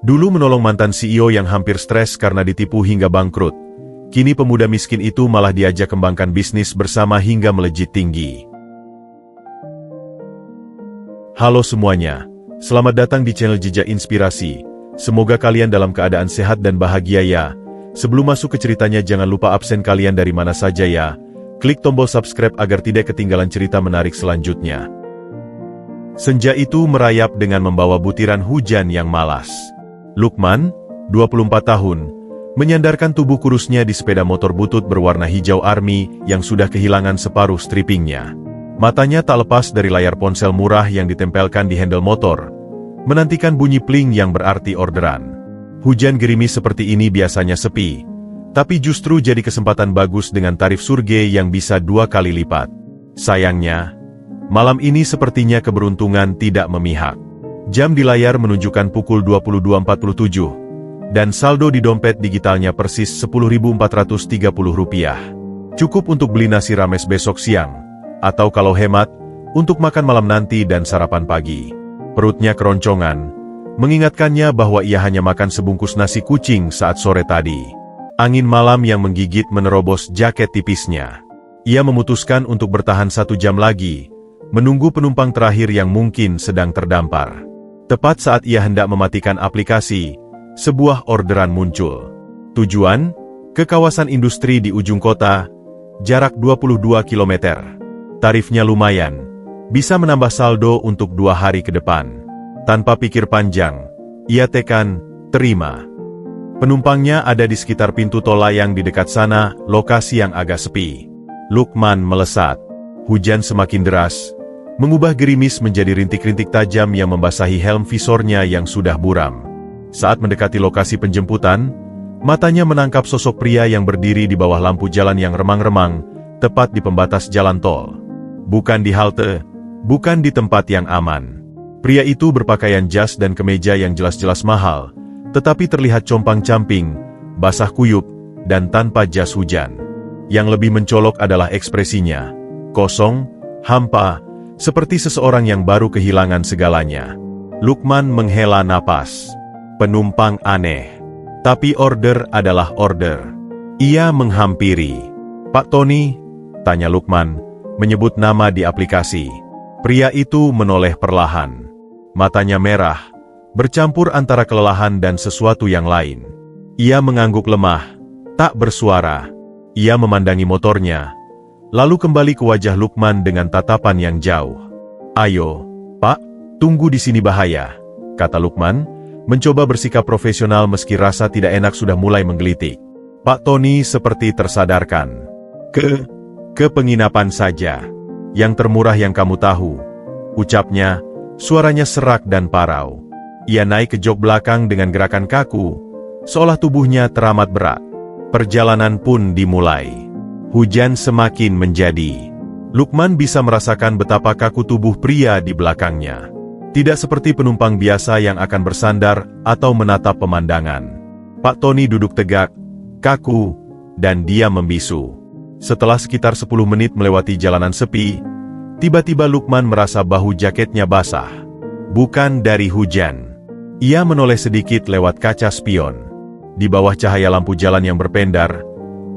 Dulu menolong mantan CEO yang hampir stres karena ditipu hingga bangkrut. Kini pemuda miskin itu malah diajak kembangkan bisnis bersama hingga melejit tinggi. Halo semuanya, selamat datang di channel Jejak Inspirasi. Semoga kalian dalam keadaan sehat dan bahagia ya. Sebelum masuk ke ceritanya jangan lupa absen kalian dari mana saja ya. Klik tombol subscribe agar tidak ketinggalan cerita menarik selanjutnya. Senja itu merayap dengan membawa butiran hujan yang malas. Lukman, 24 tahun, menyandarkan tubuh kurusnya di sepeda motor butut berwarna hijau army yang sudah kehilangan separuh strippingnya. Matanya tak lepas dari layar ponsel murah yang ditempelkan di handle motor, menantikan bunyi pling yang berarti orderan. Hujan gerimis seperti ini biasanya sepi, tapi justru jadi kesempatan bagus dengan tarif surge yang bisa 2 kali lipat. Sayangnya, malam ini sepertinya keberuntungan tidak memihak. Jam di layar menunjukkan pukul 22.47, dan saldo di dompet digitalnya persis Rp10.430. Cukup untuk beli nasi rames besok siang, atau kalau hemat, untuk makan malam nanti dan sarapan pagi. Perutnya keroncongan, mengingatkannya bahwa ia hanya makan sebungkus nasi kucing saat sore tadi. Angin malam yang menggigit menerobos jaket tipisnya. Ia memutuskan untuk bertahan 1 jam lagi, menunggu penumpang terakhir yang mungkin sedang terdampar. Tepat saat ia hendak mematikan aplikasi, sebuah orderan muncul. Tujuan, ke kawasan industri di ujung kota, jarak 22 km. Tarifnya lumayan, bisa menambah saldo untuk 2 hari ke depan. Tanpa pikir panjang, ia tekan, terima. Penumpangnya ada di sekitar pintu tol layang di dekat sana, lokasi yang agak sepi. Lukman melesat. Hujan semakin deras, mengubah gerimis menjadi rintik-rintik tajam yang membasahi helm visornya yang sudah buram. Saat mendekati lokasi penjemputan, matanya menangkap sosok pria yang berdiri di bawah lampu jalan yang remang-remang, tepat di pembatas jalan tol. Bukan di halte, bukan di tempat yang aman. Pria itu berpakaian jas dan kemeja yang jelas-jelas mahal, tetapi terlihat compang-camping, basah kuyup, dan tanpa jas hujan. Yang lebih mencolok adalah ekspresinya, kosong, hampa, seperti seseorang yang baru kehilangan segalanya. Lukman menghela napas. Penumpang aneh. Tapi order adalah order. Ia menghampiri. "Pak Tony?" tanya Lukman, menyebut nama di aplikasi. Pria itu menoleh perlahan. Matanya merah, bercampur antara kelelahan dan sesuatu yang lain. Ia mengangguk lemah, tak bersuara. Ia memandangi motornya, lalu kembali ke wajah Lukman dengan tatapan yang jauh. "Ayo, Pak, tunggu di sini bahaya," kata Lukman, mencoba bersikap profesional meski rasa tidak enak sudah mulai menggelitik. Pak Tony seperti tersadarkan. Ke penginapan saja. Yang termurah yang kamu tahu," ucapnya, suaranya serak dan parau. Ia naik ke jok belakang dengan gerakan kaku, seolah tubuhnya teramat berat. Perjalanan pun dimulai. Hujan semakin menjadi. Lukman bisa merasakan betapa kaku tubuh pria di belakangnya. Tidak seperti penumpang biasa yang akan bersandar atau menatap pemandangan. Pak Tony duduk tegak, kaku, dan dia membisu. Setelah sekitar 10 menit melewati jalanan sepi, tiba-tiba Lukman merasa bahu jaketnya basah. Bukan dari hujan. Ia menoleh sedikit lewat kaca spion. Di bawah cahaya lampu jalan yang berpendar,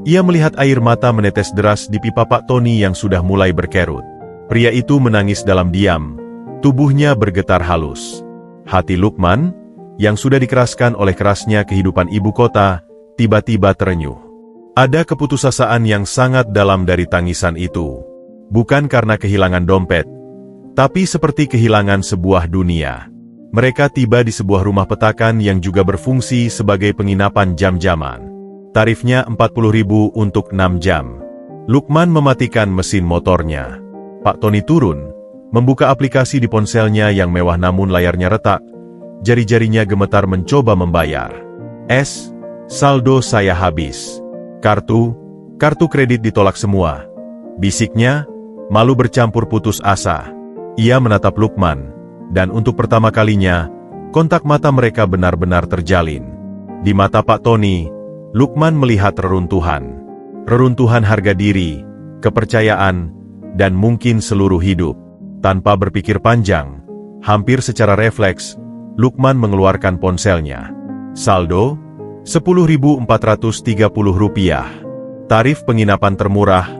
ia melihat air mata menetes deras di pipa Pak Tony yang sudah mulai berkerut. Pria itu menangis dalam diam, tubuhnya bergetar halus. Hati Lukman, yang sudah dikeraskan oleh kerasnya kehidupan ibu kota, tiba-tiba terenyuh. Ada keputusasaan yang sangat dalam dari tangisan itu. Bukan karena kehilangan dompet, tapi seperti kehilangan sebuah dunia. Mereka tiba di sebuah rumah petakan yang juga berfungsi sebagai penginapan jam-jaman. Tarifnya Rp40.000 untuk 6 jam. Lukman mematikan mesin motornya. Pak Tony turun, membuka aplikasi di ponselnya yang mewah namun layarnya retak. Jari-jarinya gemetar mencoba membayar. Saldo saya habis. Kartu kredit ditolak semua," bisiknya, malu bercampur putus asa. Ia menatap Lukman. Dan untuk pertama kalinya, kontak mata mereka benar-benar terjalin. Di mata Pak Tony, Lukman melihat reruntuhan. Reruntuhan harga diri, kepercayaan, dan mungkin seluruh hidup. Tanpa berpikir panjang, hampir secara refleks, Lukman mengeluarkan ponselnya. Saldo, Rp10.430. Tarif penginapan termurah,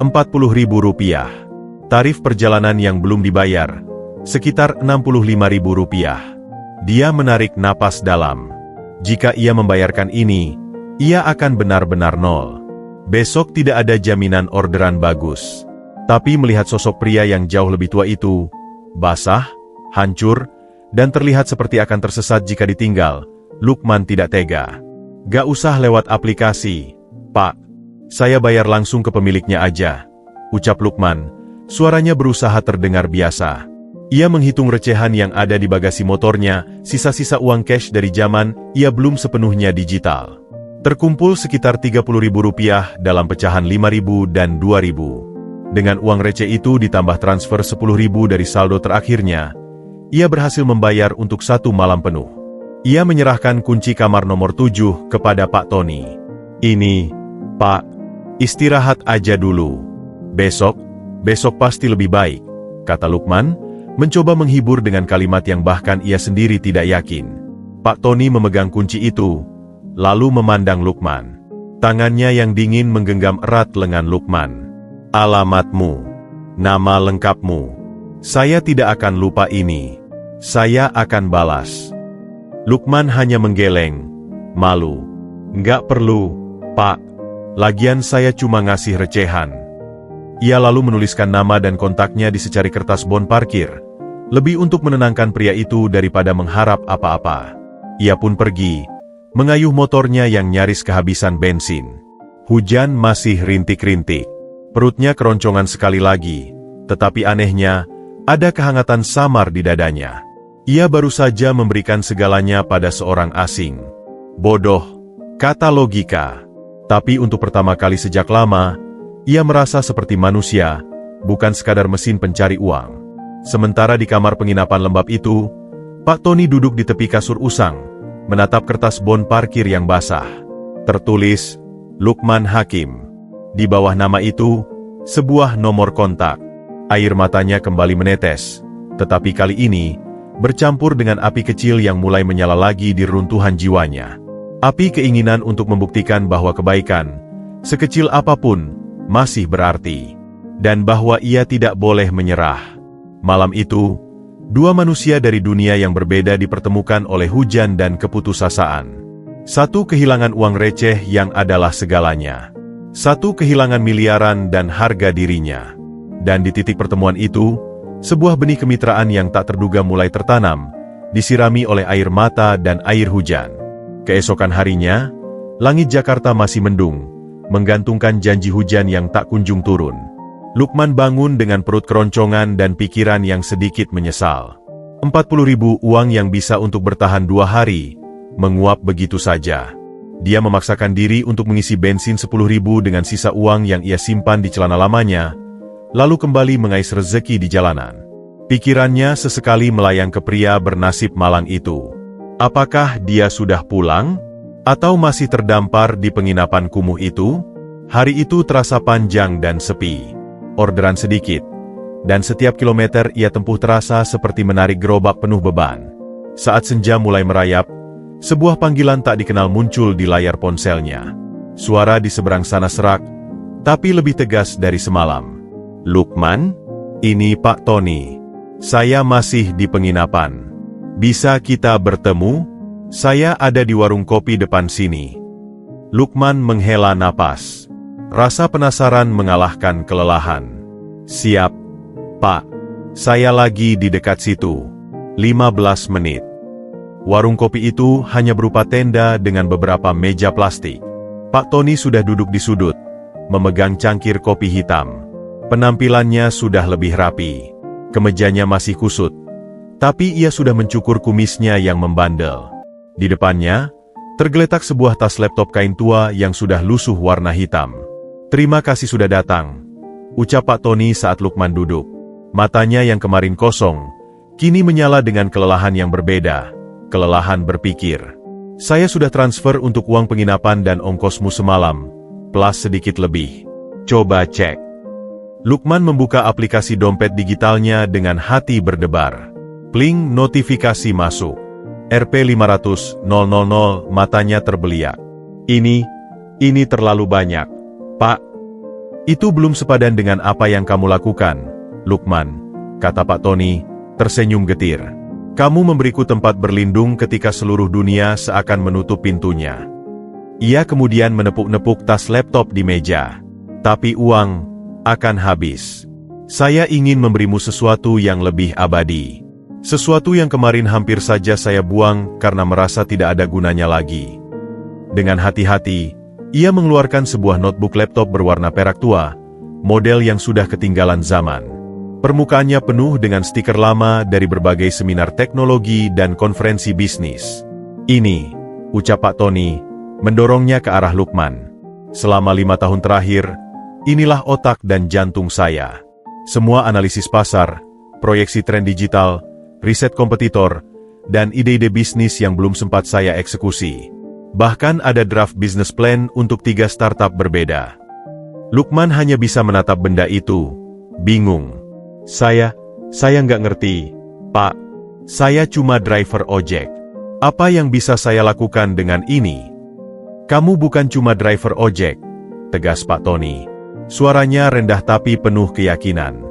Rp40.000. Tarif perjalanan yang belum dibayar, sekitar Rp65.000. Dia menarik napas dalam. Jika ia membayarkan ini, ia akan benar-benar nol. Besok tidak ada jaminan orderan bagus. Tapi melihat sosok pria yang jauh lebih tua itu, basah, hancur, dan terlihat seperti akan tersesat jika ditinggal, Lukman tidak tega. Gak usah lewat aplikasi, Pak. Saya bayar langsung ke pemiliknya aja, ucap Lukman. Suaranya berusaha terdengar biasa. Ia menghitung recehan yang ada di bagasi motornya, sisa-sisa uang cash dari zaman ia belum sepenuhnya digital. Terkumpul sekitar Rp30.000 dalam pecahan Rp5.000 dan Rp2.000. Dengan uang receh itu ditambah transfer Rp10.000 dari saldo terakhirnya, ia berhasil membayar untuk 1 malam penuh. Ia menyerahkan kunci kamar nomor 7 kepada Pak Tony. Ini, Pak, istirahat aja dulu. Besok pasti lebih baik, kata Lukman, mencoba menghibur dengan kalimat yang bahkan ia sendiri tidak yakin. Pak Tony memegang kunci itu, lalu memandang Lukman. Tangannya yang dingin menggenggam erat lengan Lukman. Alamatmu, nama lengkapmu. Saya tidak akan lupa ini. Saya akan balas. Lukman hanya menggeleng, malu. Nggak perlu, Pak. Lagian saya cuma ngasih recehan. Ia lalu menuliskan nama dan kontaknya di secari kertas bon parkir, lebih untuk menenangkan pria itu daripada mengharap apa-apa. Ia pun pergi, mengayuh motornya yang nyaris kehabisan bensin. Hujan masih rintik-rintik. Perutnya keroncongan sekali lagi, tetapi anehnya, ada kehangatan samar di dadanya. Ia baru saja memberikan segalanya pada seorang asing. Bodoh, kata logika. Tapi untuk pertama kali sejak lama, ia merasa seperti manusia, bukan sekadar mesin pencari uang. Sementara di kamar penginapan lembab itu, Pak Tony duduk di tepi kasur usang, menatap kertas bon parkir yang basah. Tertulis, Lukman Hakim. Di bawah nama itu, sebuah nomor kontak. Air matanya kembali menetes, tetapi kali ini, bercampur dengan api kecil yang mulai menyala lagi di runtuhan jiwanya. Api keinginan untuk membuktikan bahwa kebaikan, sekecil apapun, masih berarti. Dan bahwa ia tidak boleh menyerah. Malam itu, dua manusia dari dunia yang berbeda dipertemukan oleh hujan dan keputusasaan. Satu kehilangan uang receh yang adalah segalanya. Satu kehilangan miliaran dan harga dirinya. Dan di titik pertemuan itu, sebuah benih kemitraan yang tak terduga mulai tertanam, disirami oleh air mata dan air hujan. Keesokan harinya, langit Jakarta masih mendung, menggantungkan janji hujan yang tak kunjung turun. Lukman bangun dengan perut keroncongan dan pikiran yang sedikit menyesal. 40.000 uang yang bisa untuk bertahan 2 hari, menguap begitu saja. Dia memaksakan diri untuk mengisi bensin 10.000 dengan sisa uang yang ia simpan di celana lamanya, lalu kembali mengais rezeki di jalanan. Pikirannya sesekali melayang ke pria bernasib malang itu. Apakah dia sudah pulang? Atau masih terdampar di penginapan kumuh itu? Hari itu terasa panjang dan sepi. Orderan sedikit. Dan setiap kilometer ia tempuh terasa seperti menarik gerobak penuh beban. Saat senja mulai merayap, sebuah panggilan tak dikenal muncul di layar ponselnya. Suara di seberang sana serak, tapi lebih tegas dari semalam. Lukman, ini Pak Tony. Saya masih di penginapan. Bisa kita bertemu? Saya ada di warung kopi depan sini. Lukman menghela napas. Rasa penasaran mengalahkan kelelahan. Siap, Pak. Saya lagi di dekat situ. 15 menit. Warung kopi itu hanya berupa tenda dengan beberapa meja plastik. Pak Tony sudah duduk di sudut, memegang cangkir kopi hitam. Penampilannya sudah lebih rapi. Kemejanya masih kusut. Tapi ia sudah mencukur kumisnya yang membandel. Di depannya, tergeletak sebuah tas laptop kain tua yang sudah lusuh warna hitam. Terima kasih sudah datang, ucap Pak Tony saat Lukman duduk. Matanya yang kemarin kosong, kini menyala dengan kelelahan yang berbeda, kelelahan berpikir. Saya sudah transfer untuk uang penginapan dan ongkosmu semalam, plus sedikit lebih. Coba cek. Lukman membuka aplikasi dompet digitalnya dengan hati berdebar. Pling, notifikasi masuk. Rp500.000, matanya terbeliak. Ini terlalu banyak, Pak. Itu belum sepadan dengan apa yang kamu lakukan, Lukman, kata Pak Tony, tersenyum getir. Kamu memberiku tempat berlindung ketika seluruh dunia seakan menutup pintunya. Ia kemudian menepuk-nepuk tas laptop di meja. Tapi uang akan habis. Saya ingin memberimu sesuatu yang lebih abadi. Sesuatu yang kemarin hampir saja saya buang karena merasa tidak ada gunanya lagi. Dengan hati-hati, ia mengeluarkan sebuah notebook laptop berwarna perak tua, model yang sudah ketinggalan zaman. Permukaannya penuh dengan stiker lama dari berbagai seminar teknologi dan konferensi bisnis. Ini, ucap Pak Tony, mendorongnya ke arah Lukman. Selama 5 tahun terakhir, inilah otak dan jantung saya. Semua analisis pasar, proyeksi tren digital, riset kompetitor, dan ide-ide bisnis yang belum sempat saya eksekusi. Bahkan ada draft business plan untuk 3 startup berbeda. Lukman hanya bisa menatap benda itu, bingung. Saya nggak ngerti, Pak. Saya cuma driver ojek. Apa yang bisa saya lakukan dengan ini? Kamu bukan cuma driver ojek, tegas Pak Tony. Suaranya rendah tapi penuh keyakinan.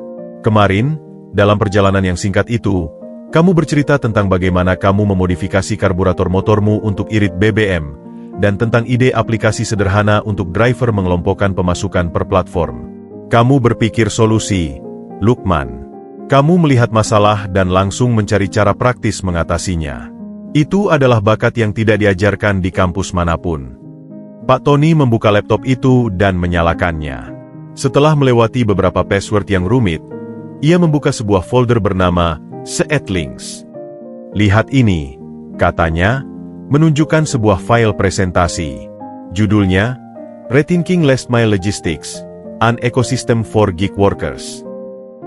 Kemarin, dalam perjalanan yang singkat itu, kamu bercerita tentang bagaimana kamu memodifikasi karburator motormu untuk irit BBM, dan tentang ide aplikasi sederhana untuk driver mengelompokkan pemasukan per platform. Kamu berpikir solusi, Lukman. Kamu melihat masalah dan langsung mencari cara praktis mengatasinya. Itu adalah bakat yang tidak diajarkan di kampus manapun. Pak Tony membuka laptop itu dan menyalakannya. Setelah melewati beberapa password yang rumit, ia membuka sebuah folder bernama Seedlings. Lihat ini, katanya, menunjukkan sebuah file presentasi. Judulnya, Rethinking Last Mile Logistics, an Ecosystem for Gig Workers.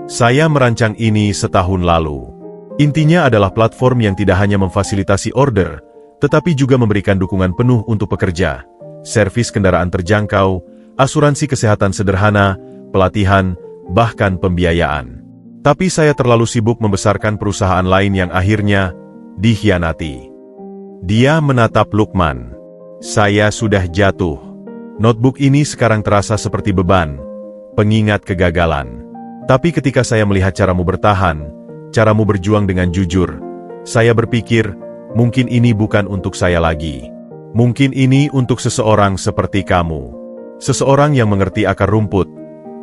Saya merancang ini setahun lalu. Intinya adalah platform yang tidak hanya memfasilitasi order, tetapi juga memberikan dukungan penuh untuk pekerja, servis kendaraan terjangkau, asuransi kesehatan sederhana, pelatihan, bahkan pembiayaan. Tapi saya terlalu sibuk membesarkan perusahaan lain yang akhirnya dikhianati. Dia menatap Lukman. Saya sudah jatuh. Notebook ini sekarang terasa seperti beban, pengingat kegagalan. Tapi ketika saya melihat caramu bertahan, caramu berjuang dengan jujur, saya berpikir, mungkin ini bukan untuk saya lagi. Mungkin ini untuk seseorang seperti kamu. Seseorang yang mengerti akar rumput,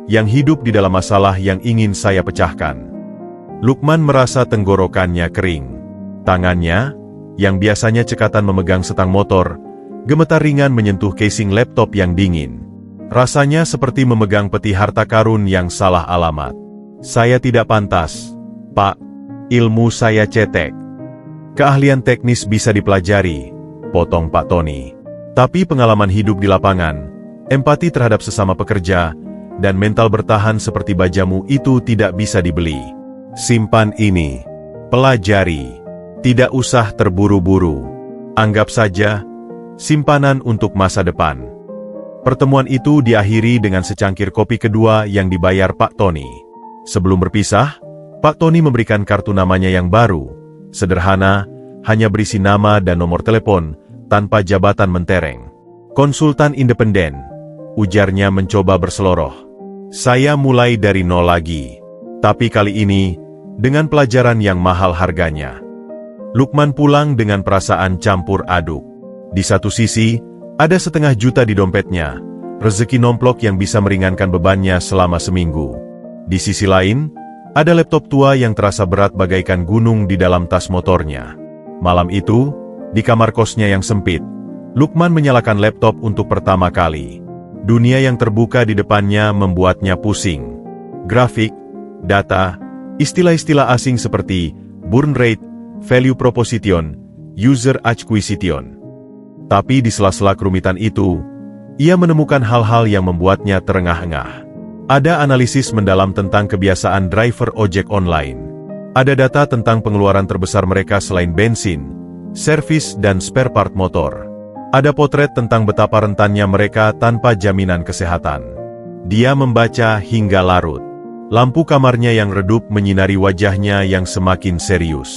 yang hidup di dalam masalah yang ingin saya pecahkan. Lukman merasa tenggorokannya kering. Tangannya, yang biasanya cekatan memegang setang motor, gemetar ringan menyentuh casing laptop yang dingin. Rasanya seperti memegang peti harta karun yang salah alamat. Saya tidak pantas, Pak. Ilmu saya cetek. Keahlian teknis bisa dipelajari, potong Pak Tony. Tapi pengalaman hidup di lapangan, empati terhadap sesama pekerja, dan mental bertahan seperti bajamu itu tidak bisa dibeli. Simpan ini. Pelajari. Tidak usah terburu-buru. Anggap saja, simpanan untuk masa depan. Pertemuan itu diakhiri dengan secangkir kopi kedua yang dibayar Pak Tony. Sebelum berpisah, Pak Tony memberikan kartu namanya yang baru, sederhana, hanya berisi nama dan nomor telepon, tanpa jabatan mentereng. Konsultan independen, ujarnya mencoba berseloroh. Saya mulai dari nol lagi. Tapi kali ini, dengan pelajaran yang mahal harganya. Lukman pulang dengan perasaan campur aduk. Di satu sisi, ada 500 juta di dompetnya, rezeki nomplok yang bisa meringankan bebannya selama seminggu. Di sisi lain, ada laptop tua yang terasa berat bagaikan gunung di dalam tas motornya. Malam itu, di kamar kosnya yang sempit, Lukman menyalakan laptop untuk pertama kali. Dunia yang terbuka di depannya membuatnya pusing. Grafik, data, istilah-istilah asing seperti burn rate, value proposition, user acquisition. Tapi di sela-sela kerumitan itu, ia menemukan hal-hal yang membuatnya terengah-engah. Ada analisis mendalam tentang kebiasaan driver ojek online. Ada data tentang pengeluaran terbesar mereka selain bensin, servis dan spare part motor. Ada potret tentang betapa rentannya mereka tanpa jaminan kesehatan. Dia membaca hingga larut. Lampu kamarnya yang redup menyinari wajahnya yang semakin serius.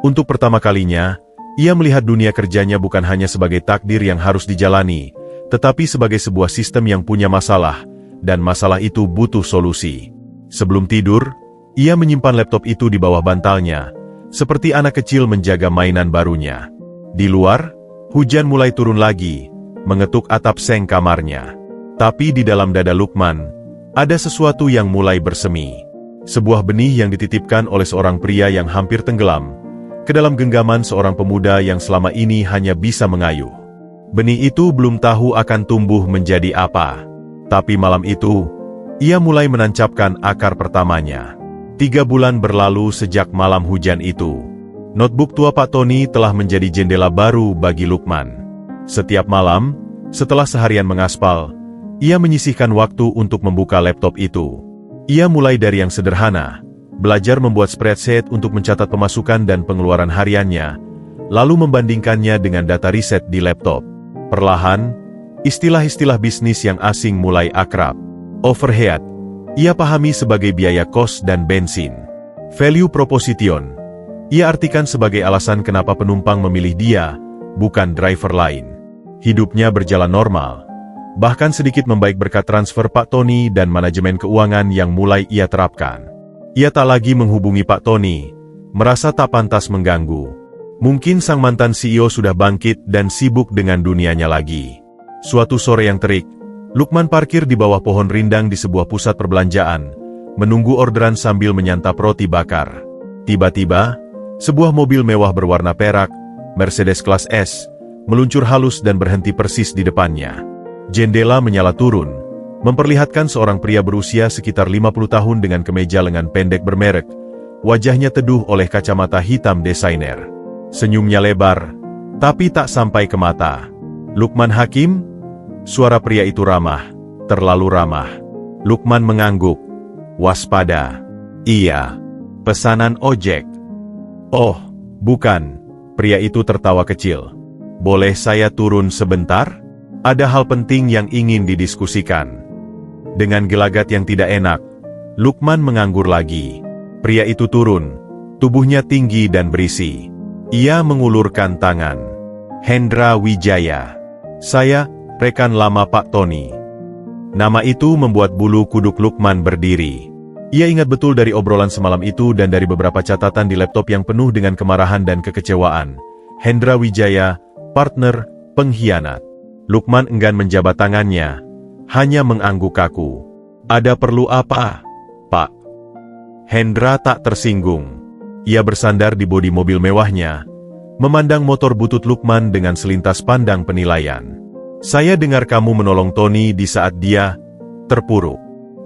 Untuk pertama kalinya, Ia melihat dunia kerjanya bukan hanya sebagai takdir yang harus dijalani, tetapi sebagai sebuah sistem yang punya masalah, dan masalah itu butuh solusi. Sebelum tidur, ia menyimpan laptop itu di bawah bantalnya, seperti anak kecil menjaga mainan barunya. Di luar, hujan mulai turun lagi, mengetuk atap seng kamarnya. Tapi di dalam dada Lukman, ada sesuatu yang mulai bersemi. Sebuah benih yang dititipkan oleh seorang pria yang hampir tenggelam, ke dalam genggaman seorang pemuda yang selama ini hanya bisa mengayuh. Benih itu belum tahu akan tumbuh menjadi apa. Tapi malam itu, ia mulai menancapkan akar pertamanya. 3 bulan berlalu sejak malam hujan itu. Notebook tua Pak Tony telah menjadi jendela baru bagi Lukman. Setiap malam, setelah seharian mengaspal, ia menyisihkan waktu untuk membuka laptop itu. Ia mulai dari yang sederhana, belajar membuat spreadsheet untuk mencatat pemasukan dan pengeluaran hariannya, lalu membandingkannya dengan data riset di laptop. Perlahan, istilah-istilah bisnis yang asing mulai akrab. Overhead, ia pahami sebagai biaya kos dan bensin. Value proposition, ia artikan sebagai alasan kenapa penumpang memilih dia, bukan driver lain. Hidupnya berjalan normal, bahkan sedikit membaik berkat transfer Pak Tony dan manajemen keuangan yang mulai ia terapkan. Ia tak lagi menghubungi Pak Tony, merasa tak pantas mengganggu. Mungkin sang mantan CEO sudah bangkit dan sibuk dengan dunianya lagi. Suatu sore yang terik, Lukman parkir di bawah pohon rindang di sebuah pusat perbelanjaan, menunggu orderan sambil menyantap roti bakar. Tiba-tiba, sebuah mobil mewah berwarna perak, Mercedes kelas S, meluncur halus dan berhenti persis di depannya. Jendela menyala turun, memperlihatkan seorang pria berusia sekitar 50 tahun dengan kemeja lengan pendek bermerek, wajahnya teduh oleh kacamata hitam desainer. Senyumnya lebar, tapi tak sampai ke mata. Lukman Hakim? Suara pria itu ramah, terlalu ramah. Lukman mengangguk. Waspada. Iya. Pesanan ojek. Oh, bukan. Pria itu tertawa kecil. Boleh saya turun sebentar? Ada hal penting yang ingin didiskusikan. Dengan gelagat yang tidak enak, Lukman menganggur lagi. Pria itu turun, tubuhnya tinggi dan berisi. Ia mengulurkan tangan. Hendra Wijaya. Saya, rekan lama Pak Tony. Nama itu membuat bulu kuduk Lukman berdiri. Ia ingat betul dari obrolan semalam itu dan dari beberapa catatan di laptop yang penuh dengan kemarahan dan kekecewaan. Hendra Wijaya, partner, pengkhianat. Lukman enggan menjabat tangannya, hanya mengangguk kaku. Ada perlu apa, Pak? Hendra tak tersinggung. Ia bersandar di bodi mobil mewahnya, memandang motor butut Lukman dengan selintas pandang penilaian. Saya dengar kamu menolong Tony di saat dia terpuruk.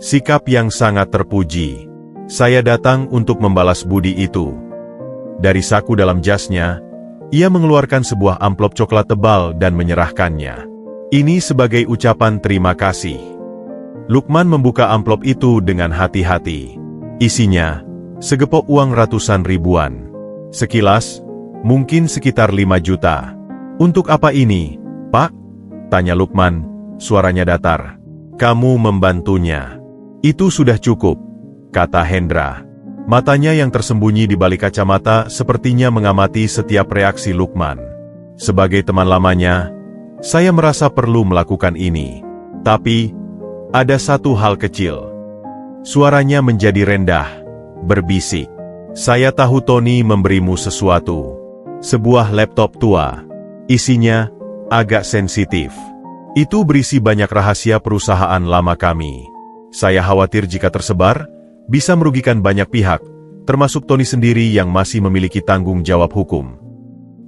Sikap yang sangat terpuji. Saya datang untuk membalas budi itu. Dari saku dalam jasnya, ia mengeluarkan sebuah amplop coklat tebal dan menyerahkannya. Ini sebagai ucapan terima kasih. Lukman membuka amplop itu dengan hati-hati. Isinya, segepok uang ratusan ribuan. Sekilas, mungkin sekitar 5 juta. Untuk apa ini, Pak? Tanya Lukman, suaranya datar. Kamu membantunya. Itu sudah cukup, kata Hendra. Matanya yang tersembunyi di balik kacamata sepertinya mengamati setiap reaksi Lukman. Sebagai teman lamanya, saya merasa perlu melakukan ini. Tapi, ada satu hal kecil. Suaranya menjadi rendah, berbisik. Saya tahu Tony memberimu sesuatu. Sebuah laptop tua. Isinya agak sensitif. Itu berisi banyak rahasia perusahaan lama kami. Saya khawatir jika tersebar, bisa merugikan banyak pihak, termasuk Tony sendiri yang masih memiliki tanggung jawab hukum.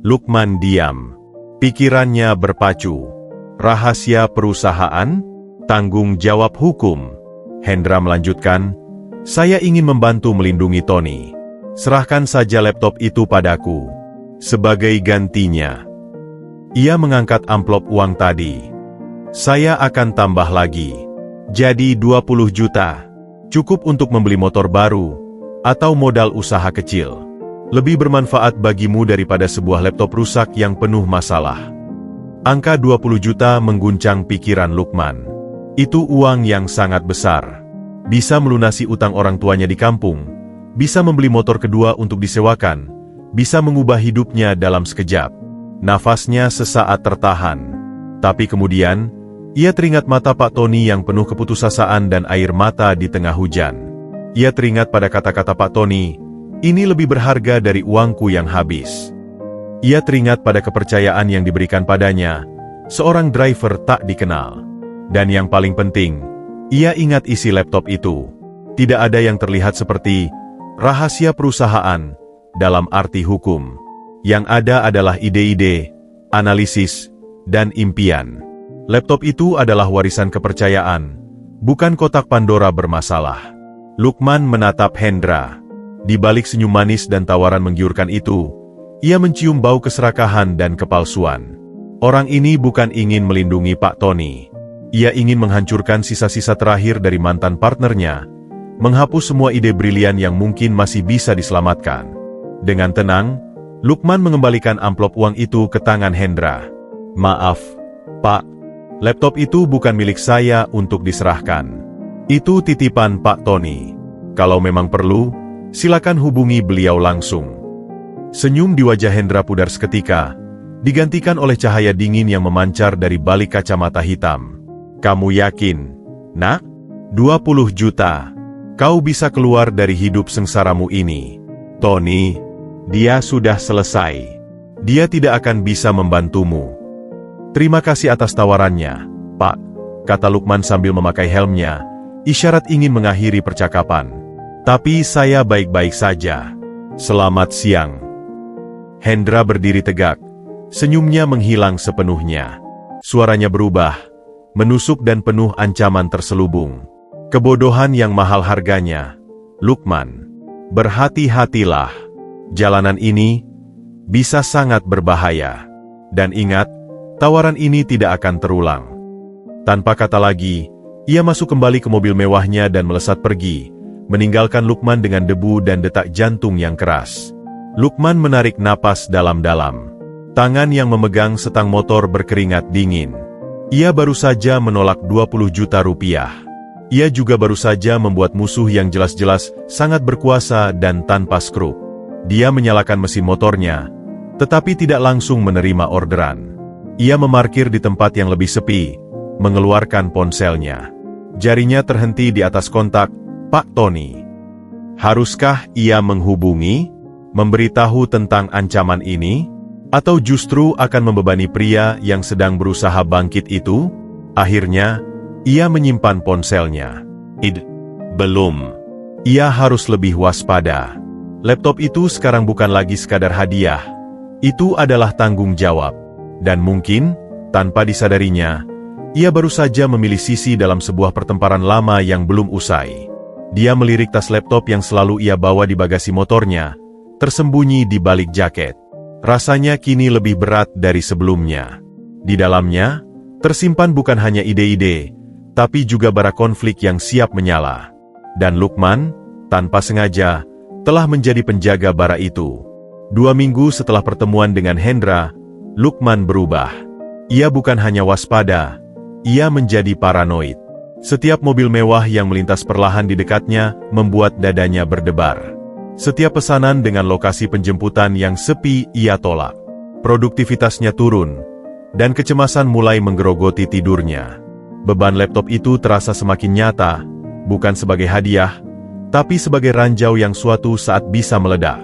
Lukman diam. Pikirannya berpacu. Rahasia perusahaan? Tanggung jawab hukum. Hendra melanjutkan, saya ingin membantu melindungi Tony. Serahkan saja laptop itu padaku. Sebagai gantinya. Ia mengangkat amplop uang tadi. Saya akan tambah lagi. Jadi 20 juta. Cukup untuk membeli motor baru, atau modal usaha kecil. Lebih bermanfaat bagimu daripada sebuah laptop rusak yang penuh masalah. Angka 20 juta mengguncang pikiran Lukman. Itu uang yang sangat besar. Bisa melunasi utang orang tuanya di kampung, bisa membeli motor kedua untuk disewakan, bisa mengubah hidupnya dalam sekejap. Nafasnya sesaat tertahan. Tapi kemudian, ia teringat mata Pak Tony yang penuh keputusasaan dan air mata di tengah hujan. Ia teringat pada kata-kata Pak Tony, "Ini lebih berharga dari uangku yang habis." Ia teringat pada kepercayaan yang diberikan padanya, seorang driver tak dikenal. Dan yang paling penting, ia ingat isi laptop itu. Tidak ada yang terlihat seperti rahasia perusahaan dalam arti hukum. Yang ada adalah ide-ide, analisis, dan impian. Laptop itu adalah warisan kepercayaan, bukan kotak Pandora bermasalah. Lukman menatap Hendra. Di balik senyum manis dan tawaran menggiurkan itu, ia mencium bau keserakahan dan kepalsuan. Orang ini bukan ingin melindungi Pak Tony. Ia ingin menghancurkan sisa-sisa terakhir dari mantan partnernya, menghapus semua ide brilian yang mungkin masih bisa diselamatkan. Dengan tenang, Lukman mengembalikan amplop uang itu ke tangan Hendra. "Maaf, Pak. Laptop itu bukan milik saya untuk diserahkan. Itu titipan Pak Tony. Kalau memang perlu, silakan hubungi beliau langsung." Senyum di wajah Hendra pudar seketika, digantikan oleh cahaya dingin yang memancar dari balik kacamata hitam. "Kamu yakin, Nak? 20 juta. Kau bisa keluar dari hidup sengsaramu ini." "Tony, dia sudah selesai. Dia tidak akan bisa membantumu." "Terima kasih atas tawarannya, Pak," kata Lukman sambil memakai helmnya, isyarat ingin mengakhiri percakapan. "Tapi saya baik-baik saja. Selamat siang." Hendra berdiri tegak, senyumnya menghilang sepenuhnya. Suaranya berubah, menusuk dan penuh ancaman terselubung. "Kebodohan yang mahal harganya, Lukman. Berhati-hatilah. Jalanan ini bisa sangat berbahaya. Dan ingat, tawaran ini tidak akan terulang." Tanpa kata lagi, ia masuk kembali ke mobil mewahnya dan melesat pergi, meninggalkan Lukman dengan debu dan detak jantung yang keras. Lukman menarik napas dalam-dalam. Tangan yang memegang setang motor berkeringat dingin. Ia baru saja menolak 20 juta rupiah. Ia juga baru saja membuat musuh yang jelas-jelas sangat berkuasa dan tanpa skrup. Dia menyalakan mesin motornya, tetapi tidak langsung menerima orderan. Ia memarkir di tempat yang lebih sepi, mengeluarkan ponselnya. Jarinya terhenti di atas kontak, "Pak Tony." Haruskah ia menghubungi, memberitahu tentang ancaman ini, atau justru akan membebani pria yang sedang berusaha bangkit itu? Akhirnya, ia menyimpan ponselnya. Belum. Ia harus lebih waspada. Laptop itu sekarang bukan lagi sekadar hadiah. Itu adalah tanggung jawab. Dan mungkin, tanpa disadarinya, ia baru saja memilih sisi dalam sebuah pertempuran lama yang belum usai. Dia melirik tas laptop yang selalu ia bawa di bagasi motornya, tersembunyi di balik jaket. Rasanya kini lebih berat dari sebelumnya. Di dalamnya, tersimpan bukan hanya ide-ide, tapi juga bara konflik yang siap menyala. Dan Lukman, tanpa sengaja, telah menjadi penjaga bara itu. 2 minggu setelah pertemuan dengan Hendra, Lukman berubah. Ia bukan hanya waspada, ia menjadi paranoid. Setiap mobil mewah yang melintas perlahan di dekatnya membuat dadanya berdebar. Setiap pesanan dengan lokasi penjemputan yang sepi ia tolak. Produktivitasnya turun, dan kecemasan mulai menggerogoti tidurnya. Beban laptop itu terasa semakin nyata, bukan sebagai hadiah, tapi sebagai ranjau yang suatu saat bisa meledak.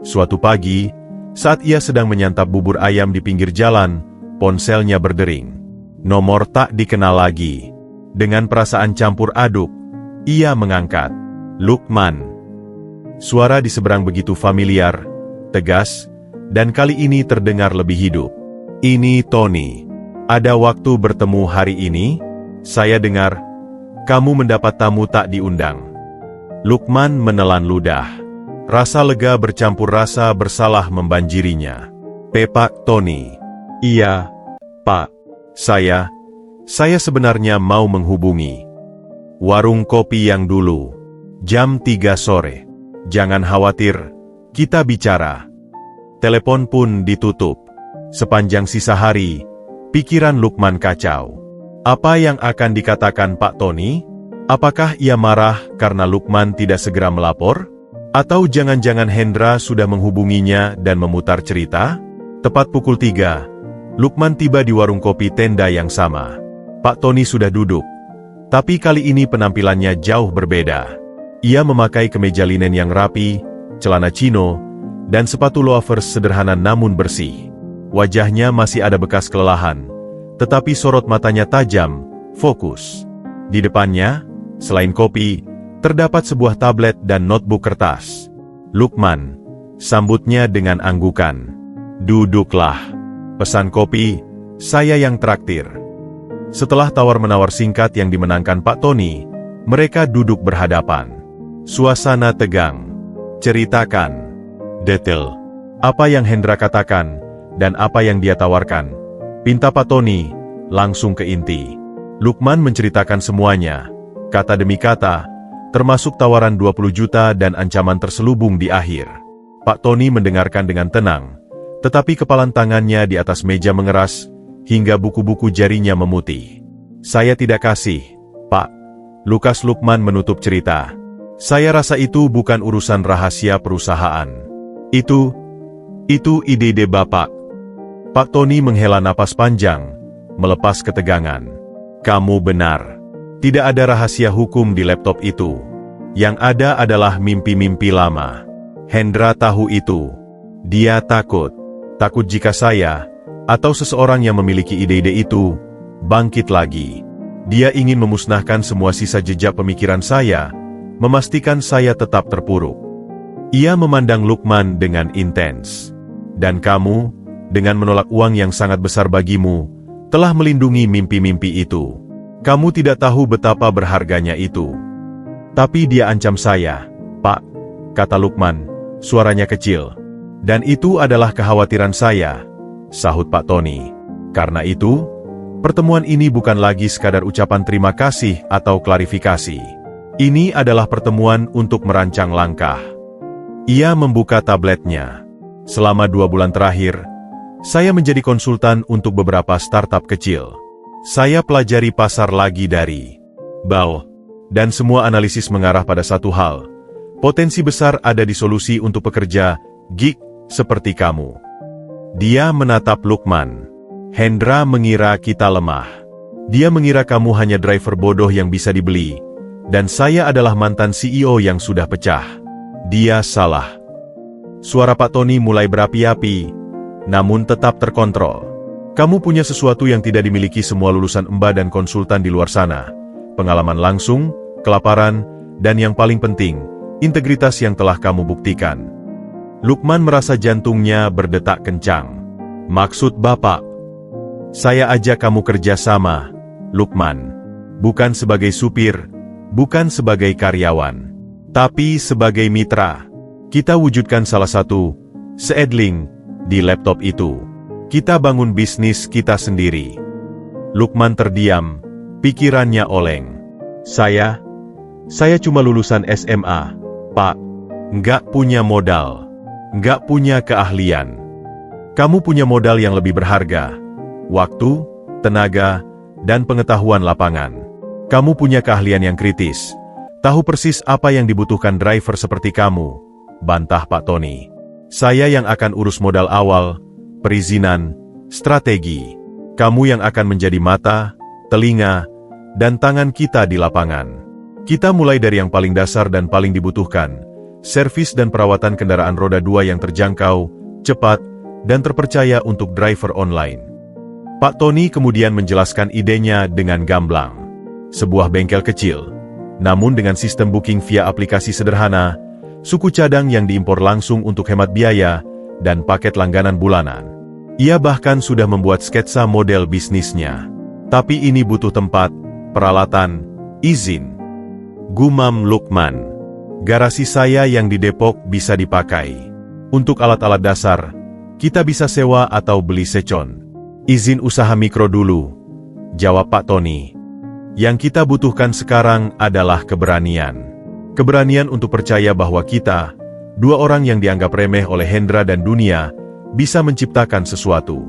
Suatu pagi, saat ia sedang menyantap bubur ayam di pinggir jalan, ponselnya berdering. Nomor tak dikenal lagi. Dengan perasaan campur aduk, ia mengangkat. "Lukman." Suara di seberang begitu familiar, tegas, dan kali ini terdengar lebih hidup. "Ini Tony. Ada waktu bertemu hari ini? Saya dengar, kamu mendapat tamu tak diundang." Lukman menelan ludah. Rasa lega bercampur rasa bersalah membanjirinya. "Pak Tony." "Iya, Pak. Saya sebenarnya mau menghubungi. Warung kopi yang dulu. Jam 3 sore. Jangan khawatir, kita bicara." Telepon pun ditutup. Sepanjang sisa hari, pikiran Lukman kacau. Apa yang akan dikatakan Pak Tony? Apakah ia marah karena Lukman tidak segera melapor? Atau jangan-jangan Hendra sudah menghubunginya dan memutar cerita? Tepat pukul 3, Lukman tiba di warung kopi tenda yang sama. Pak Tony sudah duduk. Tapi kali ini penampilannya jauh berbeda. Ia memakai kemeja linen yang rapi, celana chino, dan sepatu loafers sederhana namun bersih. Wajahnya masih ada bekas kelelahan, tetapi sorot matanya tajam, fokus. Di depannya, selain kopi, terdapat sebuah tablet dan notebook kertas. Lukman, sambutnya dengan anggukan. Duduklah. Pesan kopi, saya yang traktir. Setelah tawar-menawar singkat yang dimenangkan Pak Tony, mereka duduk berhadapan. Suasana tegang. Ceritakan. Detail. Apa yang Hendra katakan, dan apa yang dia tawarkan. Pinta Pak Tony, langsung ke inti. Lukman menceritakan semuanya, kata demi kata, termasuk tawaran 20 juta dan ancaman terselubung di akhir. Pak Tony mendengarkan dengan tenang, tetapi kepalan tangannya di atas meja mengeras, hingga buku-buku jarinya memutih. Saya tidak kasih, Pak. Lukas Lukman menutup cerita. Saya rasa itu bukan urusan rahasia perusahaan. Itu ide-ide Bapak. Pak Tony menghela napas panjang, melepas ketegangan. Kamu benar. Tidak ada rahasia hukum di laptop itu. Yang ada adalah mimpi-mimpi lama. Hendra tahu itu. Dia takut. Takut jika saya, atau seseorang yang memiliki ide-ide itu, bangkit lagi. Dia ingin memusnahkan semua sisa jejak pemikiran saya, memastikan saya tetap terpuruk. Ia memandang Lukman dengan intens. Dan kamu, dengan menolak uang yang sangat besar bagimu, telah melindungi mimpi-mimpi itu. Kamu tidak tahu betapa berharganya itu. Tapi dia ancam saya, Pak, kata Lukman, suaranya kecil. Dan itu adalah kekhawatiran saya, sahut Pak Tony. Karena itu, pertemuan ini bukan lagi sekadar ucapan terima kasih atau klarifikasi. Ini adalah pertemuan untuk merancang langkah. Ia membuka tabletnya. Selama 2 bulan terakhir, saya menjadi konsultan untuk beberapa startup kecil. Saya pelajari pasar lagi dari bawah. Dan semua analisis mengarah pada satu hal. Potensi besar ada di solusi untuk pekerja geek seperti kamu. Dia menatap Lukman. Hendra mengira kita lemah. Dia mengira kamu hanya driver bodoh yang bisa dibeli. Dan saya adalah mantan CEO yang sudah pecah. Dia salah. Suara Pak Tony mulai berapi-api, namun tetap terkontrol. Kamu punya sesuatu yang tidak dimiliki semua lulusan EMBA dan konsultan di luar sana. Pengalaman langsung, kelaparan, dan yang paling penting, integritas yang telah kamu buktikan. Lukman merasa jantungnya berdetak kencang. Maksud Bapak? Saya ajak kamu kerja sama, Lukman. Bukan sebagai supir, bukan sebagai karyawan, tapi sebagai mitra. Kita wujudkan salah satu seedling di laptop itu. Kita bangun bisnis kita sendiri. Lukman terdiam, pikirannya oleng. Saya cuma lulusan SMA, Pak. Nggak punya modal, nggak punya keahlian. Kamu punya modal yang lebih berharga. Waktu, tenaga, dan pengetahuan lapangan. Kamu punya keahlian yang kritis. Tahu persis apa yang dibutuhkan driver seperti kamu, bantah Pak Tony. Saya yang akan urus modal awal, perizinan, strategi. Kamu yang akan menjadi mata, telinga, dan tangan kita di lapangan. Kita mulai dari yang paling dasar dan paling dibutuhkan, servis dan perawatan kendaraan roda 2 yang terjangkau, cepat, dan terpercaya untuk driver online. Pak Tony kemudian menjelaskan idenya dengan gamblang. Sebuah bengkel kecil, namun dengan sistem booking via aplikasi sederhana, suku cadang yang diimpor langsung untuk hemat biaya, dan paket langganan bulanan. Ia bahkan sudah membuat sketsa model bisnisnya. Tapi ini butuh tempat, peralatan, izin. Gumam Lukman. Garasi saya yang di Depok bisa dipakai. Untuk alat-alat dasar, kita bisa sewa atau beli secon. Izin usaha mikro dulu, jawab Pak Tony. Yang kita butuhkan sekarang adalah keberanian. Keberanian untuk percaya bahwa kita, 2 orang yang dianggap remeh oleh Hendra dan dunia, bisa menciptakan sesuatu.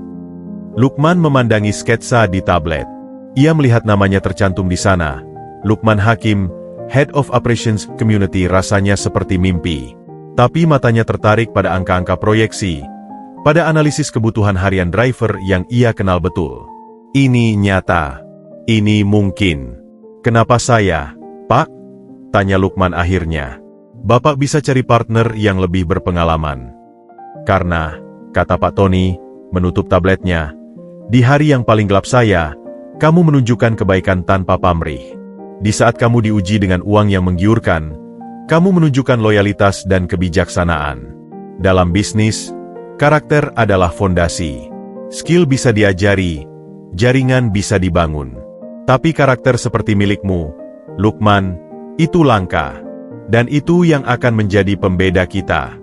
Lukman memandangi sketsa di tablet. Ia melihat namanya tercantum di sana. Lukman Hakim, Head of Operations Community, rasanya seperti mimpi. Tapi matanya tertarik pada angka-angka proyeksi, pada analisis kebutuhan harian driver yang ia kenal betul. Ini nyata. Ini mungkin. Kenapa saya, Pak? Tanya Lukman akhirnya. Bapak bisa cari partner yang lebih berpengalaman. Karena, kata Pak Tony, menutup tabletnya, di hari yang paling gelap saya, kamu menunjukkan kebaikan tanpa pamrih. Di saat kamu diuji dengan uang yang menggiurkan, kamu menunjukkan loyalitas dan kebijaksanaan. Dalam bisnis, karakter adalah fondasi. Skill bisa diajari, jaringan bisa dibangun. Tapi karakter seperti milikmu, Lukman, itu langka. Dan itu yang akan menjadi pembeda kita.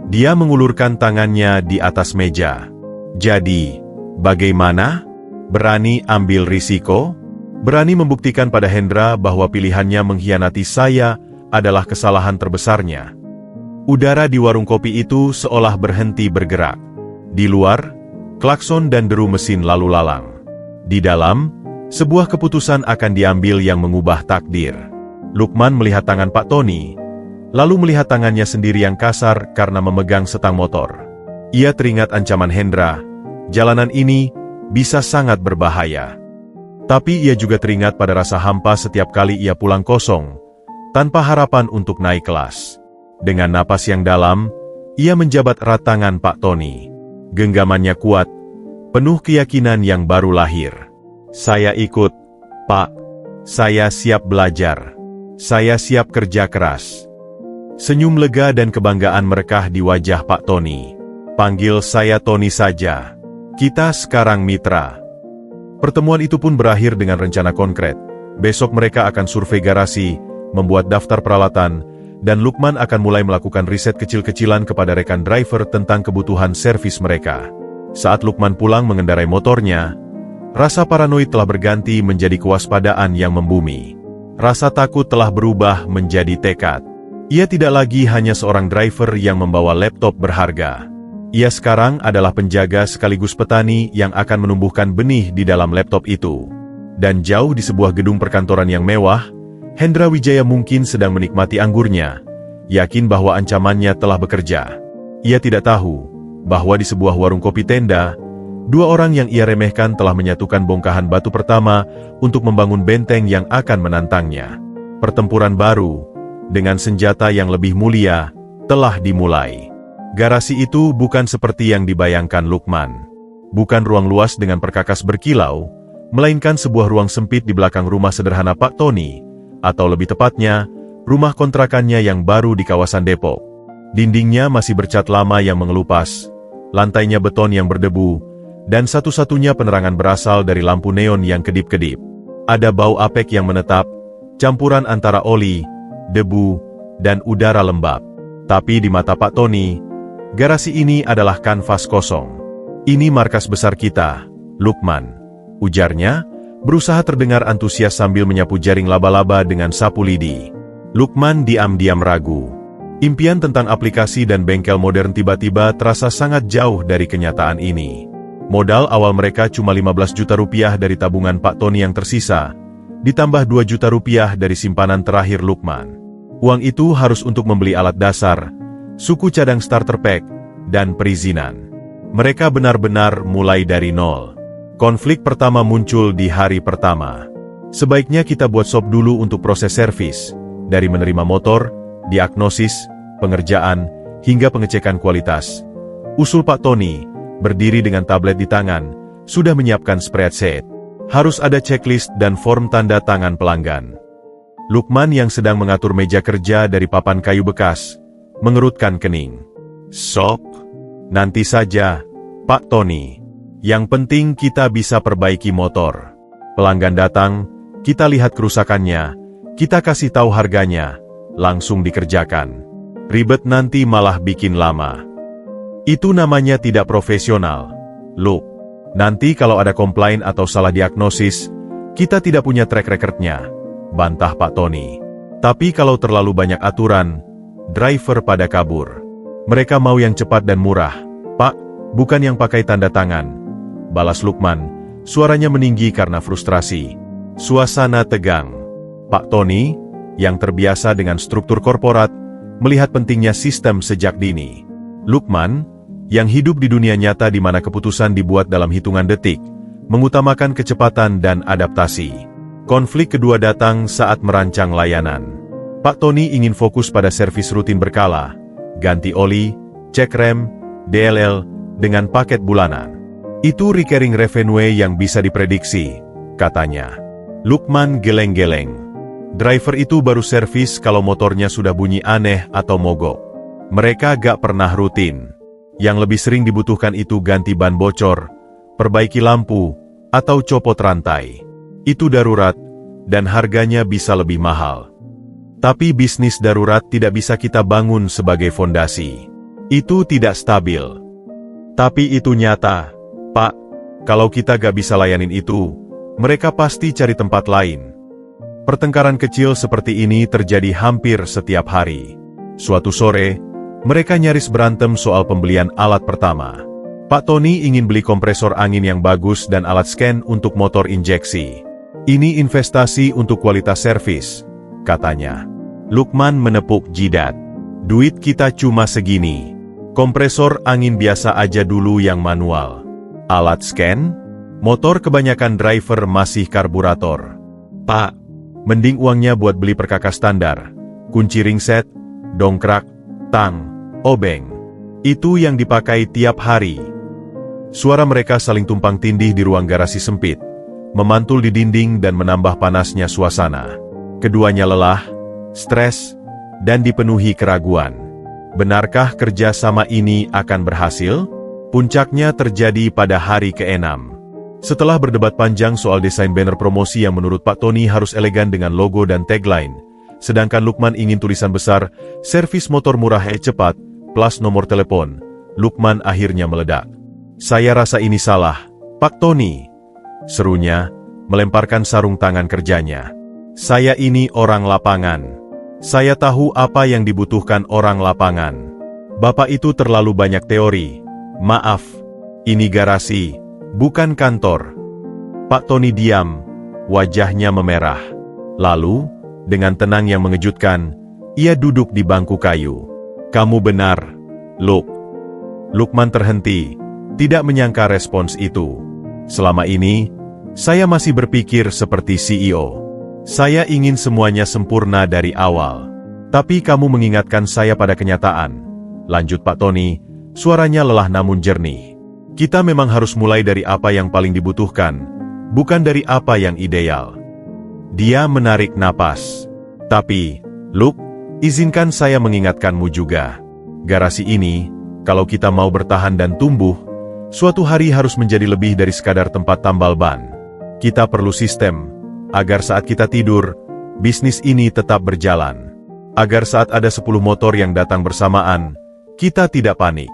Dia mengulurkan tangannya di atas meja. Jadi, bagaimana? Berani ambil risiko? Berani membuktikan pada Hendra bahwa pilihannya mengkhianati saya adalah kesalahan terbesarnya. Udara di warung kopi itu seolah berhenti bergerak. Di luar, klakson dan deru mesin lalu lalang. Di dalam, sebuah keputusan akan diambil yang mengubah takdir. Lukman melihat tangan Pak Tony, lalu melihat tangannya sendiri yang kasar karena memegang setang motor. Ia teringat ancaman Hendra, jalanan ini bisa sangat berbahaya. Tapi ia juga teringat pada rasa hampa setiap kali ia pulang kosong, tanpa harapan untuk naik kelas. Dengan napas yang dalam, ia menjabat erat tangan Pak Tony. Genggamannya kuat, penuh keyakinan yang baru lahir. Saya ikut, Pak. Saya siap belajar. Saya siap kerja keras. Senyum lega dan kebanggaan merekah di wajah Pak Tony. Panggil saya Tony saja. Kita sekarang mitra. Pertemuan itu pun berakhir dengan rencana konkret. Besok mereka akan survei garasi, membuat daftar peralatan, dan Lukman akan mulai melakukan riset kecil-kecilan kepada rekan driver tentang kebutuhan servis mereka. Saat Lukman pulang mengendarai motornya, rasa paranoid telah berganti menjadi kewaspadaan yang membumi. Rasa takut telah berubah menjadi tekad. Ia tidak lagi hanya seorang driver yang membawa laptop berharga. Ia sekarang adalah penjaga sekaligus petani yang akan menumbuhkan benih di dalam laptop itu. Dan jauh di sebuah gedung perkantoran yang mewah, Hendra Wijaya mungkin sedang menikmati anggurnya, yakin bahwa ancamannya telah bekerja. Ia tidak tahu bahwa di sebuah warung kopi tenda, dua orang yang ia remehkan telah menyatukan bongkahan batu pertama untuk membangun benteng yang akan menantangnya. Pertempuran baru, dengan senjata yang lebih mulia, telah dimulai. Garasi itu bukan seperti yang dibayangkan Lukman. Bukan ruang luas dengan perkakas berkilau, melainkan sebuah ruang sempit di belakang rumah sederhana Pak Tony, atau lebih tepatnya, rumah kontrakannya yang baru di kawasan Depok. Dindingnya masih bercat lama yang mengelupas, lantainya beton yang berdebu, dan satu-satunya penerangan berasal dari lampu neon yang kedip-kedip. Ada bau apek yang menetap, campuran antara oli, debu, dan udara lembab. Tapi di mata Pak Tony, garasi ini adalah kanvas kosong. Ini markas besar kita, Lukman, ujarnya, berusaha terdengar antusias sambil menyapu jaring laba-laba dengan sapu lidi. Lukman diam-diam ragu. Impian tentang aplikasi dan bengkel modern tiba-tiba terasa sangat jauh dari kenyataan ini. Modal awal mereka cuma 15 juta rupiah dari tabungan Pak Tony yang tersisa, ditambah 2 juta rupiah dari simpanan terakhir Lukman. Uang itu harus untuk membeli alat dasar, suku cadang starter pack, dan perizinan. Mereka benar-benar mulai dari nol. Konflik pertama muncul di hari pertama. Sebaiknya kita buat shop dulu untuk proses servis, dari menerima motor, diagnosis, pengerjaan, hingga pengecekan kualitas. Usul Pak Tony, berdiri dengan tablet di tangan, sudah menyiapkan spreadsheet. Harus ada checklist dan form tanda tangan pelanggan. Lukman yang sedang mengatur meja kerja dari papan kayu bekas, mengerutkan kening. Shop? Nanti saja, Pak Tony. Yang penting kita bisa perbaiki motor. Pelanggan datang, kita lihat kerusakannya, kita kasih tahu harganya, langsung dikerjakan. Ribet nanti malah bikin lama. Itu namanya tidak profesional. Look, nanti kalau ada komplain atau salah diagnosis, kita tidak punya track record-nya, bantah Pak Tony. Tapi kalau terlalu banyak aturan, driver pada kabur. Mereka mau yang cepat dan murah, Pak, bukan yang pakai tanda tangan, balas Lukman, suaranya meninggi karena frustrasi. Suasana tegang. Pak Tony, yang terbiasa dengan struktur korporat, melihat pentingnya sistem sejak dini. Lukman, yang hidup di dunia nyata di mana keputusan dibuat dalam hitungan detik, mengutamakan kecepatan dan adaptasi. Konflik kedua datang saat merancang layanan. Pak Tony ingin fokus pada servis rutin berkala, ganti oli, cek rem, DLL, dengan paket bulanan. Itu recurring revenue yang bisa diprediksi, katanya. Lukman geleng-geleng. Driver itu baru servis kalau motornya sudah bunyi aneh atau mogok. Mereka gak pernah rutin. Yang lebih sering dibutuhkan itu ganti ban bocor, perbaiki lampu, atau copot rantai. Itu darurat, dan harganya bisa lebih mahal. Tapi bisnis darurat tidak bisa kita bangun sebagai fondasi. Itu tidak stabil. Tapi itu nyata, Pak. Kalau kita gak bisa layanin itu, mereka pasti cari tempat lain. Pertengkaran kecil seperti ini terjadi hampir setiap hari. Suatu sore, mereka nyaris berantem soal pembelian alat pertama. Pak Tony ingin beli kompresor angin yang bagus dan alat scan untuk motor injeksi. Ini investasi untuk kualitas servis, katanya. Lukman menepuk jidat. Duit kita cuma segini. Kompresor angin biasa aja dulu yang manual. Alat scan? Motor kebanyakan driver masih karburator. Pak, mending uangnya buat beli perkakas standar. Kunci ring set, dongkrak, tang, obeng. Itu yang dipakai tiap hari. Suara mereka saling tumpang tindih di ruang garasi sempit, memantul di dinding dan menambah panasnya suasana. Keduanya lelah, stres, dan dipenuhi keraguan. Benarkah kerja sama ini akan berhasil? Puncaknya terjadi pada hari ke-6. Setelah berdebat panjang soal desain banner promosi yang menurut Pak Tony harus elegan dengan logo dan tagline, sedangkan Lukman ingin tulisan besar, servis motor murah cepat, plus nomor telepon, Lukman akhirnya meledak. Saya rasa ini salah, Pak Tony, serunya, melemparkan sarung tangan kerjanya. Saya ini orang lapangan. Saya tahu apa yang dibutuhkan orang lapangan. Bapak itu terlalu banyak teori. Maaf, ini garasi, bukan kantor. Pak Tony diam, wajahnya memerah. Lalu, dengan tenang yang mengejutkan, ia duduk di bangku kayu. Kamu benar, Luk. Lukman terhenti, tidak menyangka respons itu. Selama ini, saya masih berpikir seperti CEO. Saya ingin semuanya sempurna dari awal. Tapi kamu mengingatkan saya pada kenyataan. Lanjut Pak Tony, suaranya lelah namun jernih. Kita memang harus mulai dari apa yang paling dibutuhkan, bukan dari apa yang ideal. Dia menarik napas. Tapi, Luk, izinkan saya mengingatkanmu juga. Garasi ini, kalau kita mau bertahan dan tumbuh, suatu hari harus menjadi lebih dari sekadar tempat tambal ban. Kita perlu sistem, agar saat kita tidur, bisnis ini tetap berjalan. Agar saat ada 10 motor yang datang bersamaan, kita tidak panik.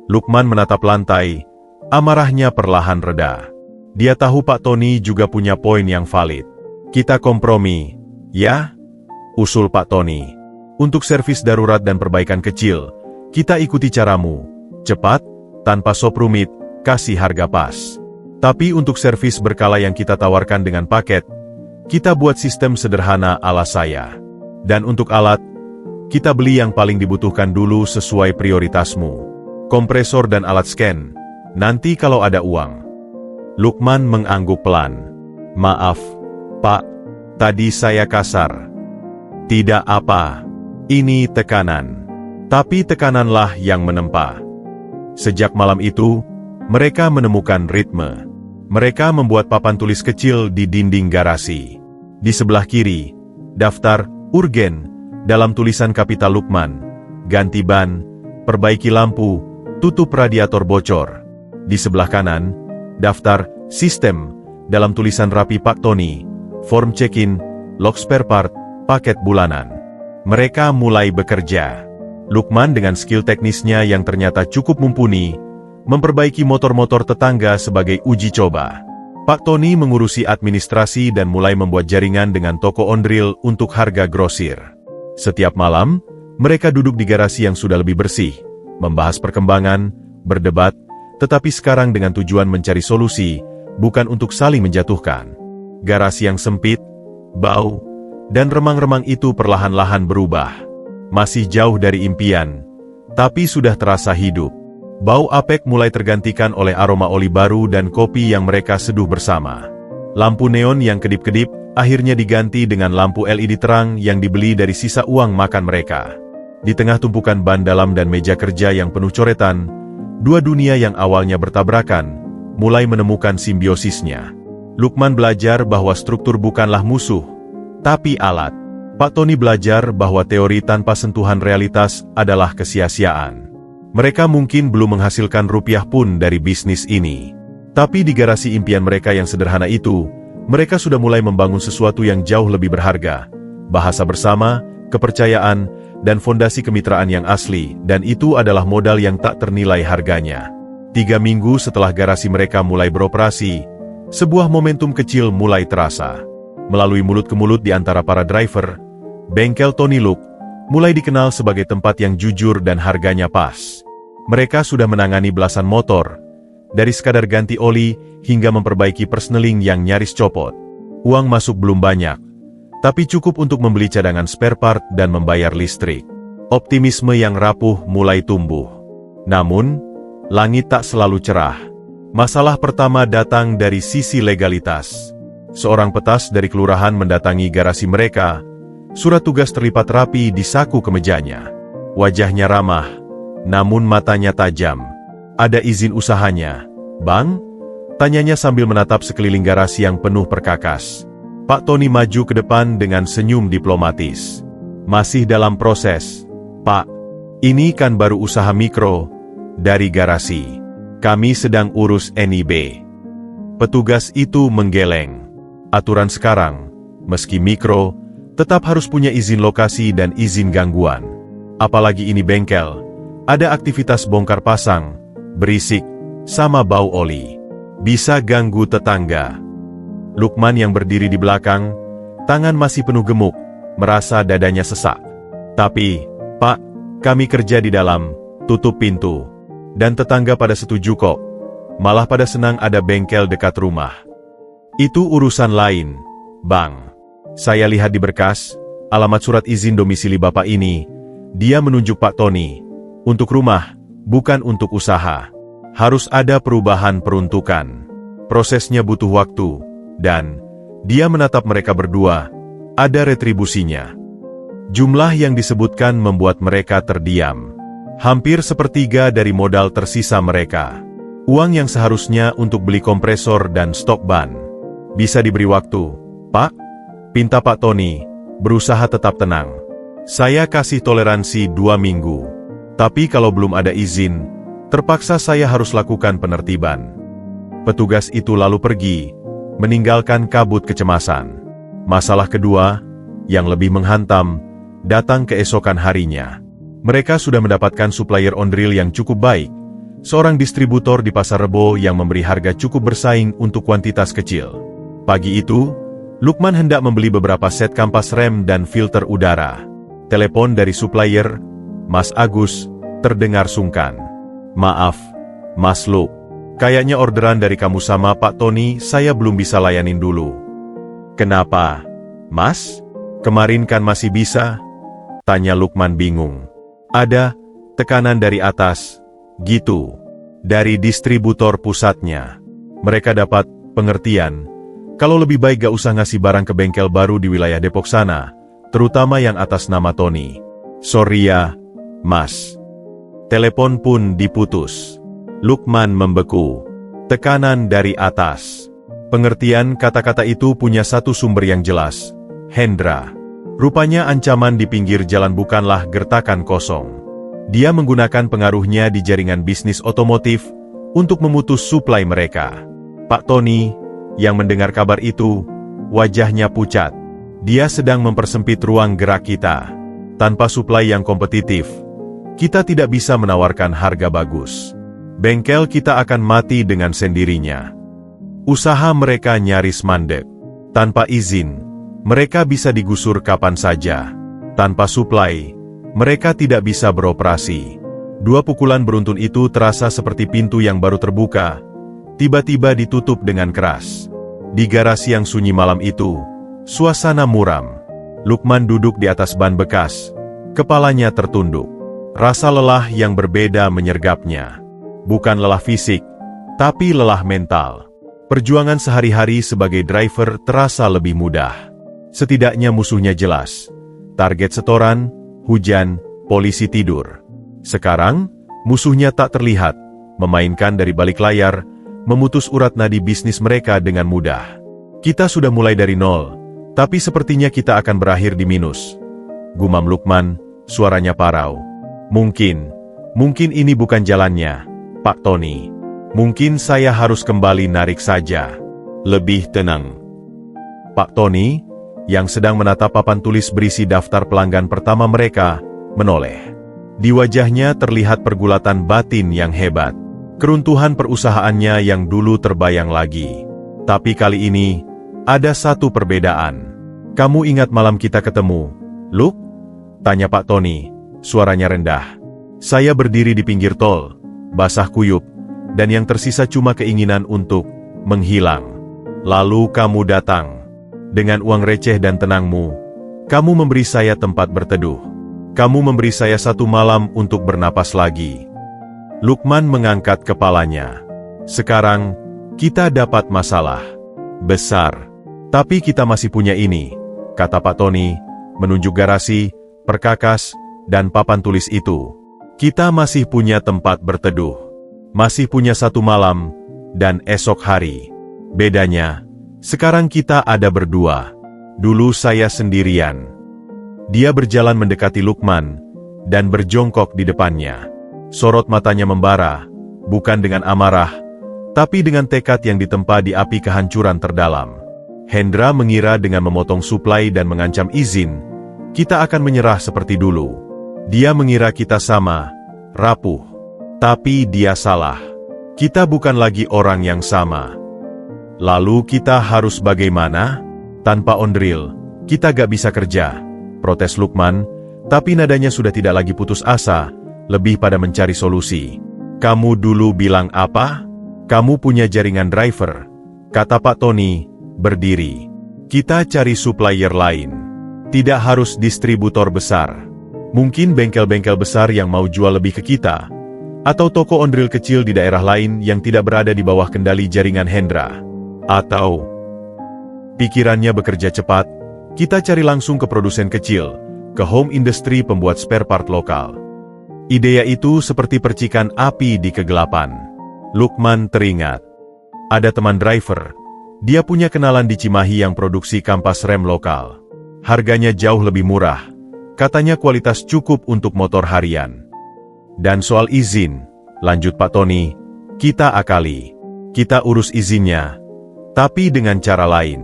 Lukman menatap lantai, amarahnya perlahan reda. Dia tahu Pak Tony juga punya poin yang valid. Kita kompromi, ya? Usul Pak Tony. Untuk servis darurat dan perbaikan kecil, kita ikuti caramu. Cepat, tanpa sop rumit, kasih harga pas. Tapi untuk servis berkala yang kita tawarkan dengan paket, kita buat sistem sederhana ala saya. Dan untuk alat, kita beli yang paling dibutuhkan dulu sesuai prioritasmu. Kompresor dan alat scan, nanti kalau ada uang. Lukman mengangguk pelan. Maaf, Pak, tadi saya kasar. Tidak apa, ini tekanan. Tapi tekananlah yang menempa. Sejak malam itu, mereka menemukan ritme. Mereka membuat papan tulis kecil di dinding garasi. Di sebelah kiri, daftar urgen dalam tulisan kapital Lukman, ganti ban, perbaiki lampu, tutup radiator bocor. Di sebelah kanan, daftar sistem dalam tulisan rapi Pak Tony, form check-in, log spare part, paket bulanan. Mereka mulai bekerja. Lukman dengan skill teknisnya yang ternyata cukup mumpuni, memperbaiki motor-motor tetangga sebagai uji coba. Pak Tony mengurusi administrasi dan mulai membuat jaringan dengan toko ondril untuk harga grosir. Setiap malam, mereka duduk di garasi yang sudah lebih bersih, membahas perkembangan, berdebat, tetapi sekarang dengan tujuan mencari solusi, bukan untuk saling menjatuhkan. Garasi yang sempit, bau, dan remang-remang itu perlahan-lahan berubah. Masih jauh dari impian, tapi sudah terasa hidup. Bau apek mulai tergantikan oleh aroma oli baru dan kopi yang mereka seduh bersama. Lampu neon yang kedip-kedip akhirnya diganti dengan lampu LED terang yang dibeli dari sisa uang makan mereka. Di tengah tumpukan ban dalam dan meja kerja yang penuh coretan, dua dunia yang awalnya bertabrakan mulai menemukan simbiosisnya. Lukman belajar bahwa struktur bukanlah musuh, tapi alat. Pak Tony belajar bahwa teori tanpa sentuhan realitas adalah kesia-siaan. Mereka mungkin belum menghasilkan rupiah pun dari bisnis ini. Tapi di garasi impian mereka yang sederhana itu, mereka sudah mulai membangun sesuatu yang jauh lebih berharga. Bahasa bersama, kepercayaan, dan fondasi kemitraan yang asli, dan itu adalah modal yang tak ternilai harganya. 3 minggu setelah garasi mereka mulai beroperasi, sebuah momentum kecil mulai terasa. Melalui mulut ke mulut di antara para driver, bengkel Tony Luke mulai dikenal sebagai tempat yang jujur dan harganya pas. Mereka sudah menangani belasan motor, dari sekadar ganti oli hingga memperbaiki persneling yang nyaris copot. Uang masuk belum banyak, tapi cukup untuk membeli cadangan spare part dan membayar listrik. Optimisme yang rapuh mulai tumbuh. Namun, langit tak selalu cerah. Masalah pertama datang dari sisi legalitas. Seorang petas dari kelurahan mendatangi garasi mereka. Surat tugas terlipat rapi di saku kemejanya. Wajahnya ramah, namun matanya tajam. Ada izin usahanya, Bang? Tanyanya sambil menatap sekeliling garasi yang penuh perkakas. Pak Tony maju ke depan dengan senyum diplomatis. Masih dalam proses, Pak. Ini kan baru usaha mikro dari garasi. Kami sedang urus NIB. Petugas itu menggeleng. Aturan sekarang, meski mikro, tetap harus punya izin lokasi dan izin gangguan. Apalagi ini bengkel, ada aktivitas bongkar pasang, berisik, sama bau oli. Bisa ganggu tetangga. Lukman yang berdiri di belakang, tangan masih penuh gemuk, merasa dadanya sesak. Tapi, Pak, kami kerja di dalam, tutup pintu. Dan tetangga pada setuju kok. Malah pada senang ada bengkel dekat rumah. Itu urusan lain, Bang. Saya lihat di berkas, alamat surat izin domisili Bapak ini, dia menunjuk Pak Tony. Untuk rumah, bukan untuk usaha. Harus ada perubahan peruntukan. Prosesnya butuh waktu, dan dia menatap mereka berdua, ada retribusinya. Jumlah yang disebutkan membuat mereka terdiam. Hampir sepertiga dari modal tersisa mereka. Uang yang seharusnya untuk beli kompresor dan stok ban. Bisa diberi waktu, Pak? Pinta Pak Tony, berusaha tetap tenang. Saya kasih toleransi 2 minggu. Tapi kalau belum ada izin, terpaksa saya harus lakukan penertiban. Petugas itu lalu pergi, meninggalkan kabut kecemasan. Masalah kedua, yang lebih menghantam, datang keesokan harinya. Mereka sudah mendapatkan supplier on-reel yang cukup baik. Seorang distributor di Pasar Rebo yang memberi harga cukup bersaing untuk kuantitas kecil. Pagi itu, Lukman hendak membeli beberapa set kampas rem dan filter udara. Telepon dari supplier, Mas Agus, terdengar sungkan. Maaf, Mas Luk. Kayaknya orderan dari kamu sama Pak Tony saya belum bisa layanin dulu. Kenapa, Mas? Kemarin kan masih bisa? Tanya Lukman bingung. Ada tekanan dari atas, gitu. Dari distributor pusatnya. Mereka dapat pengertian. Kalau lebih baik gak usah ngasih barang ke bengkel baru di wilayah Depok sana, terutama yang atas nama Tony. Sorry ya, Mas. Telepon pun diputus. Lukman membeku. Tekanan dari atas. Pengertian kata-kata itu punya satu sumber yang jelas. Hendra. Rupanya ancaman di pinggir jalan bukanlah gertakan kosong. Dia menggunakan pengaruhnya di jaringan bisnis otomotif untuk memutus suplai mereka. Pak Tony, yang mendengar kabar itu, wajahnya pucat. Dia sedang mempersempit ruang gerak kita. Tanpa suplai yang kompetitif, kita tidak bisa menawarkan harga bagus. Bengkel kita akan mati dengan sendirinya. Usaha mereka nyaris mandek. Tanpa izin, mereka bisa digusur kapan saja. Tanpa suplai, mereka tidak bisa beroperasi. 2 pukulan beruntun itu terasa seperti pintu yang baru terbuka, tiba-tiba ditutup dengan keras. Di garasi yang sunyi malam itu, suasana muram. Lukman duduk di atas ban bekas, Kepalanya tertunduk. Rasa lelah yang berbeda menyergapnya. Bukan lelah fisik, tapi lelah mental. Perjuangan sehari-hari sebagai driver terasa lebih mudah. Setidaknya musuhnya jelas. Target setoran, hujan, polisi tidur. Sekarang, musuhnya tak terlihat, memainkan dari balik layar, memutus urat nadi bisnis mereka dengan mudah. Kita sudah mulai dari nol, tapi sepertinya kita akan berakhir di minus. Gumam Lukman, suaranya parau. Mungkin ini bukan jalannya, Pak Tony. Mungkin saya harus kembali narik saja. Lebih tenang. Pak Tony, yang sedang menatap papan tulis berisi daftar pelanggan pertama mereka, menoleh. Di wajahnya terlihat pergulatan batin yang hebat. Keruntuhan perusahaannya yang dulu terbayang lagi. Tapi kali ini, ada satu perbedaan. Kamu ingat malam kita ketemu, Luke? Tanya Pak Tony, suaranya rendah. Saya berdiri di pinggir tol, basah kuyup, dan yang tersisa cuma keinginan untuk menghilang. Lalu kamu datang. Dengan uang receh dan tenangmu, kamu memberi saya tempat berteduh. Kamu memberi saya satu malam untuk bernapas lagi. Lukman mengangkat kepalanya. Sekarang, kita dapat masalah besar. Tapi kita masih punya ini, kata Pak Tony, menunjuk garasi, perkakas, dan papan tulis itu. Kita masih punya tempat berteduh. Masih punya satu malam, dan esok hari. Bedanya, sekarang kita ada berdua. Dulu saya sendirian. Dia berjalan mendekati Lukman, dan berjongkok di depannya. Sorot matanya membara, bukan dengan amarah, tapi dengan tekad yang ditempa di api kehancuran terdalam. Hendra mengira dengan memotong suplai dan mengancam izin, kita akan menyerah seperti dulu. Dia mengira kita sama, rapuh. Tapi dia salah. Kita bukan lagi orang yang sama. Lalu kita harus bagaimana? Tanpa Ondril, kita gak bisa kerja, protes Lukman, tapi nadanya sudah tidak lagi putus asa, lebih pada mencari solusi. Kamu dulu bilang apa? Kamu punya jaringan driver, kata Pak Tony, berdiri. Kita cari supplier lain. Tidak harus distributor besar. Mungkin bengkel-bengkel besar yang mau jual lebih ke kita, atau toko Ondril kecil di daerah lain yang tidak berada di bawah kendali jaringan Hendra. Atau, pikirannya bekerja cepat, kita cari langsung ke produsen kecil, ke home industry pembuat spare part lokal. Ide itu seperti percikan api di kegelapan. Lukman teringat. Ada teman driver. Dia punya kenalan di Cimahi yang produksi kampas rem lokal. Harganya jauh lebih murah. Katanya kualitas cukup untuk motor harian. Dan soal izin, lanjut Pak Tony, kita akali. Kita urus izinnya, tapi dengan cara lain.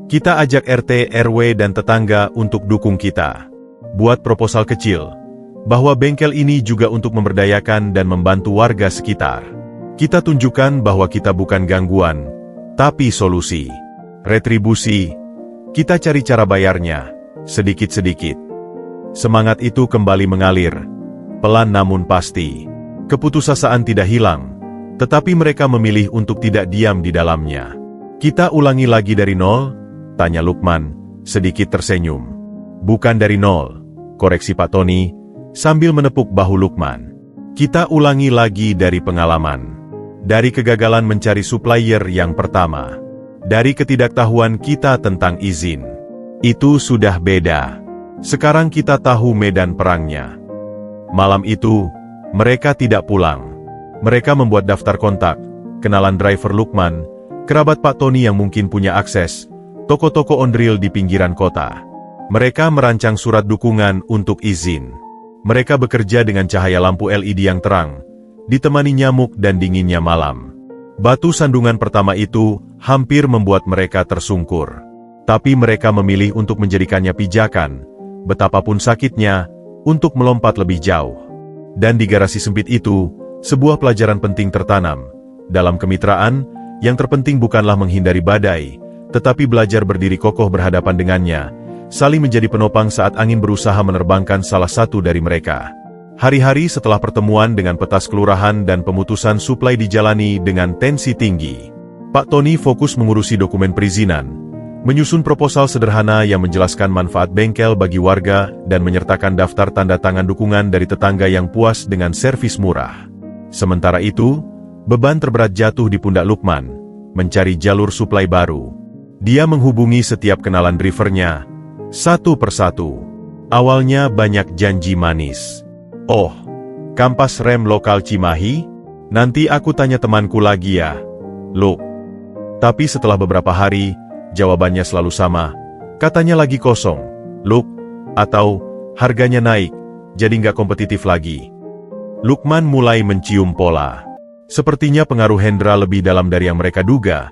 Kita ajak RT, RW, dan tetangga untuk dukung kita. Buat proposal kecil, bahwa bengkel ini juga untuk memberdayakan dan membantu warga sekitar. Kita tunjukkan bahwa kita bukan gangguan, tapi solusi. Retribusi, kita cari cara bayarnya, sedikit-sedikit. Semangat itu kembali mengalir, pelan namun pasti. Keputusasaan tidak hilang, tetapi mereka memilih untuk tidak diam di dalamnya. Kita ulangi lagi dari nol? Tanya Lukman, sedikit tersenyum. Bukan dari nol, koreksi Pak Tony, sambil menepuk bahu Lukman. Kita ulangi lagi dari pengalaman. Dari kegagalan mencari supplier yang pertama. Dari ketidaktahuan kita tentang izin. Itu sudah beda. Sekarang kita tahu medan perangnya. Malam itu, mereka tidak pulang. Mereka membuat daftar kontak, kenalan driver Lukman, kerabat Pak Tony yang mungkin punya akses, toko-toko Ondril di pinggiran kota. Mereka merancang surat dukungan untuk izin. Mereka bekerja dengan cahaya lampu LED yang terang, ditemani nyamuk dan dinginnya malam. Batu sandungan pertama itu hampir membuat mereka tersungkur. Tapi mereka memilih untuk menjadikannya pijakan, betapapun sakitnya, untuk melompat lebih jauh. Dan di garasi sempit itu, sebuah pelajaran penting tertanam. Dalam kemitraan, yang terpenting bukanlah menghindari badai, tetapi belajar berdiri kokoh berhadapan dengannya, saling menjadi penopang saat angin berusaha menerbangkan salah satu dari mereka. Hari-hari setelah pertemuan dengan petas kelurahan dan pemutusan suplai dijalani dengan tensi tinggi. Pak Tony fokus mengurusi dokumen perizinan, Menyusun proposal sederhana yang menjelaskan manfaat bengkel bagi warga dan menyertakan daftar tanda tangan dukungan dari tetangga yang puas dengan servis murah. Sementara itu, beban terberat jatuh di pundak Lukman, mencari jalur suplai baru. Dia menghubungi setiap kenalan drivernya, satu persatu. Awalnya banyak janji manis. "Oh, kampas rem lokal Cimahi? Nanti aku tanya temanku lagi ya, Luk." Tapi setelah beberapa hari, jawabannya selalu sama. Katanya lagi kosong, Luk, atau harganya naik, jadi nggak kompetitif lagi. Lukman mulai mencium pola. Sepertinya pengaruh Hendra lebih dalam dari yang mereka duga.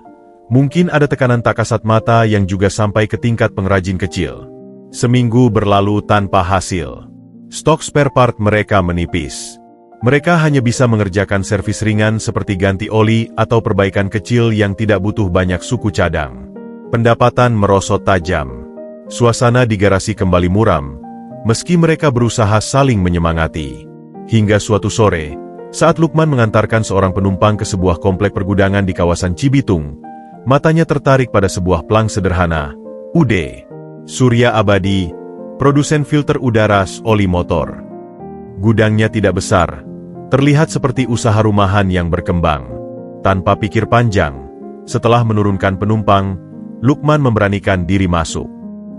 Mungkin ada tekanan tak kasat mata yang juga sampai ke tingkat pengrajin kecil. Seminggu berlalu tanpa hasil. Stok spare part mereka menipis. Mereka hanya bisa mengerjakan servis ringan seperti ganti oli atau perbaikan kecil yang tidak butuh banyak suku cadang. Pendapatan merosot tajam. Suasana di garasi kembali muram, meski mereka berusaha saling menyemangati. Hingga suatu sore, saat Lukman mengantarkan seorang penumpang ke sebuah komplek pergudangan di kawasan Cibitung, matanya tertarik pada sebuah plang sederhana, UD. Surya Abadi, produsen filter udara oli motor. Gudangnya tidak besar, terlihat seperti usaha rumahan yang berkembang. Tanpa pikir panjang, setelah menurunkan penumpang, Lukman memberanikan diri masuk.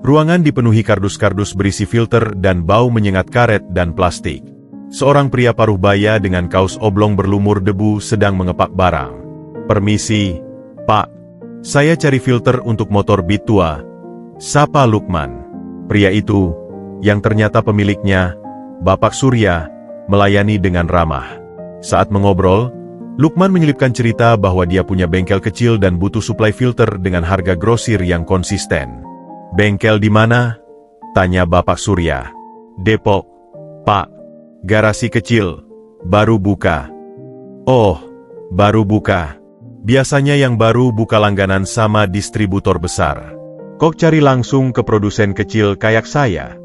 Ruangan dipenuhi kardus-kardus berisi filter dan bau menyengat karet dan plastik. Seorang pria paruh baya dengan kaos oblong berlumur debu sedang mengepak barang. "Permisi, Pak. Saya cari filter untuk motor Beat tua," sapa Lukman. Pria itu, yang ternyata pemiliknya, Bapak Surya, melayani dengan ramah. Saat mengobrol, Lukman menyelipkan cerita bahwa dia punya bengkel kecil dan butuh suplai filter dengan harga grosir yang konsisten. "Bengkel di mana?" tanya Bapak Surya. "Depok, Pak. Garasi kecil, baru buka." "Oh, baru buka. Biasanya yang baru buka langganan sama distributor besar. Kok cari langsung ke produsen kecil kayak saya?"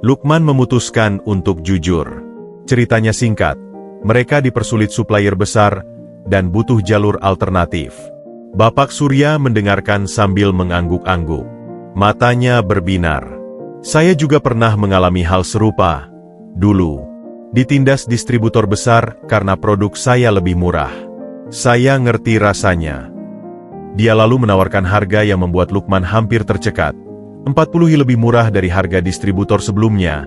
Lukman memutuskan untuk jujur. Ceritanya singkat. Mereka dipersulit supplier besar dan butuh jalur alternatif. Bapak Surya mendengarkan sambil mengangguk-angguk. Matanya berbinar. "Saya juga pernah mengalami hal serupa. Dulu, ditindas distributor besar karena produk saya lebih murah. Saya ngerti rasanya." Dia lalu menawarkan harga yang membuat Lukman hampir tercekat. 40 lebih murah dari harga distributor sebelumnya,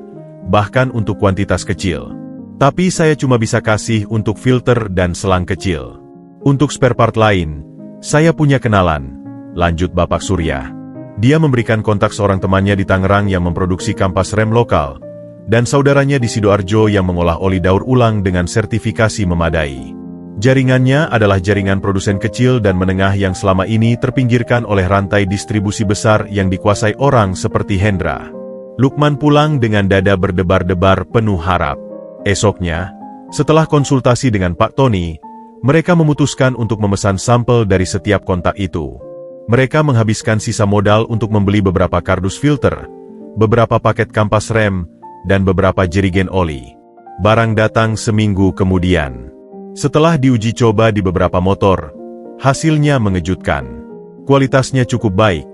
bahkan untuk kuantitas kecil. "Tapi saya cuma bisa kasih untuk filter dan selang kecil. Untuk spare part lain, saya punya kenalan," lanjut Bapak Surya. Dia memberikan kontak seorang temannya di Tangerang yang memproduksi kampas rem lokal, dan saudaranya di Sidoarjo yang mengolah oli daur ulang dengan sertifikasi memadai. Jaringannya adalah jaringan produsen kecil dan menengah yang selama ini terpinggirkan oleh rantai distribusi besar yang dikuasai orang seperti Hendra. Lukman pulang dengan dada berdebar-debar penuh harap. Esoknya, setelah konsultasi dengan Pak Tony, mereka memutuskan untuk memesan sampel dari setiap kontak itu. Mereka menghabiskan sisa modal untuk membeli beberapa kardus filter, beberapa paket kampas rem, dan beberapa jerigen oli. Barang datang seminggu kemudian. Setelah diuji coba di beberapa motor, hasilnya mengejutkan. Kualitasnya cukup baik,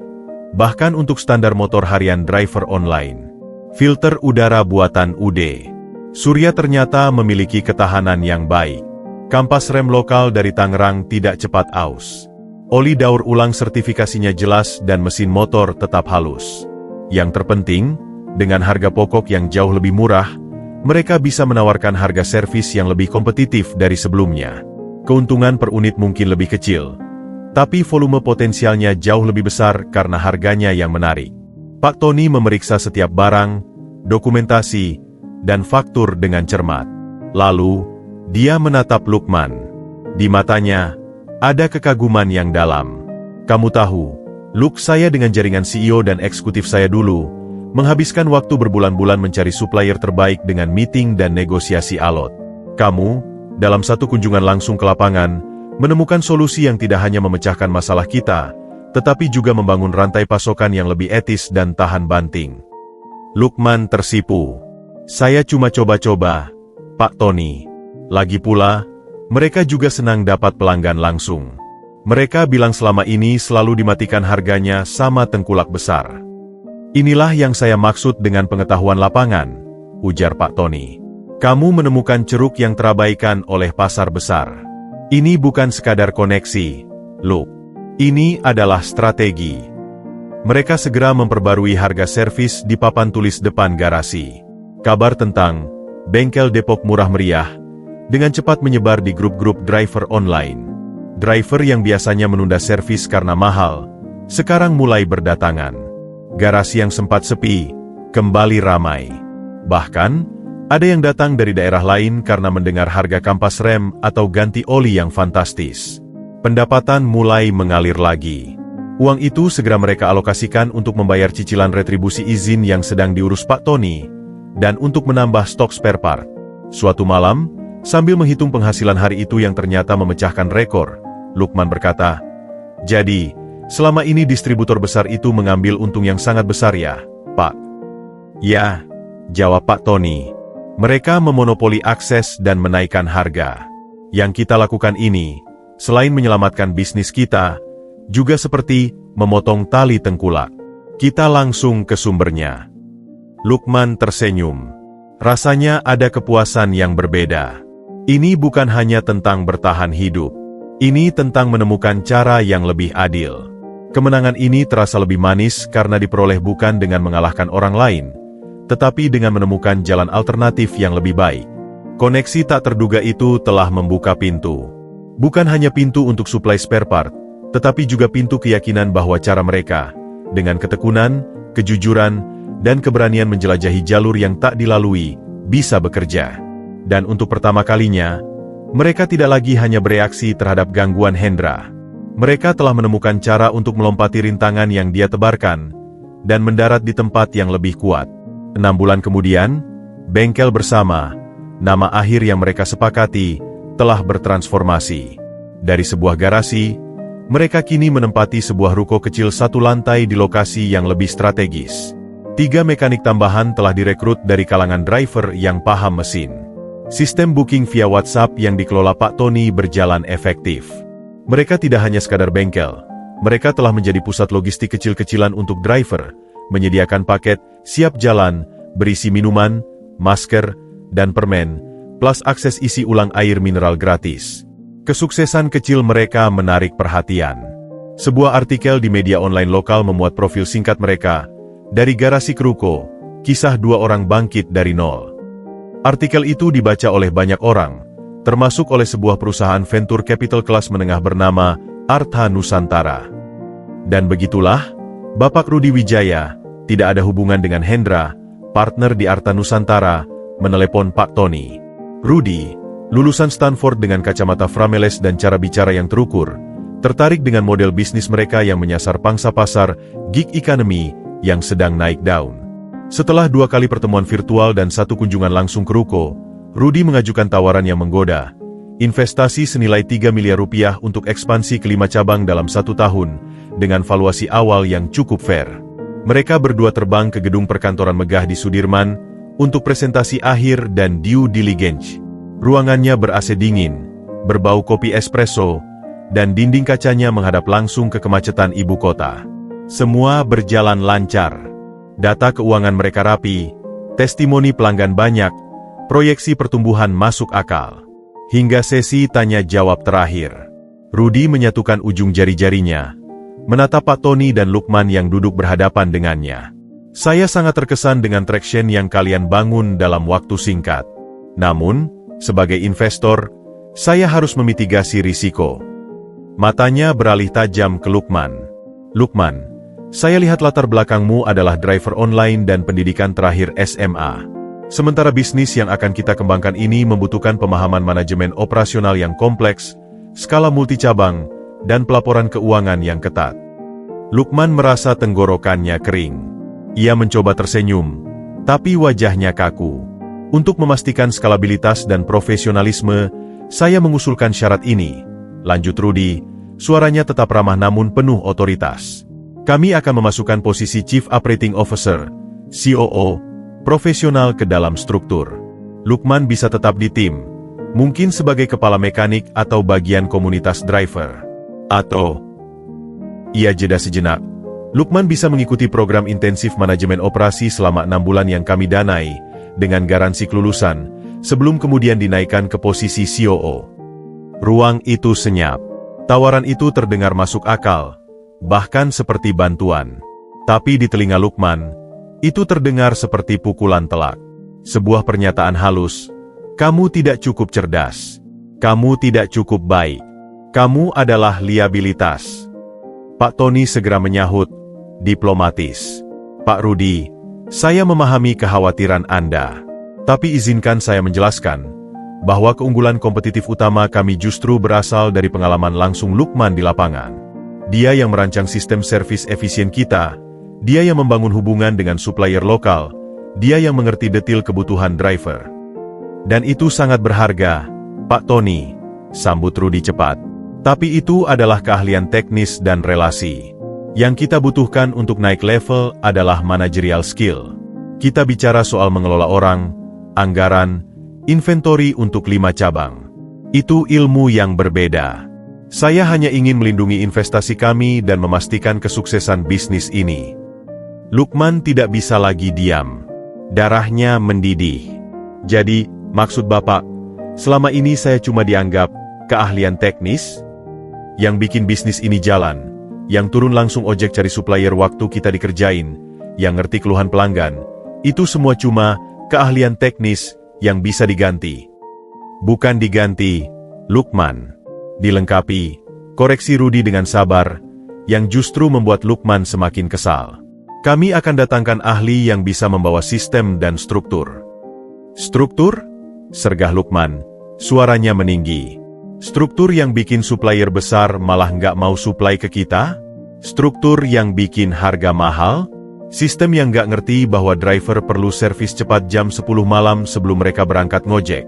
bahkan untuk standar motor harian driver online. Filter udara buatan UD. Surya ternyata memiliki ketahanan yang baik. Kampas rem lokal dari Tangerang tidak cepat aus. Oli daur ulang sertifikasinya jelas dan mesin motor tetap halus. Yang terpenting, dengan harga pokok yang jauh lebih murah, mereka bisa menawarkan harga servis yang lebih kompetitif dari sebelumnya. Keuntungan per unit mungkin lebih kecil, tapi volume potensialnya jauh lebih besar karena harganya yang menarik. Pak Tony memeriksa setiap barang, dokumentasi, dan faktur dengan cermat. Lalu, dia menatap Lukman. Di matanya, ada kekaguman yang dalam. "Kamu tahu, Luk, saya dengan jaringan CEO dan eksekutif saya dulu, menghabiskan waktu berbulan-bulan mencari supplier terbaik dengan meeting dan negosiasi alot. Kamu, dalam satu kunjungan langsung ke lapangan, menemukan solusi yang tidak hanya memecahkan masalah kita, tetapi juga membangun rantai pasokan yang lebih etis dan tahan banting." Lukman tersipu. "Saya cuma coba-coba, Pak Tony. Lagi pula, mereka juga senang dapat pelanggan langsung. Mereka bilang selama ini selalu dimatikan harganya sama tengkulak besar. Inilah yang saya maksud dengan pengetahuan lapangan, ujar Pak Tony. Kamu menemukan ceruk yang terabaikan oleh pasar besar. Ini bukan sekadar koneksi, Luke. Ini adalah strategi. Mereka segera memperbarui harga servis di papan tulis depan garasi. Kabar tentang bengkel Depok murah meriah dengan cepat menyebar di grup-grup driver online. Driver yang biasanya menunda servis karena mahal, sekarang mulai berdatangan. Garasi yang sempat sepi, kembali ramai. Bahkan, ada yang datang dari daerah lain karena mendengar harga kampas rem atau ganti oli yang fantastis. Pendapatan mulai mengalir lagi. Uang itu segera mereka alokasikan untuk membayar cicilan retribusi izin yang sedang diurus Pak Tony, dan untuk menambah stok spare part. Suatu malam, sambil menghitung penghasilan hari itu yang ternyata memecahkan rekor, Lukman berkata, "Jadi, selama ini distributor besar itu mengambil untung yang sangat besar ya, Pak?" "Ya," jawab Pak Tony. "Mereka memonopoli akses dan menaikkan harga. Yang kita lakukan ini, selain menyelamatkan bisnis kita, juga seperti memotong tali tengkulak. Kita langsung ke sumbernya." Lukman tersenyum. Rasanya ada kepuasan yang berbeda. Ini bukan hanya tentang bertahan hidup. Ini tentang menemukan cara yang lebih adil. Kemenangan ini terasa lebih manis karena diperoleh bukan dengan mengalahkan orang lain, tetapi dengan menemukan jalan alternatif yang lebih baik. Koneksi tak terduga itu telah membuka pintu. Bukan hanya pintu untuk suplai spare part, tetapi juga pintu keyakinan bahwa cara mereka, dengan ketekunan, kejujuran, dan keberanian menjelajahi jalur yang tak dilalui, bisa bekerja. Dan untuk pertama kalinya, mereka tidak lagi hanya bereaksi terhadap gangguan Hendra. Mereka telah menemukan cara untuk melompati rintangan yang dia tebarkan, dan mendarat di tempat yang lebih kuat. 6 bulan kemudian, bengkel bersama, nama akhir yang mereka sepakati, telah bertransformasi. Dari sebuah garasi, mereka kini menempati sebuah ruko kecil 1 lantai di lokasi yang lebih strategis. 3 mekanik tambahan telah direkrut dari kalangan driver yang paham mesin. Sistem booking via WhatsApp yang dikelola Pak Tony berjalan efektif. Mereka tidak hanya sekadar bengkel, mereka telah menjadi pusat logistik kecil-kecilan untuk driver, menyediakan paket, siap jalan, berisi minuman, masker, dan permen, plus akses isi ulang air mineral gratis. Kesuksesan kecil mereka menarik perhatian. Sebuah artikel di media online lokal memuat profil singkat mereka, dari garasi ke ruko, kisah 2 orang bangkit dari nol. Artikel itu dibaca oleh banyak orang, termasuk oleh sebuah perusahaan venture capital kelas menengah bernama Artha Nusantara. Dan begitulah, Bapak Rudi Wijaya, tidak ada hubungan dengan Hendra, partner di Artha Nusantara, menelepon Pak Tony. Rudi, lulusan Stanford dengan kacamata frameles dan cara bicara yang terukur, tertarik dengan model bisnis mereka yang menyasar pangsa pasar gig economy yang sedang naik daun. Setelah 2 kali pertemuan virtual dan 1 kunjungan langsung ke ruko, Rudi mengajukan tawaran yang menggoda. Investasi senilai 3 miliar rupiah untuk ekspansi ke 5 cabang dalam 1 tahun, dengan valuasi awal yang cukup fair. Mereka berdua terbang ke gedung perkantoran megah di Sudirman, untuk presentasi akhir dan due diligence. Ruangannya ber-AC dingin, berbau kopi espresso, dan dinding kacanya menghadap langsung ke kemacetan ibu kota. Semua berjalan lancar. Data keuangan mereka rapi, testimoni pelanggan banyak, proyeksi pertumbuhan masuk akal. Hingga sesi tanya-jawab terakhir, Rudi menyatukan ujung jari-jarinya, menatap Pak Tony dan Lukman yang duduk berhadapan dengannya. "Saya sangat terkesan dengan traction yang kalian bangun dalam waktu singkat. Namun, sebagai investor, saya harus memitigasi risiko." Matanya beralih tajam ke Lukman. "Lukman, saya lihat latar belakangmu adalah driver online dan pendidikan terakhir SMA. Sementara bisnis yang akan kita kembangkan ini membutuhkan pemahaman manajemen operasional yang kompleks, skala multicabang, dan pelaporan keuangan yang ketat." Lukman merasa tenggorokannya kering. Ia mencoba tersenyum, tapi wajahnya kaku. "Untuk memastikan skalabilitas dan profesionalisme, saya mengusulkan syarat ini," lanjut Rudi, suaranya tetap ramah namun penuh otoritas. "Kami akan memasukkan posisi Chief Operating Officer, COO, profesional ke dalam struktur. Lukman bisa tetap di tim, mungkin sebagai kepala mekanik atau bagian komunitas driver. Atau... Ia jeda sejenak. Lukman bisa mengikuti program intensif manajemen operasi selama 6 bulan yang kami danai, dengan garansi kelulusan, sebelum kemudian dinaikkan ke posisi COO. Ruang itu senyap. Tawaran itu terdengar masuk akal, bahkan seperti bantuan. Tapi di telinga Lukman, itu terdengar seperti pukulan telak. Sebuah pernyataan halus, kamu tidak cukup cerdas. Kamu tidak cukup baik. Kamu adalah liabilitas. Pak Tony segera menyahut, diplomatis. Pak Rudi, saya memahami kekhawatiran Anda. Tapi izinkan saya menjelaskan, bahwa keunggulan kompetitif utama kami justru berasal dari pengalaman langsung Lukman di lapangan. Dia yang merancang sistem servis efisien kita, dia yang membangun hubungan dengan supplier lokal, dia yang mengerti detil kebutuhan driver. Dan itu sangat berharga, Pak Tony, sambut Rudi cepat. Tapi itu adalah keahlian teknis dan relasi. Yang kita butuhkan untuk naik level adalah managerial skill. Kita bicara soal mengelola orang, anggaran, inventory untuk 5 cabang. Itu ilmu yang berbeda. Saya hanya ingin melindungi investasi kami dan memastikan kesuksesan bisnis ini. Lukman tidak bisa lagi diam. Darahnya mendidih. Jadi, maksud Bapak, selama ini saya cuma dianggap keahlian teknis? Yang bikin bisnis ini jalan, yang turun langsung ojek cari supplier waktu kita dikerjain, yang ngerti keluhan pelanggan, itu semua cuma keahlian teknis yang bisa diganti. Bukan diganti, Lukman. Dilengkapi, koreksi Rudi dengan sabar, yang justru membuat Lukman semakin kesal. Kami akan datangkan ahli yang bisa membawa sistem dan struktur. Struktur? Sergah Lukman, suaranya meninggi. Struktur yang bikin supplier besar malah nggak mau supply ke kita? Struktur yang bikin harga mahal? Sistem yang nggak ngerti bahwa driver perlu servis cepat jam 10 malam sebelum mereka berangkat ngojek.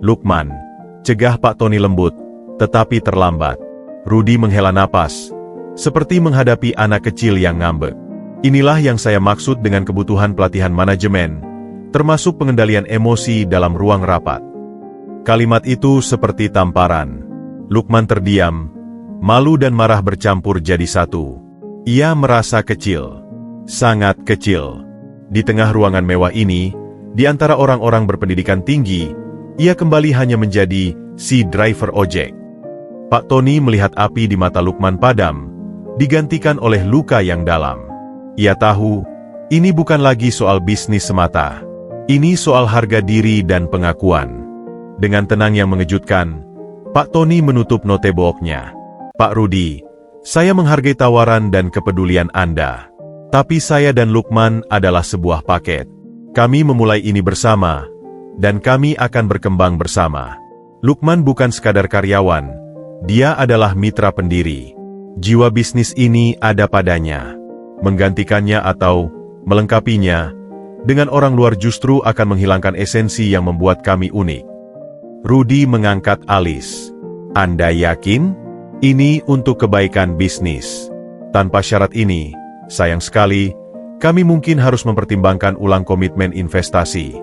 Lukman, cegah Pak Tony lembut, tetapi terlambat. Rudi menghela napas, seperti menghadapi anak kecil yang ngambek. Inilah yang saya maksud dengan kebutuhan pelatihan manajemen, termasuk pengendalian emosi dalam ruang rapat. Kalimat itu seperti tamparan. Lukman terdiam, malu dan marah bercampur jadi satu. Ia merasa kecil, sangat kecil. Di tengah ruangan mewah ini, di antara orang-orang berpendidikan tinggi, ia kembali hanya menjadi si driver ojek. Pak Tony melihat api di mata Lukman padam, digantikan oleh luka yang dalam. Ia tahu, ini bukan lagi soal bisnis semata. Ini soal harga diri dan pengakuan. Dengan tenang yang mengejutkan, Pak Tony menutup notebooknya. Pak Rudi, saya menghargai tawaran dan kepedulian Anda. Tapi saya dan Lukman adalah sebuah paket. Kami memulai ini bersama, dan kami akan berkembang bersama. Lukman bukan sekadar karyawan, dia adalah mitra pendiri. Jiwa bisnis ini ada padanya. Menggantikannya atau melengkapinya, dengan orang luar justru akan menghilangkan esensi yang membuat kami unik. Rudi mengangkat alis. Anda yakin? Ini untuk kebaikan bisnis. Tanpa syarat ini, sayang sekali, kami mungkin harus mempertimbangkan ulang komitmen investasi.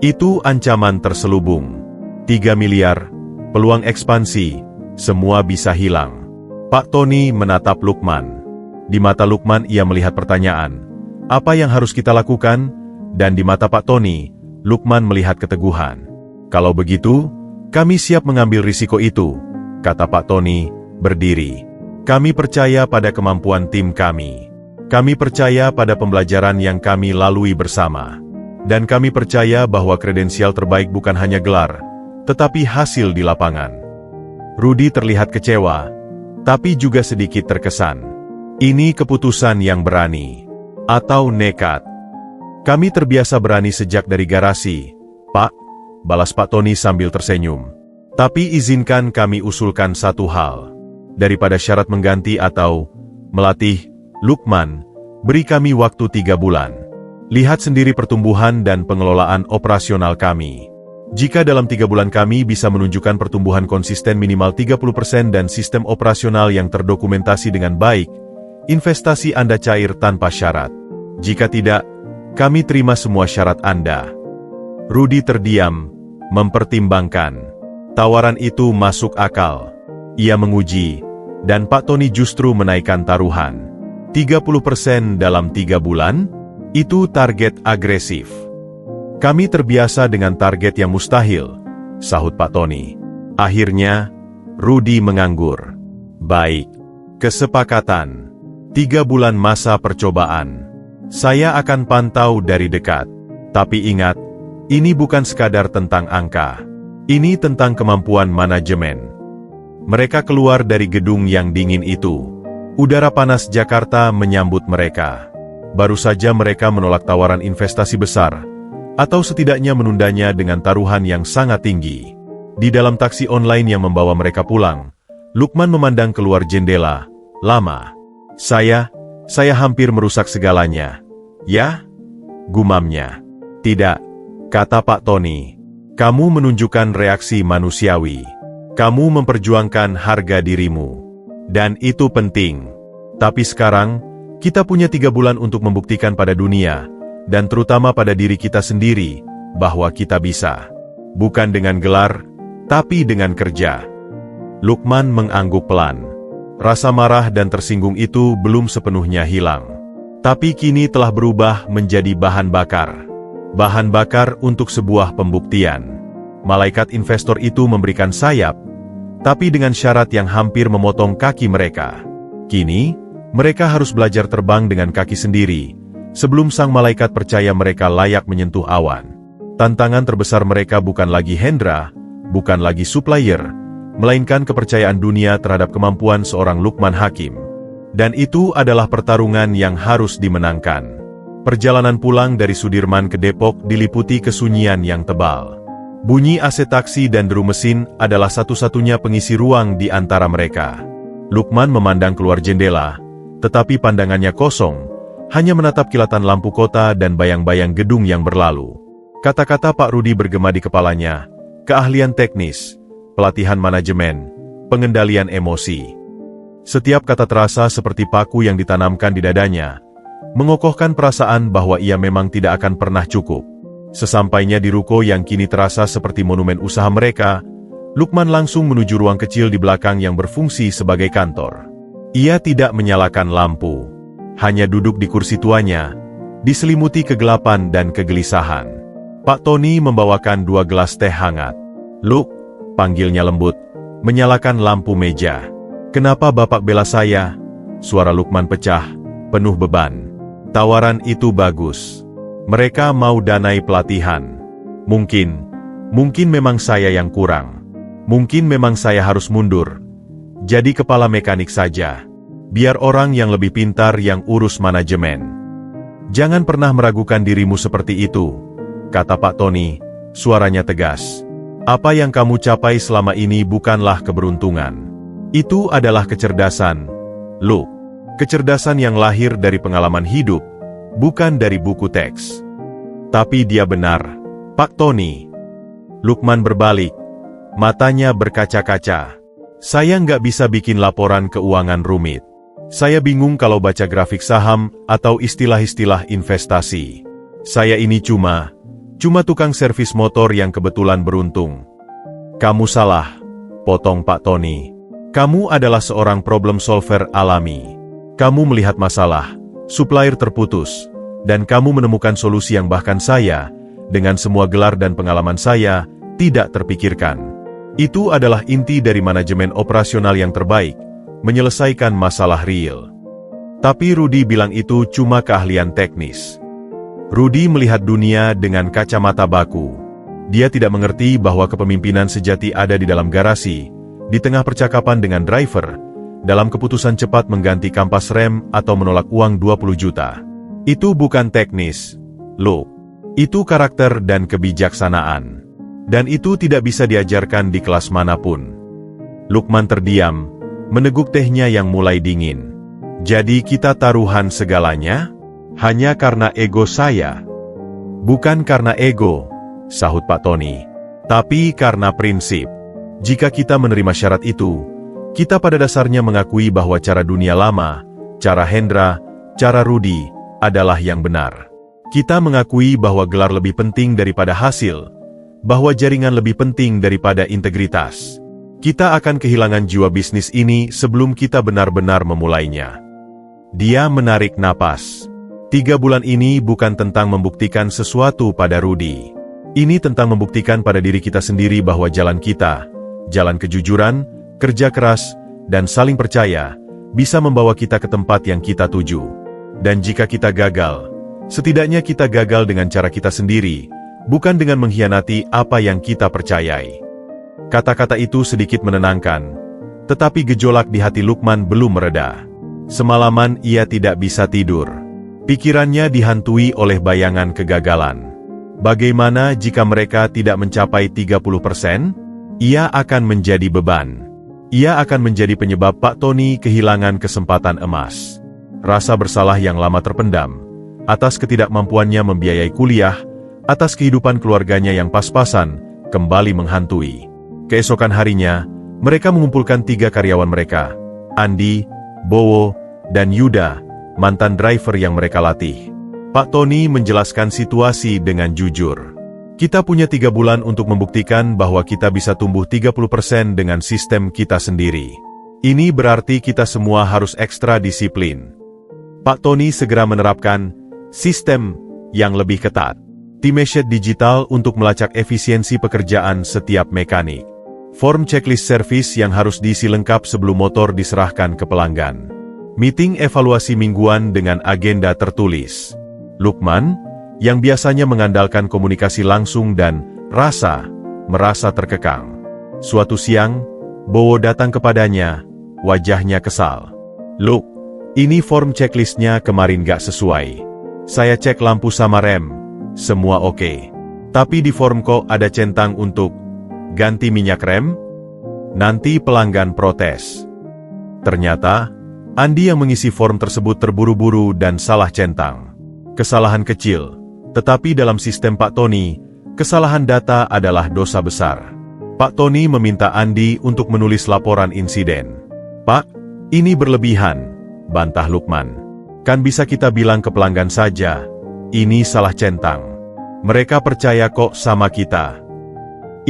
Itu ancaman terselubung. 3 miliar, peluang ekspansi, semua bisa hilang. Pak Tony menatap Lukman. Di mata Lukman ia melihat pertanyaan. Apa yang harus kita lakukan? Dan di mata Pak Tony, Lukman melihat keteguhan. Kalau begitu, kami siap mengambil risiko itu, kata Pak Tony, berdiri. Kami percaya pada kemampuan tim kami. Kami percaya pada pembelajaran yang kami lalui bersama. Dan kami percaya bahwa kredensial terbaik bukan hanya gelar, tetapi hasil di lapangan. Rudi terlihat kecewa, tapi juga sedikit terkesan. Ini keputusan yang berani. Atau nekat. Kami terbiasa berani sejak dari garasi, Pak, balas Pak Tony sambil tersenyum. Tapi izinkan kami usulkan satu hal. Daripada syarat mengganti atau melatih, Lukman, beri kami waktu 3 bulan. Lihat sendiri pertumbuhan dan pengelolaan operasional kami. Jika dalam 3 bulan kami bisa menunjukkan pertumbuhan konsisten minimal 30% dan sistem operasional yang terdokumentasi dengan baik, investasi Anda cair tanpa syarat. Jika tidak, kami terima semua syarat Anda. Rudi terdiam, mempertimbangkan. Tawaran itu masuk akal. Ia menguji, Dan Pak Tony justru menaikkan taruhan. 30% dalam 3 bulan? Itu target agresif. Kami terbiasa dengan target yang mustahil, sahut Pak Tony. Akhirnya, Rudy menganggur. Baik. Kesepakatan. 3 bulan masa percobaan. Saya akan pantau dari dekat. Tapi ingat, ini bukan sekadar tentang angka. Ini tentang kemampuan manajemen. Mereka keluar dari gedung yang dingin itu. Udara panas Jakarta menyambut mereka. Baru saja mereka menolak tawaran investasi besar, atau setidaknya menundanya dengan taruhan yang sangat tinggi. Di dalam taksi online yang membawa mereka pulang, Lukman memandang keluar jendela. Lama. Saya hampir merusak segalanya. Ya? Gumamnya. Tidak, kata Pak Tony. Kamu menunjukkan reaksi manusiawi. Kamu memperjuangkan harga dirimu. Dan itu penting. Tapi sekarang, kita punya 3 bulan untuk membuktikan pada dunia, dan terutama pada diri kita sendiri, bahwa kita bisa. Bukan dengan gelar, tapi dengan kerja. Lukman mengangguk pelan. Rasa marah dan tersinggung itu belum sepenuhnya hilang. Tapi kini telah berubah menjadi bahan bakar. Bahan bakar untuk sebuah pembuktian. Malaikat investor itu memberikan sayap, tapi dengan syarat yang hampir memotong kaki mereka. Kini, mereka harus belajar terbang dengan kaki sendiri, sebelum sang malaikat percaya mereka layak menyentuh awan. Tantangan terbesar mereka bukan lagi Hendra, bukan lagi supplier, melainkan kepercayaan dunia terhadap kemampuan seorang Lukman Hakim. Dan itu adalah pertarungan yang harus dimenangkan. Perjalanan pulang dari Sudirman ke Depok diliputi kesunyian yang tebal. Bunyi AC taksi dan deru mesin adalah satu-satunya pengisi ruang di antara mereka. Lukman memandang keluar jendela, tetapi pandangannya kosong, hanya menatap kilatan lampu kota dan bayang-bayang gedung yang berlalu. Kata-kata Pak Rudy bergema di kepalanya, keahlian teknis, pelatihan manajemen, pengendalian emosi. Setiap kata terasa seperti paku yang ditanamkan di dadanya, mengokohkan perasaan bahwa ia memang tidak akan pernah cukup. Sesampainya di ruko yang kini terasa seperti monumen usaha mereka, Lukman langsung menuju ruang kecil di belakang yang berfungsi sebagai kantor. Ia tidak menyalakan lampu, hanya duduk di kursi tuanya, diselimuti kegelapan dan kegelisahan. Pak Tony membawakan 2 gelas teh hangat. "Luk," panggilnya lembut, menyalakan lampu meja. "Kenapa Bapak bela saya?" Suara Lukman pecah, penuh beban. Tawaran itu bagus. Mereka mau danai pelatihan. Mungkin memang saya yang kurang. Mungkin memang saya harus mundur. Jadi kepala mekanik saja. Biar orang yang lebih pintar yang urus manajemen. "Jangan pernah meragukan dirimu seperti itu," kata Pak Tony, suaranya tegas. "Apa yang kamu capai selama ini bukanlah keberuntungan. Itu adalah kecerdasan, Luk. Kecerdasan yang lahir dari pengalaman hidup, bukan dari buku teks." "Tapi dia benar, Pak Tony." Lukman berbalik, matanya berkaca-kaca. "Saya nggak bisa bikin laporan keuangan rumit. Saya bingung kalau baca grafik saham atau istilah-istilah investasi. Saya ini cuma tukang servis motor yang kebetulan beruntung." "Kamu salah," potong Pak Tony. "Kamu adalah seorang problem solver alami. Kamu melihat masalah, supplier terputus, dan kamu menemukan solusi yang bahkan saya, dengan semua gelar dan pengalaman saya, tidak terpikirkan. Itu adalah inti dari manajemen operasional yang terbaik, menyelesaikan masalah real." Tapi Rudy bilang itu cuma keahlian teknis. Rudy melihat dunia dengan kacamata baku. Dia tidak mengerti bahwa kepemimpinan sejati ada di dalam garasi, di tengah percakapan dengan driver, dalam keputusan cepat mengganti kampas rem atau menolak uang 20 juta. Itu bukan teknis, Luk. Itu karakter dan kebijaksanaan. Dan itu tidak bisa diajarkan di kelas manapun. Lukman terdiam, meneguk tehnya yang mulai dingin. "Jadi kita taruhan segalanya? Hanya karena ego saya?" "Bukan karena ego," sahut Pak Tony. "Tapi karena prinsip. Jika kita menerima syarat itu, kita pada dasarnya mengakui bahwa cara dunia lama, cara Hendra, cara Rudy, adalah yang benar. Kita mengakui bahwa gelar lebih penting daripada hasil, bahwa jaringan lebih penting daripada integritas. Kita akan kehilangan jiwa bisnis ini sebelum kita benar-benar memulainya. Dia menarik napas. 3 bulan ini bukan tentang membuktikan sesuatu pada Rudy. Ini tentang membuktikan pada diri kita sendiri bahwa jalan kita, jalan kejujuran, kerja keras, dan saling percaya, bisa membawa kita ke tempat yang kita tuju. Dan jika kita gagal, setidaknya kita gagal dengan cara kita sendiri, bukan dengan mengkhianati apa yang kita percayai. Kata-kata itu sedikit menenangkan, tetapi gejolak di hati Lukman belum mereda. Semalaman ia tidak bisa tidur. Pikirannya dihantui oleh bayangan kegagalan. Bagaimana jika mereka tidak mencapai 30%? Ia akan menjadi beban. Ia akan menjadi penyebab Pak Tony kehilangan kesempatan emas. Rasa bersalah yang lama terpendam, atas ketidakmampuannya membiayai kuliah, atas kehidupan keluarganya yang pas-pasan, kembali menghantui. Keesokan harinya, mereka mengumpulkan 3 karyawan mereka, Andi, Bowo, dan Yuda, mantan driver yang mereka latih. Pak Tony menjelaskan situasi dengan jujur. Kita punya 3 bulan untuk membuktikan bahwa kita bisa tumbuh 30% dengan sistem kita sendiri. Ini berarti kita semua harus ekstra disiplin. Pak Tony segera menerapkan sistem yang lebih ketat. Timesheet digital untuk melacak efisiensi pekerjaan setiap mekanik. Form checklist service yang harus diisi lengkap sebelum motor diserahkan ke pelanggan. Meeting evaluasi mingguan dengan agenda tertulis. Lukman, yang biasanya mengandalkan komunikasi langsung dan merasa terkekang. Suatu siang, Bowo datang kepadanya, wajahnya kesal. "Luk, ini form checklistnya kemarin gak sesuai. Saya cek lampu sama rem, semua oke. Tapi di form kok ada centang untuk ganti minyak rem? Nanti pelanggan protes." Ternyata, Andi yang mengisi form tersebut terburu-buru dan salah centang. Kesalahan kecil, tetapi dalam sistem Pak Tony, kesalahan data adalah dosa besar. Pak Tony meminta Andi untuk menulis laporan insiden. "Pak, ini berlebihan," bantah Lukman. "Kan bisa kita bilang ke pelanggan saja, ini salah centang. Mereka percaya kok sama kita."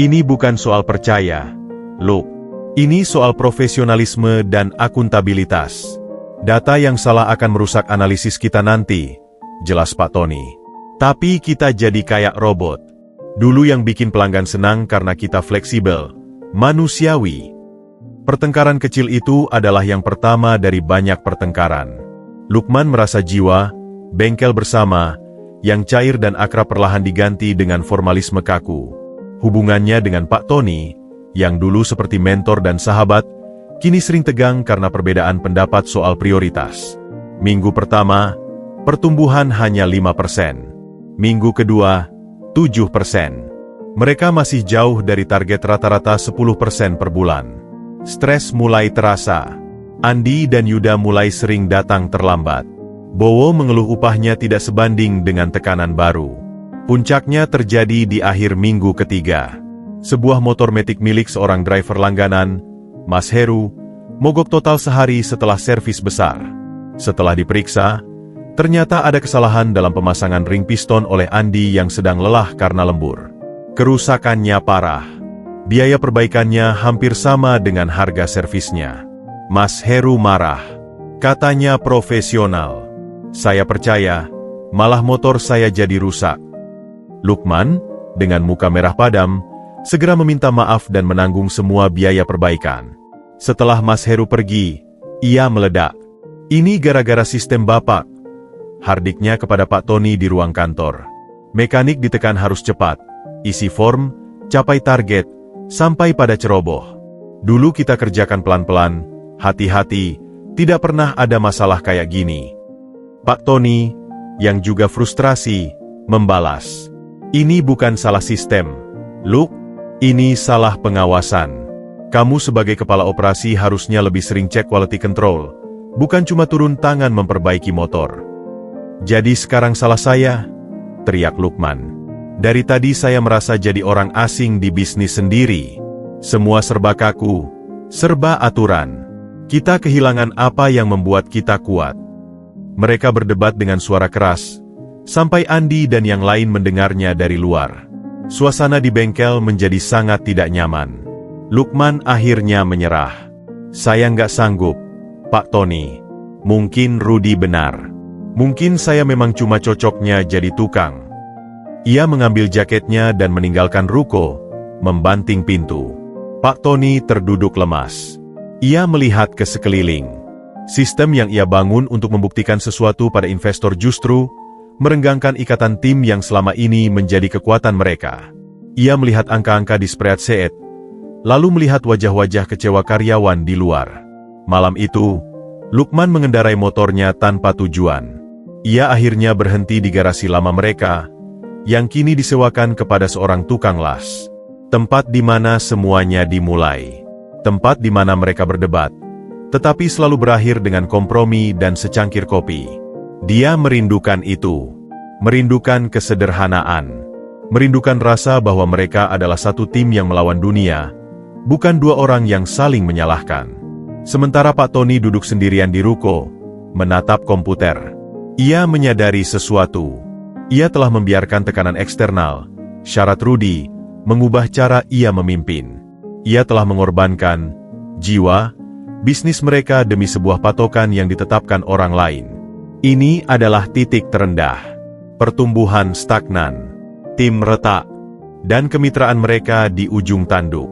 "Ini bukan soal percaya, Luk. Ini soal profesionalisme dan akuntabilitas. Data yang salah akan merusak analisis kita nanti," jelas Pak Tony. "Tapi kita jadi kayak robot. Dulu yang bikin pelanggan senang karena kita fleksibel, manusiawi." Pertengkaran kecil itu adalah yang pertama dari banyak pertengkaran. Lukman merasa jiwa, bengkel bersama, yang cair dan akrab perlahan diganti dengan formalisme kaku. Hubungannya dengan Pak Tony, yang dulu seperti mentor dan sahabat, kini sering tegang karena perbedaan pendapat soal prioritas. Minggu pertama, pertumbuhan hanya 5%. Minggu kedua, 7%. Mereka masih jauh dari target rata-rata 10% per bulan. Stres mulai terasa. Andi dan Yuda mulai sering datang terlambat. Bowo mengeluh upahnya tidak sebanding dengan tekanan baru. Puncaknya terjadi di akhir minggu ketiga. Sebuah motor metik milik seorang driver langganan, Mas Heru, mogok total sehari setelah servis besar. Setelah diperiksa, ternyata ada kesalahan dalam pemasangan ring piston oleh Andi yang sedang lelah karena lembur. Kerusakannya parah. Biaya perbaikannya hampir sama dengan harga servisnya. Mas Heru marah. Katanya profesional. "Saya percaya, malah motor saya jadi rusak." Lukman, dengan muka merah padam, segera meminta maaf dan menanggung semua biaya perbaikan. Setelah Mas Heru pergi, ia meledak. "Ini gara-gara sistem Bapak," hardiknya kepada Pak Tony di ruang kantor. "Mekanik ditekan harus cepat, isi form, capai target, sampai pada ceroboh. Dulu kita kerjakan pelan-pelan, hati-hati, tidak pernah ada masalah kayak gini." Pak Tony, yang juga frustrasi, membalas, "Ini bukan salah sistem, Luk. Ini salah pengawasan. Kamu sebagai kepala operasi harusnya lebih sering cek quality control, bukan cuma turun tangan memperbaiki motor." "Jadi sekarang salah saya?" teriak Lukman. "Dari tadi saya merasa jadi orang asing di bisnis sendiri. Semua serba kaku, serba aturan. Kita kehilangan apa yang membuat kita kuat." Mereka berdebat dengan suara keras, sampai Andi dan yang lain mendengarnya dari luar. Suasana di bengkel menjadi sangat tidak nyaman. Lukman akhirnya menyerah. Saya nggak sanggup, Pak Tony. Mungkin Rudy benar. Mungkin saya memang cuma cocoknya jadi tukang. Ia mengambil jaketnya dan meninggalkan ruko, membanting pintu. Pak Tony terduduk lemas. Ia melihat ke sekeliling. Sistem yang ia bangun untuk membuktikan sesuatu pada investor justru merenggangkan ikatan tim yang selama ini menjadi kekuatan mereka. Ia melihat angka-angka di spreadsheet, lalu melihat wajah-wajah kecewa karyawan di luar. Malam itu, Lukman mengendarai motornya tanpa tujuan. Ia akhirnya berhenti di garasi lama mereka, yang kini disewakan kepada seorang tukang las. Tempat di mana semuanya dimulai. Tempat di mana mereka berdebat, tetapi selalu berakhir dengan kompromi dan secangkir kopi. Dia merindukan itu. Merindukan kesederhanaan. Merindukan rasa bahwa mereka adalah satu tim yang melawan dunia, bukan dua orang yang saling menyalahkan. Sementara Pak Tony duduk sendirian di ruko, menatap komputer. Ia menyadari sesuatu. Ia telah membiarkan tekanan eksternal, syarat Rudy, mengubah cara ia memimpin. Ia telah mengorbankan jiwa, bisnis mereka demi sebuah patokan yang ditetapkan orang lain. Ini adalah titik terendah. Pertumbuhan stagnan, tim retak, dan kemitraan mereka di ujung tanduk.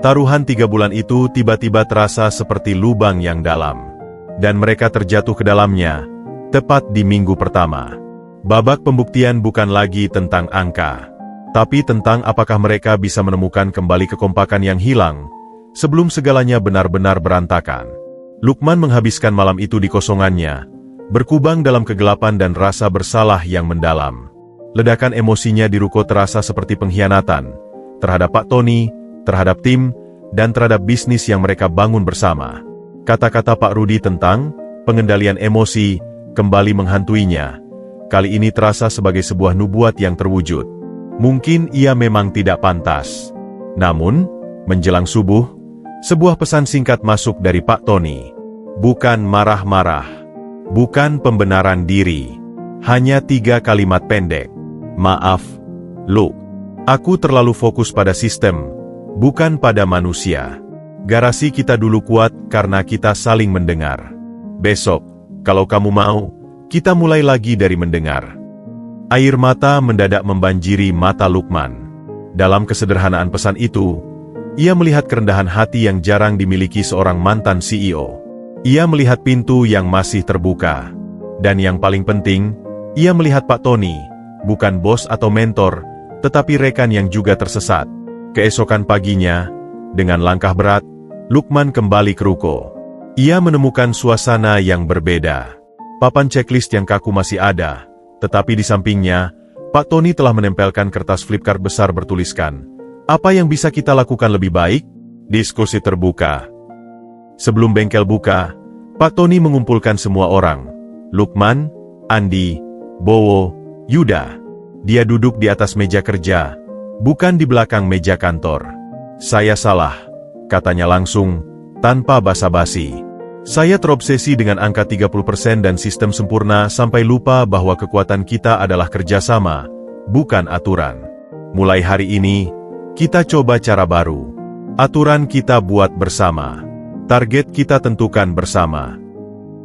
Taruhan 3 bulan itu tiba-tiba terasa seperti lubang yang dalam. Dan mereka terjatuh ke dalamnya, tepat di minggu pertama. Babak pembuktian bukan lagi tentang angka, tapi tentang apakah mereka bisa menemukan kembali kekompakan yang hilang, sebelum segalanya benar-benar berantakan. Lukman menghabiskan malam itu di kosongannya, berkubang dalam kegelapan dan rasa bersalah yang mendalam. Ledakan emosinya di ruko terasa seperti pengkhianatan, terhadap Pak Tony, terhadap tim, dan terhadap bisnis yang mereka bangun bersama. Kata-kata Pak Rudy tentang pengendalian emosi kembali menghantuinya. Kali ini terasa sebagai sebuah nubuat yang terwujud. Mungkin ia memang tidak pantas. Namun, menjelang subuh, sebuah pesan singkat masuk dari Pak Tony. Bukan marah-marah. Bukan pembenaran diri. Hanya 3 kalimat pendek. Maaf, Luke. Aku terlalu fokus pada sistem, bukan pada manusia. Garasi kita dulu kuat karena kita saling mendengar. Besok, kalau kamu mau, kita mulai lagi dari mendengar. Air mata mendadak membanjiri mata Lukman. Dalam kesederhanaan pesan itu, ia melihat kerendahan hati yang jarang dimiliki seorang mantan CEO. Ia melihat pintu yang masih terbuka. Dan yang paling penting, ia melihat Pak Tony, bukan bos atau mentor, tetapi rekan yang juga tersesat. Keesokan paginya, dengan langkah berat, Lukman kembali ke ruko. Ia menemukan suasana yang berbeda. Papan checklist yang kaku masih ada, tetapi di sampingnya, Pak Tony telah menempelkan kertas flipchart besar bertuliskan, "Apa yang bisa kita lakukan lebih baik?" Diskusi terbuka. Sebelum bengkel buka, Pak Tony mengumpulkan semua orang. Lukman, Andi, Bowo, Yuda. Dia duduk di atas meja kerja, bukan di belakang meja kantor. "Saya salah," katanya langsung, tanpa basa-basi. "Saya terobsesi dengan angka 30% dan sistem sempurna sampai lupa bahwa kekuatan kita adalah kerjasama, bukan aturan. Mulai hari ini, kita coba cara baru. Aturan kita buat bersama. Target kita tentukan bersama."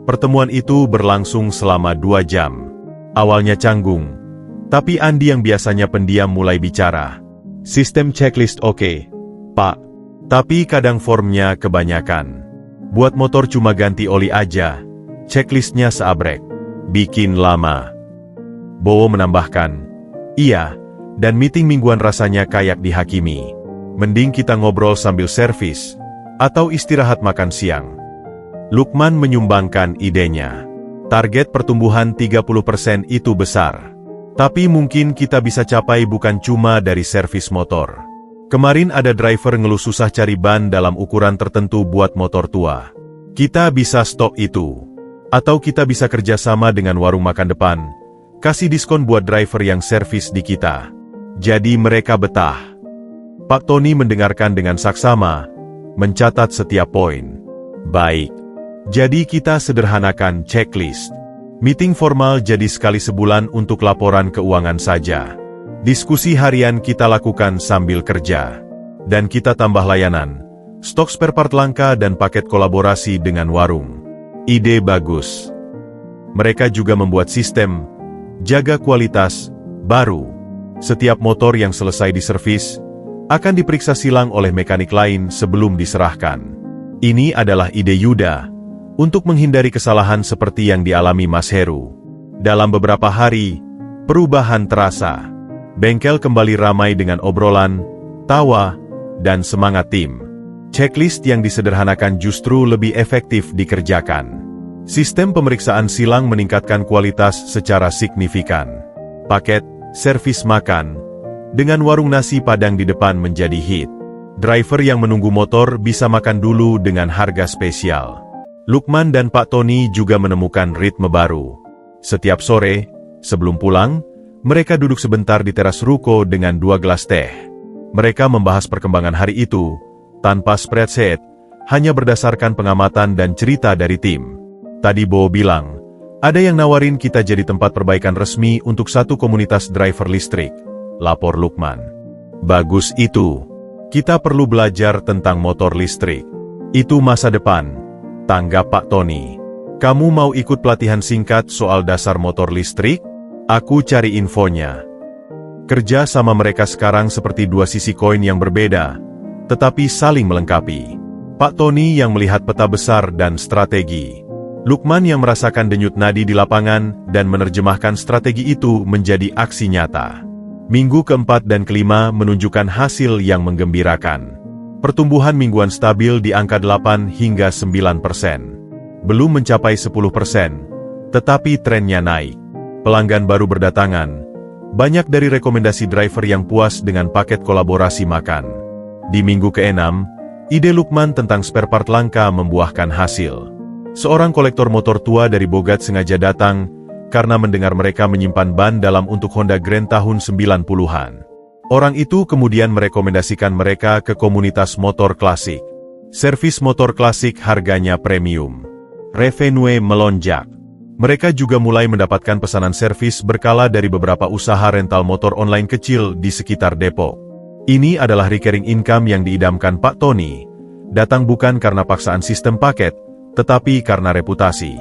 Pertemuan itu berlangsung selama 2 jam. Awalnya canggung, tapi Andi yang biasanya pendiam mulai bicara. "Sistem checklist oke, Pak. Tapi kadang formnya kebanyakan. Buat motor cuma ganti oli aja, checklistnya seabrek. Bikin lama." Bowo menambahkan, "Iya, dan meeting mingguan rasanya kayak dihakimi. Mending kita ngobrol sambil servis, atau istirahat makan siang." Lukman menyumbangkan idenya. Target pertumbuhan 30% itu besar. Tapi mungkin kita bisa capai bukan cuma dari servis motor. Kemarin ada driver ngeluh susah cari ban dalam ukuran tertentu buat motor tua. Kita bisa stok itu. Atau kita bisa kerjasama dengan warung makan depan, kasih diskon buat driver yang servis di kita. Jadi mereka betah. Pak Tony mendengarkan dengan saksama, mencatat setiap poin. "Baik. Jadi kita sederhanakan checklist. Meeting formal jadi sekali sebulan untuk laporan keuangan saja. Diskusi harian kita lakukan sambil kerja. Dan kita tambah layanan, stok spare part langka dan paket kolaborasi dengan warung. Ide bagus. Mereka juga membuat sistem jaga kualitas baru. Setiap motor yang selesai diservis akan diperiksa silang oleh mekanik lain sebelum diserahkan. Ini adalah ide Yuda untuk menghindari kesalahan seperti yang dialami Mas Heru. Dalam beberapa hari, perubahan terasa. Bengkel kembali ramai dengan obrolan, tawa, dan semangat tim. Checklist yang disederhanakan justru lebih efektif dikerjakan. Sistem pemeriksaan silang meningkatkan kualitas secara signifikan. Paket, servis makan, dengan warung nasi Padang di depan menjadi hit. Driver yang menunggu motor bisa makan dulu dengan harga spesial. Lukman dan Pak Tony juga menemukan ritme baru. Setiap sore, sebelum pulang, mereka duduk sebentar di teras ruko dengan 2 gelas teh. Mereka membahas perkembangan hari itu, tanpa spreadsheet, hanya berdasarkan pengamatan dan cerita dari tim. Tadi Bo bilang, ada yang nawarin kita jadi tempat perbaikan resmi untuk satu komunitas driver listrik, lapor Lukman. Bagus itu. Kita perlu belajar tentang motor listrik. Itu masa depan, tanggap Pak Tony. Kamu mau ikut pelatihan singkat soal dasar motor listrik? Aku cari infonya. Kerja sama mereka sekarang seperti 2 sisi koin yang berbeda, tetapi saling melengkapi. Pak Tony yang melihat peta besar dan strategi. Lukman yang merasakan denyut nadi di lapangan dan menerjemahkan strategi itu menjadi aksi nyata. Minggu keempat dan kelima menunjukkan hasil yang menggembirakan. Pertumbuhan mingguan stabil di angka 8 hingga 9%. Belum mencapai 10%, tetapi trennya naik. Pelanggan baru berdatangan. Banyak dari rekomendasi driver yang puas dengan paket kolaborasi makan. Di minggu ke-6, ide Lukman tentang spare part langka membuahkan hasil. Seorang kolektor motor tua dari Bogat sengaja datang karena mendengar mereka menyimpan ban dalam untuk Honda Grand tahun 90-an. Orang itu kemudian merekomendasikan mereka ke komunitas motor klasik. Servis motor klasik harganya premium. Revenue melonjak. Mereka juga mulai mendapatkan pesanan servis berkala dari beberapa usaha rental motor online kecil di sekitar Depok. Ini adalah recurring income yang diidamkan Pak Tony. Datang bukan karena paksaan sistem paket, tetapi karena reputasi.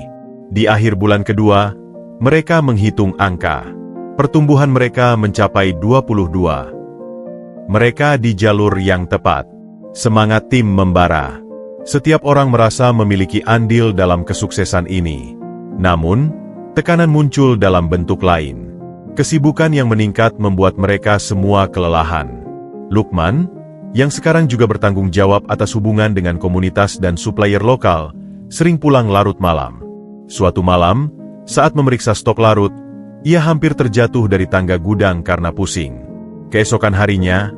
Di akhir bulan kedua, mereka menghitung angka. Pertumbuhan mereka mencapai 22. Mereka di jalur yang tepat. Semangat tim membara. Setiap orang merasa memiliki andil dalam kesuksesan ini. Namun, tekanan muncul dalam bentuk lain. Kesibukan yang meningkat membuat mereka semua kelelahan. Lukman, yang sekarang juga bertanggung jawab atas hubungan dengan komunitas dan supplier lokal, sering pulang larut malam. Suatu malam, saat memeriksa stok larut, ia hampir terjatuh dari tangga gudang karena pusing. Keesokan harinya,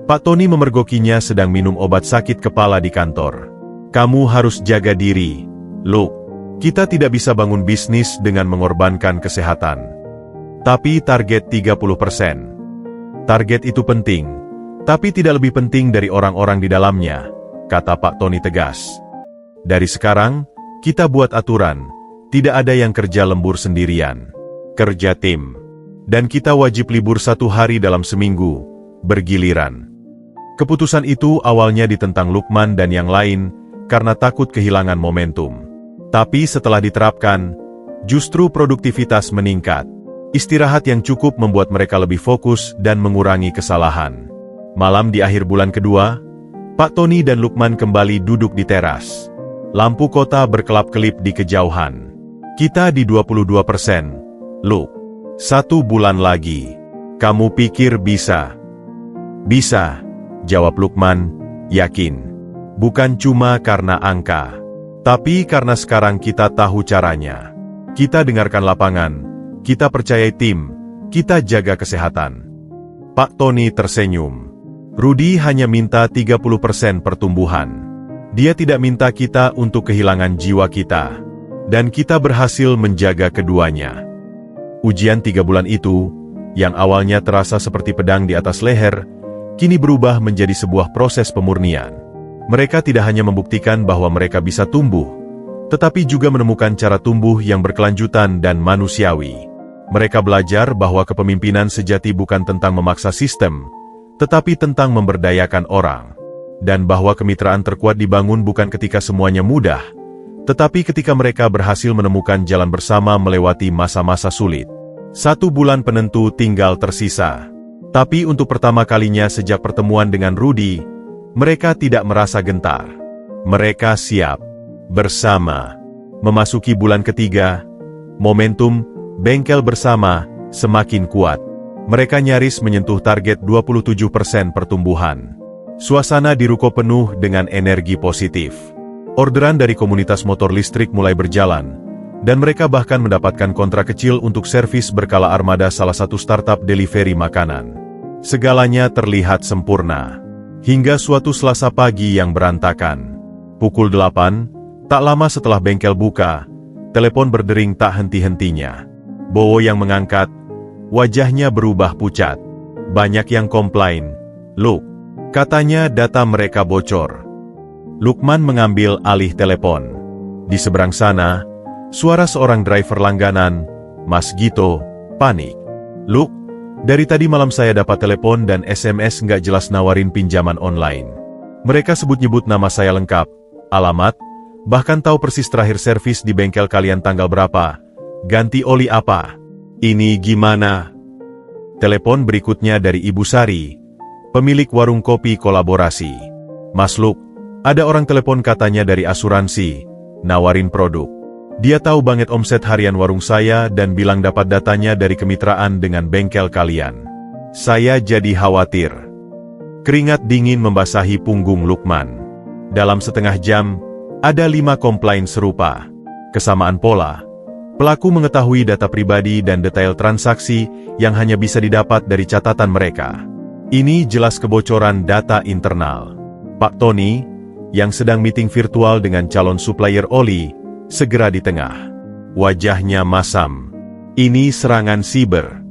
Pak Tony memergokinya sedang minum obat sakit kepala di kantor. Kamu harus jaga diri, Luk. Kita tidak bisa bangun bisnis dengan mengorbankan kesehatan. Tapi target 30%. Target itu penting, tapi tidak lebih penting dari orang-orang di dalamnya, kata Pak Tony tegas. Dari sekarang, kita buat aturan, tidak ada yang kerja lembur sendirian. Kerja tim. Dan kita wajib libur 1 hari dalam seminggu, bergiliran. Keputusan itu awalnya ditentang Lukman dan yang lain, karena takut kehilangan momentum. Tapi setelah diterapkan, justru produktivitas meningkat. Istirahat yang cukup membuat mereka lebih fokus dan mengurangi kesalahan. Malam di akhir bulan kedua, Pak Tony dan Lukman kembali duduk di teras. Lampu kota berkelap-kelip di kejauhan. Kita di 22%, Luk. 1 bulan lagi. Kamu pikir bisa? Bisa, jawab Lukman, yakin. Bukan cuma karena angka, tapi karena sekarang kita tahu caranya. Kita dengarkan lapangan, kita percayai tim, kita jaga kesehatan. Pak Tony tersenyum. Rudy hanya minta 30% pertumbuhan. Dia tidak minta kita untuk kehilangan jiwa kita. Dan kita berhasil menjaga keduanya. Ujian 3 bulan itu, yang awalnya terasa seperti pedang di atas leher, kini berubah menjadi sebuah proses pemurnian. Mereka tidak hanya membuktikan bahwa mereka bisa tumbuh, tetapi juga menemukan cara tumbuh yang berkelanjutan dan manusiawi. Mereka belajar bahwa kepemimpinan sejati bukan tentang memaksa sistem, tetapi tentang memberdayakan orang. dan bahwa kemitraan terkuat dibangun bukan ketika semuanya mudah, tetapi ketika mereka berhasil menemukan jalan bersama melewati masa-masa sulit. 1 bulan penentu tinggal tersisa. Tapi untuk pertama kalinya sejak pertemuan dengan Rudy, mereka tidak merasa gentar. Mereka siap. Bersama. Memasuki bulan ketiga, momentum bengkel bersama semakin kuat. Mereka nyaris menyentuh target 27% pertumbuhan. Suasana di ruko penuh dengan energi positif. Orderan dari komunitas motor listrik mulai berjalan, dan mereka bahkan mendapatkan kontrak kecil untuk servis berkala armada salah satu startup delivery makanan. Segalanya terlihat sempurna. Hingga suatu Selasa pagi yang berantakan. Pukul 8, tak lama setelah bengkel buka, telepon berdering tak henti-hentinya. Bowo yang mengangkat, wajahnya berubah pucat. Banyak yang komplain. "Look," katanya, "data mereka bocor." Lukman mengambil alih telepon. Di seberang sana, suara seorang driver langganan, "Mas Gito," panik. "Luk, dari tadi malam saya dapat telepon dan SMS nggak jelas nawarin pinjaman online. Mereka sebut-nyebut nama saya lengkap, alamat, bahkan tahu persis terakhir servis di bengkel kalian tanggal berapa, ganti oli apa. Ini gimana?" Telepon berikutnya dari Ibu Sari, pemilik warung kopi kolaborasi. "Mas Luk, ada orang telepon katanya dari asuransi, nawarin produk. Dia tahu banget omset harian warung saya dan bilang dapat datanya dari kemitraan dengan bengkel kalian. Saya jadi khawatir." Keringat dingin membasahi punggung Lukman. Dalam setengah jam, ada 5 komplain serupa. Kesamaan pola. Pelaku mengetahui data pribadi dan detail transaksi yang hanya bisa didapat dari catatan mereka. Ini jelas kebocoran data internal. Pak Tony, yang sedang meeting virtual dengan calon supplier oli, segera di tengah. Wajahnya masam. "Ini serangan siber.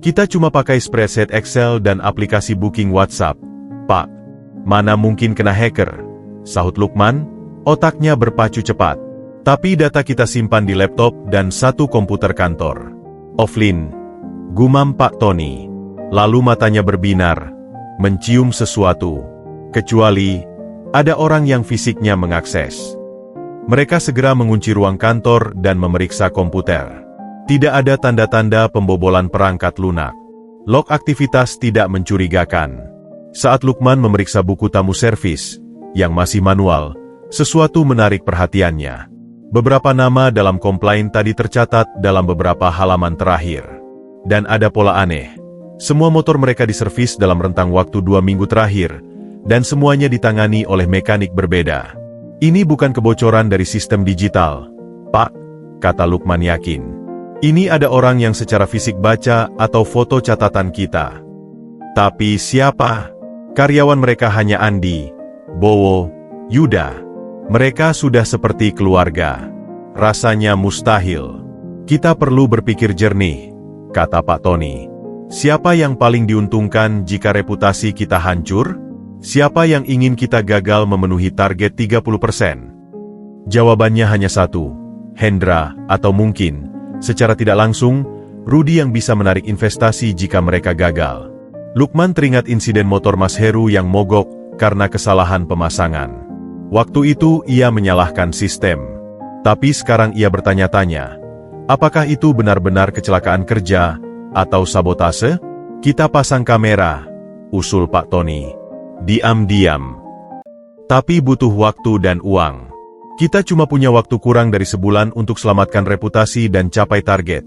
Kita cuma pakai spreadsheet Excel dan aplikasi booking WhatsApp, Pak. Mana mungkin kena hacker?" sahut Lukman, otaknya berpacu cepat. "Tapi data kita simpan di laptop dan 1 komputer kantor." "Offline," gumam Pak Tony. Lalu matanya berbinar, mencium sesuatu. "Kecuali ada orang yang fisiknya mengakses." Mereka segera mengunci ruang kantor dan memeriksa komputer. Tidak ada tanda-tanda pembobolan perangkat lunak. Log aktivitas tidak mencurigakan. Saat Lukman memeriksa buku tamu servis, yang masih manual, sesuatu menarik perhatiannya. Beberapa nama dalam komplain tadi tercatat dalam beberapa halaman terakhir. Dan ada pola aneh. Semua motor mereka diservis dalam rentang waktu 2 minggu terakhir, dan semuanya ditangani oleh mekanik berbeda. "Ini bukan kebocoran dari sistem digital, Pak," kata Lukman yakin. "Ini ada orang yang secara fisik baca atau foto catatan kita." Tapi siapa? Karyawan mereka hanya Andi, Bowo, Yuda. Mereka sudah seperti keluarga. Rasanya mustahil. "Kita perlu berpikir jernih," kata Pak Tony. "Siapa yang paling diuntungkan jika reputasi kita hancur? Siapa yang ingin kita gagal memenuhi target 30%? Jawabannya hanya satu, Hendra, atau mungkin, secara tidak langsung, Rudy yang bisa menarik investasi jika mereka gagal." Lukman teringat insiden motor Mas Heru yang mogok karena kesalahan pemasangan. Waktu itu ia menyalahkan sistem. Tapi sekarang ia bertanya-tanya, apakah itu benar-benar kecelakaan kerja atau sabotase? "Kita pasang kamera," usul Pak Tony. Diam-diam. "Tapi butuh waktu dan uang. Kita cuma punya waktu kurang dari sebulan untuk selamatkan reputasi dan capai target,"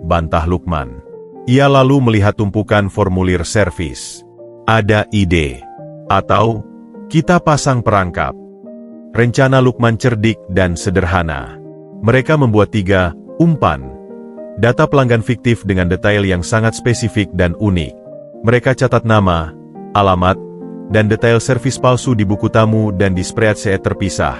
bantah Lukman. Ia lalu melihat tumpukan formulir servis. "Ada ide? Atau, kita pasang perangkap?" Rencana Lukman cerdik dan sederhana. Mereka membuat 3 umpan. Data pelanggan fiktif dengan detail yang sangat spesifik dan unik. Mereka catat nama, alamat, dan detail servis palsu di buku tamu dan di spreadsheet terpisah.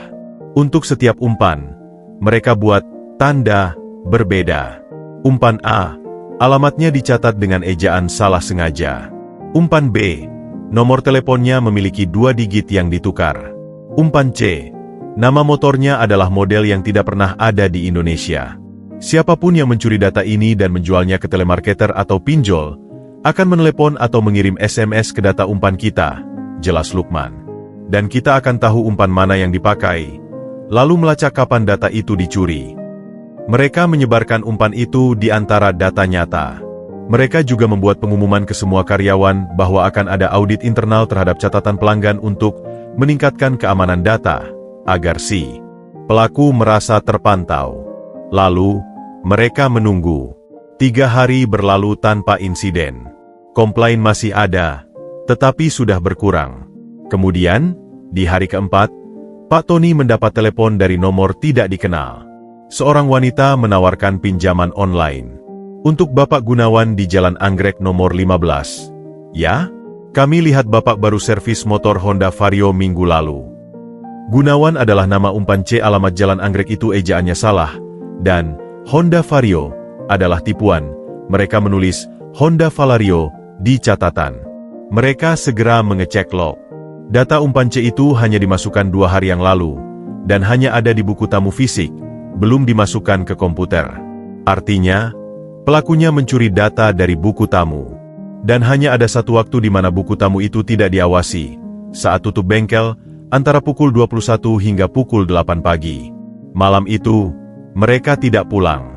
Untuk setiap umpan, mereka buat tanda berbeda. Umpan A, alamatnya dicatat dengan ejaan salah sengaja. Umpan B, nomor teleponnya memiliki 2 digit yang ditukar. Umpan C, nama motornya adalah model yang tidak pernah ada di Indonesia. Siapapun yang mencuri data ini dan menjualnya ke telemarketer atau pinjol, akan menelepon atau mengirim SMS ke data umpan kita, jelas Lukman. dan kita akan tahu umpan mana yang dipakai, lalu melacak kapan data itu dicuri. Mereka menyebarkan umpan itu di antara data nyata. Mereka juga membuat pengumuman ke semua karyawan bahwa akan ada audit internal terhadap catatan pelanggan untuk meningkatkan keamanan data, agar si pelaku merasa terpantau. Lalu, mereka menunggu. 3 hari berlalu tanpa insiden. Komplain masih ada, tetapi sudah berkurang. Kemudian, di hari keempat, Pak Tony mendapat telepon dari nomor tidak dikenal. Seorang wanita menawarkan pinjaman online untuk Bapak Gunawan di Jalan Anggrek nomor 15. Ya, kami lihat Bapak baru servis motor Honda Vario minggu lalu. Gunawan adalah nama umpan C. Alamat Jalan Anggrek itu ejaannya salah, dan Honda Vario adalah tipuan. Mereka menulis Honda Valario di catatan. Mereka segera mengecek log. Data umpan C itu hanya dimasukkan 2 hari yang lalu, dan hanya ada di buku tamu fisik, belum dimasukkan ke komputer. Artinya, pelakunya mencuri data dari buku tamu. Dan hanya ada satu waktu di mana buku tamu itu tidak diawasi, saat tutup bengkel, antara pukul 21 hingga pukul 8 pagi. Malam itu, mereka tidak pulang.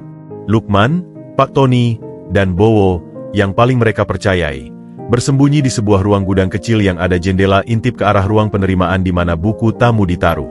Lukman, Pak Tony, dan Bowo, yang paling mereka percayai, bersembunyi di sebuah ruang gudang kecil yang ada jendela intip ke arah ruang penerimaan di mana buku tamu ditaruh.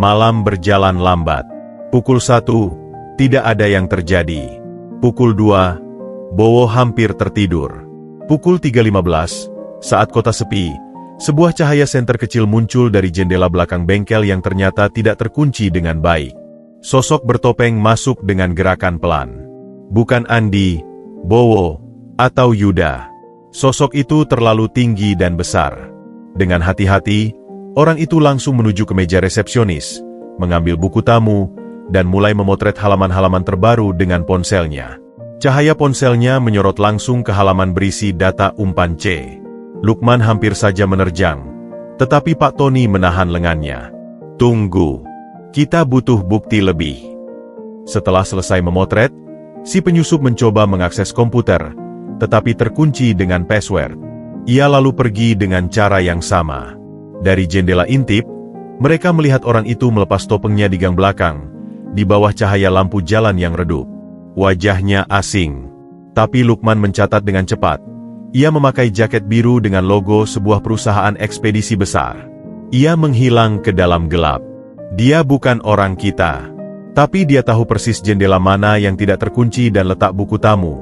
Malam berjalan lambat. Pukul 1, tidak ada yang terjadi. Pukul 2, Bowo hampir tertidur. Pukul 3.15, saat kota sepi, sebuah cahaya senter kecil muncul dari jendela belakang bengkel yang ternyata tidak terkunci dengan baik. Sosok bertopeng masuk dengan gerakan pelan. Bukan Andi, Bowo, atau Yuda. Sosok itu terlalu tinggi dan besar. Dengan hati-hati, orang itu langsung menuju ke meja resepsionis, mengambil buku tamu, dan mulai memotret halaman-halaman terbaru dengan ponselnya. Cahaya ponselnya menyorot langsung ke halaman berisi data umpan C. Lukman hampir saja menerjang, tetapi Pak Tony menahan lengannya. Tunggu, kita butuh bukti lebih. Setelah selesai memotret, si penyusup mencoba mengakses komputer, tetapi terkunci dengan password. Ia lalu pergi dengan cara yang sama. Dari jendela intip, mereka melihat orang itu melepas topengnya di gang belakang, di bawah cahaya lampu jalan yang redup. Wajahnya asing. Tapi Lukman mencatat dengan cepat. Ia memakai jaket biru dengan logo sebuah perusahaan ekspedisi besar. Ia menghilang ke dalam gelap. Dia bukan orang kita. Tapi dia tahu persis jendela mana yang tidak terkunci dan letak buku tamu.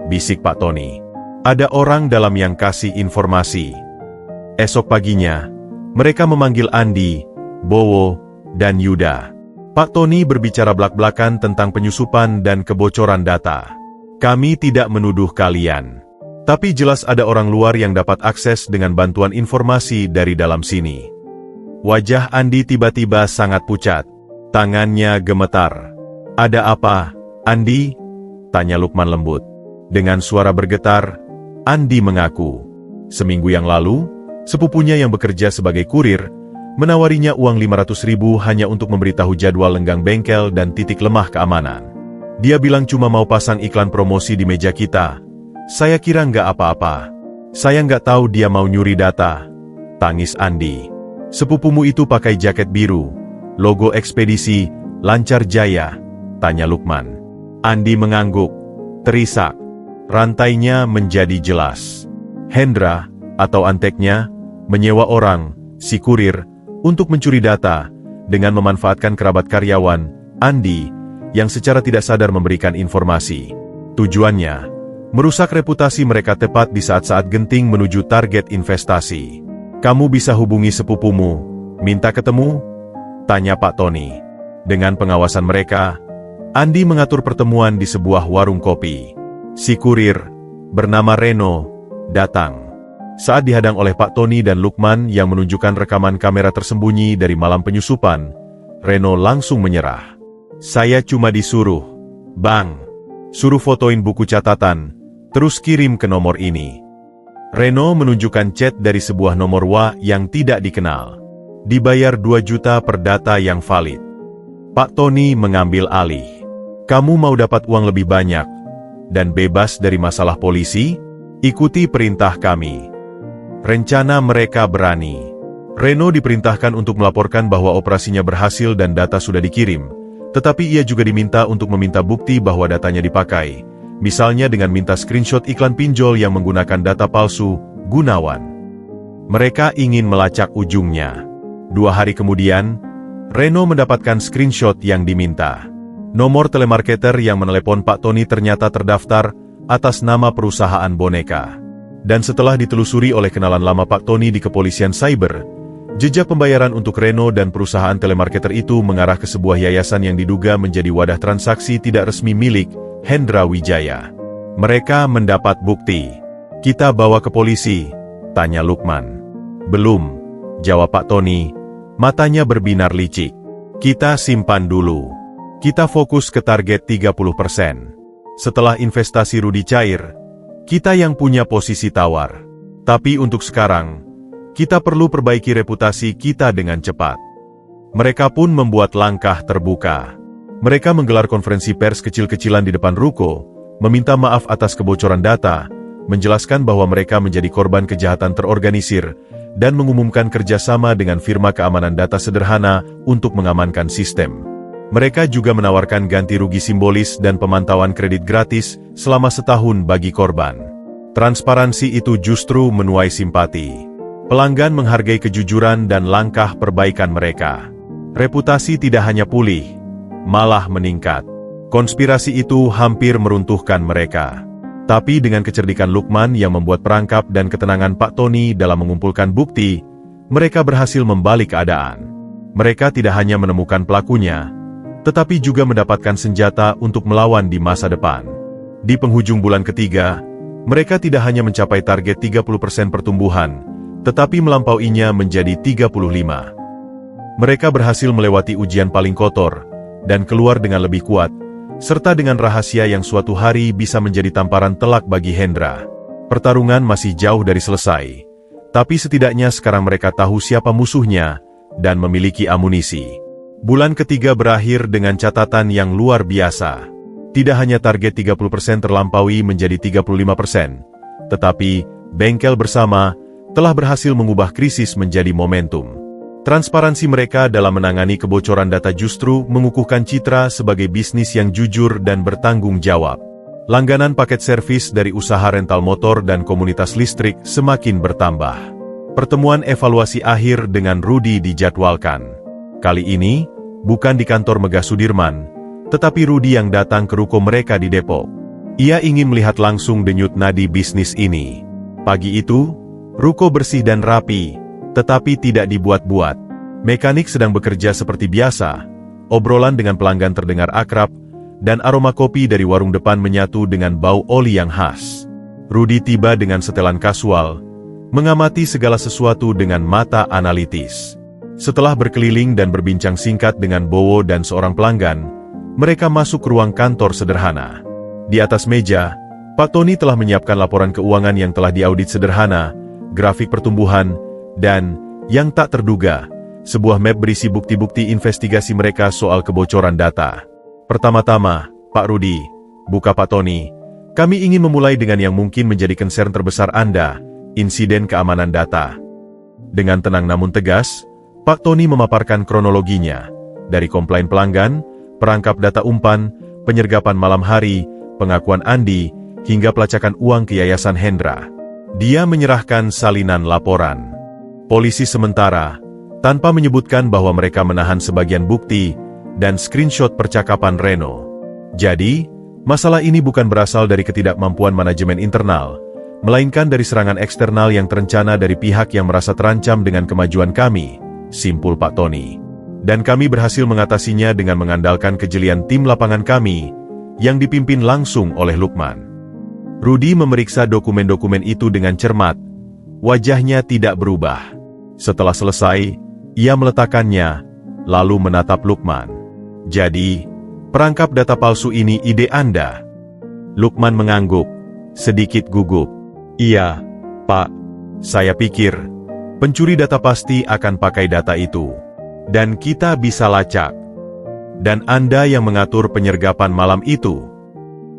Bisik Pak Tony. Ada orang dalam yang kasih informasi. Esok paginya, mereka memanggil Andi, Bowo, dan Yuda. Pak Tony berbicara belak-belakan tentang penyusupan dan kebocoran data. Kami tidak menuduh kalian. Tapi jelas ada orang luar yang dapat akses dengan bantuan informasi dari dalam sini. Wajah Andi tiba-tiba sangat pucat. Tangannya gemetar. Ada apa, Andi? Tanya Lukman lembut. Dengan suara bergetar, Andi mengaku. Seminggu yang lalu, sepupunya yang bekerja sebagai kurir, menawarinya uang 500.000 hanya untuk memberitahu jadwal lenggang bengkel dan titik lemah keamanan. Dia bilang cuma mau pasang iklan promosi di meja kita. Saya kira nggak apa-apa. Saya nggak tahu dia mau nyuri data. Tangis Andi. Sepupumu itu pakai jaket biru, logo ekspedisi, Lancar Jaya, tanya Lukman. Andi mengangguk, terisak. Rantainya menjadi jelas. Hendra, atau anteknya, menyewa orang, si kurir, untuk mencuri data, dengan memanfaatkan kerabat karyawan, Andi, yang secara tidak sadar memberikan informasi. Tujuannya, merusak reputasi mereka tepat di saat-saat genting menuju target investasi. Kamu bisa hubungi sepupumu, minta ketemu? Tanya Pak Tony. Dengan pengawasan mereka, Andi mengatur pertemuan di sebuah warung kopi. Si kurir, bernama Reno, datang. Saat dihadang oleh Pak Tony dan Lukman yang menunjukkan rekaman kamera tersembunyi dari malam penyusupan, Reno langsung menyerah. Saya cuma disuruh, Bang, suruh fotoin buku catatan, terus kirim ke nomor ini. Reno menunjukkan chat dari sebuah nomor WA yang tidak dikenal. Dibayar 2 juta per data yang valid. Pak Tony mengambil alih. Kamu mau dapat uang lebih banyak dan bebas dari masalah polisi? Ikuti perintah kami. Rencana mereka berani. Reno diperintahkan untuk melaporkan bahwa operasinya berhasil dan data sudah dikirim, tetapi ia juga diminta untuk meminta bukti bahwa datanya dipakai, misalnya dengan minta screenshot iklan pinjol yang menggunakan data palsu Gunawan. Mereka ingin melacak ujungnya. 2 hari kemudian, Reno mendapatkan screenshot yang diminta. Nomor telemarketer yang menelepon Pak Tony ternyata terdaftar atas nama perusahaan boneka. Dan setelah ditelusuri oleh kenalan lama Pak Tony di kepolisian cyber, jejak pembayaran untuk Reno dan perusahaan telemarketer itu mengarah ke sebuah yayasan yang diduga menjadi wadah transaksi tidak resmi milik Hendra Wijaya. Mereka mendapat bukti. "Kita bawa ke polisi?" tanya Lukman. "Belum," jawab Pak Tony, matanya berbinar licik. "Kita simpan dulu. Kita fokus ke target 30%. Setelah investasi Rudi cair, kita yang punya posisi tawar. Tapi untuk sekarang, kita perlu perbaiki reputasi kita dengan cepat." Mereka pun membuat langkah terbuka. Mereka menggelar konferensi pers kecil-kecilan di depan ruko, meminta maaf atas kebocoran data, menjelaskan bahwa mereka menjadi korban kejahatan terorganisir, dan mengumumkan kerjasama dengan firma keamanan data sederhana untuk mengamankan sistem. Mereka juga menawarkan ganti rugi simbolis dan pemantauan kredit gratis selama setahun bagi korban. Transparansi itu justru menuai simpati. Pelanggan menghargai kejujuran dan langkah perbaikan mereka. Reputasi tidak hanya pulih, malah meningkat. Konspirasi itu hampir meruntuhkan mereka. Tapi dengan kecerdikan Lukman yang membuat perangkap dan ketenangan Pak Tony dalam mengumpulkan bukti, mereka berhasil membalik keadaan. Mereka tidak hanya menemukan pelakunya, tetapi juga mendapatkan senjata untuk melawan di masa depan. Di penghujung bulan ketiga, mereka tidak hanya mencapai target 30% pertumbuhan, tetapi melampauinya menjadi 35%. Mereka berhasil melewati ujian paling kotor, dan keluar dengan lebih kuat, serta dengan rahasia yang suatu hari bisa menjadi tamparan telak bagi Hendra. Pertarungan masih jauh dari selesai, tapi setidaknya sekarang mereka tahu siapa musuhnya, dan memiliki amunisi. Bulan ketiga berakhir dengan catatan yang luar biasa. Tidak hanya target 30% terlampaui menjadi 35%, tetapi bengkel bersama telah berhasil mengubah krisis menjadi momentum. Transparansi mereka dalam menangani kebocoran data justru mengukuhkan citra sebagai bisnis yang jujur dan bertanggung jawab. Langganan paket servis dari usaha rental motor dan komunitas listrik semakin bertambah. Pertemuan evaluasi akhir dengan Rudi dijadwalkan. Kali ini, bukan di kantor Megah Sudirman, tetapi Rudi yang datang ke ruko mereka di Depok. Ia ingin melihat langsung denyut nadi bisnis ini. Pagi itu, ruko bersih dan rapi, tetapi tidak dibuat-buat. Mekanik sedang bekerja seperti biasa, obrolan dengan pelanggan terdengar akrab, dan aroma kopi dari warung depan menyatu dengan bau oli yang khas. Rudi tiba dengan setelan kasual, mengamati segala sesuatu dengan mata analitis. Setelah berkeliling dan berbincang singkat dengan Bowo dan seorang pelanggan, mereka masuk ke ruang kantor sederhana. Di atas meja, Pak Tony telah menyiapkan laporan keuangan yang telah diaudit sederhana, grafik pertumbuhan, dan, yang tak terduga, sebuah map berisi bukti-bukti investigasi mereka soal kebocoran data. Pertama-tama, Pak Rudi, buka Pak Tony, kami ingin memulai dengan yang mungkin menjadi concern terbesar Anda, insiden keamanan data. Dengan tenang namun tegas, Pak Tony memaparkan kronologinya, dari komplain pelanggan, perangkap data umpan, penyergapan malam hari, pengakuan Andi, hingga pelacakan uang ke Yayasan Hendra. Dia menyerahkan salinan laporan. Polisi sementara, tanpa menyebutkan bahwa mereka menahan sebagian bukti, dan screenshot percakapan Reno. Jadi, masalah ini bukan berasal dari ketidakmampuan manajemen internal, melainkan dari serangan eksternal yang terencana dari pihak yang merasa terancam dengan kemajuan kami, simpul Pak Tony. Dan kami berhasil mengatasinya dengan mengandalkan kejelian tim lapangan kami, yang dipimpin langsung oleh Lukman. Rudi memeriksa dokumen-dokumen itu dengan cermat, wajahnya tidak berubah. Setelah selesai, ia meletakkannya, lalu menatap Lukman. Jadi, perangkap data palsu ini ide Anda? Lukman mengangguk, sedikit gugup. Iya, Pak. Saya pikir, pencuri data pasti akan pakai data itu. Dan kita bisa lacak. Dan Anda yang mengatur penyergapan malam itu.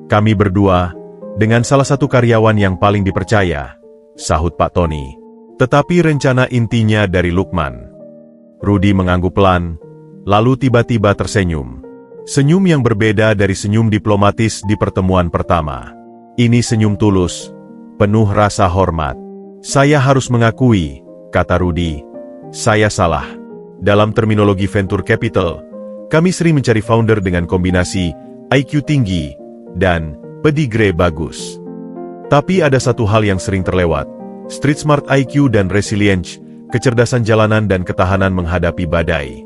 Kami berdua, dengan salah satu karyawan yang paling dipercaya, sahut Pak Tony. Tetapi rencana intinya dari Luqman. Rudy mengangguk pelan, lalu tiba-tiba tersenyum. Senyum yang berbeda dari senyum diplomatis di pertemuan pertama. Ini senyum tulus, penuh rasa hormat. Saya harus mengakui, kata Rudy, saya salah. Dalam terminologi venture capital, kami sering mencari founder dengan kombinasi IQ tinggi dan pedigree bagus. Tapi ada satu hal yang sering terlewat, street smart IQ dan resilience, kecerdasan jalanan dan ketahanan menghadapi badai.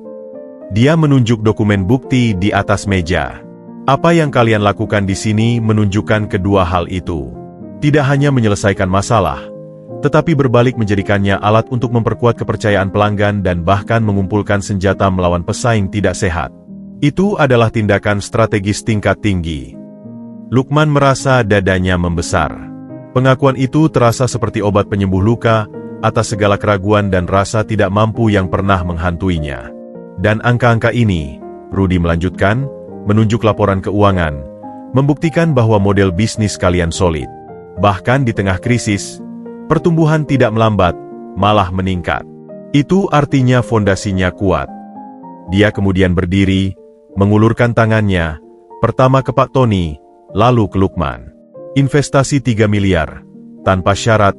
Dia menunjuk dokumen bukti di atas meja. Apa yang kalian lakukan di sini menunjukkan kedua hal itu. Tidak hanya menyelesaikan masalah, tetapi berbalik menjadikannya alat untuk memperkuat kepercayaan pelanggan dan bahkan mengumpulkan senjata melawan pesaing tidak sehat. Itu adalah tindakan strategis tingkat tinggi. Luqman merasa dadanya membesar. Pengakuan itu terasa seperti obat penyembuh luka atas segala keraguan dan rasa tidak mampu yang pernah menghantuinya. Dan angka-angka ini, Rudy melanjutkan, menunjuk laporan keuangan, membuktikan bahwa model bisnis kalian solid. Bahkan di tengah krisis, pertumbuhan tidak melambat, malah meningkat. Itu artinya fondasinya kuat. Dia kemudian berdiri, mengulurkan tangannya, pertama ke Pak Tony, lalu ke Luqman. Investasi 3 miliar, tanpa syarat,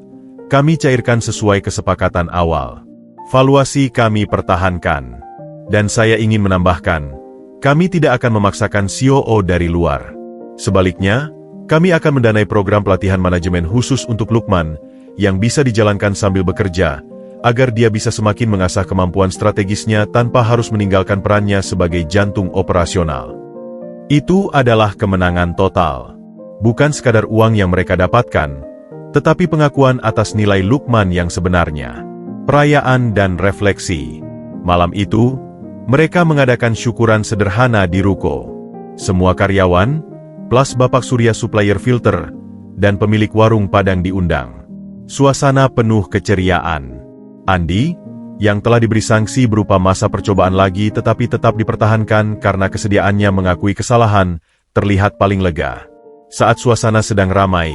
kami cairkan sesuai kesepakatan awal. Valuasi kami pertahankan. Dan saya ingin menambahkan, kami tidak akan memaksakan COO dari luar. Sebaliknya, kami akan mendanai program pelatihan manajemen khusus untuk Luqman, yang bisa dijalankan sambil bekerja, agar dia bisa semakin mengasah kemampuan strategisnya tanpa harus meninggalkan perannya sebagai jantung operasional. Itu adalah kemenangan total. Bukan sekadar uang yang mereka dapatkan, tetapi pengakuan atas nilai Luqman yang sebenarnya. Perayaan dan refleksi. Malam itu, mereka mengadakan syukuran sederhana di ruko. Semua karyawan, plus Bapak Surya supplier filter, dan pemilik warung Padang diundang. Suasana penuh keceriaan. Andi, yang telah diberi sanksi berupa masa percobaan lagi tetapi tetap dipertahankan karena kesediaannya mengakui kesalahan, terlihat paling lega. Saat suasana sedang ramai,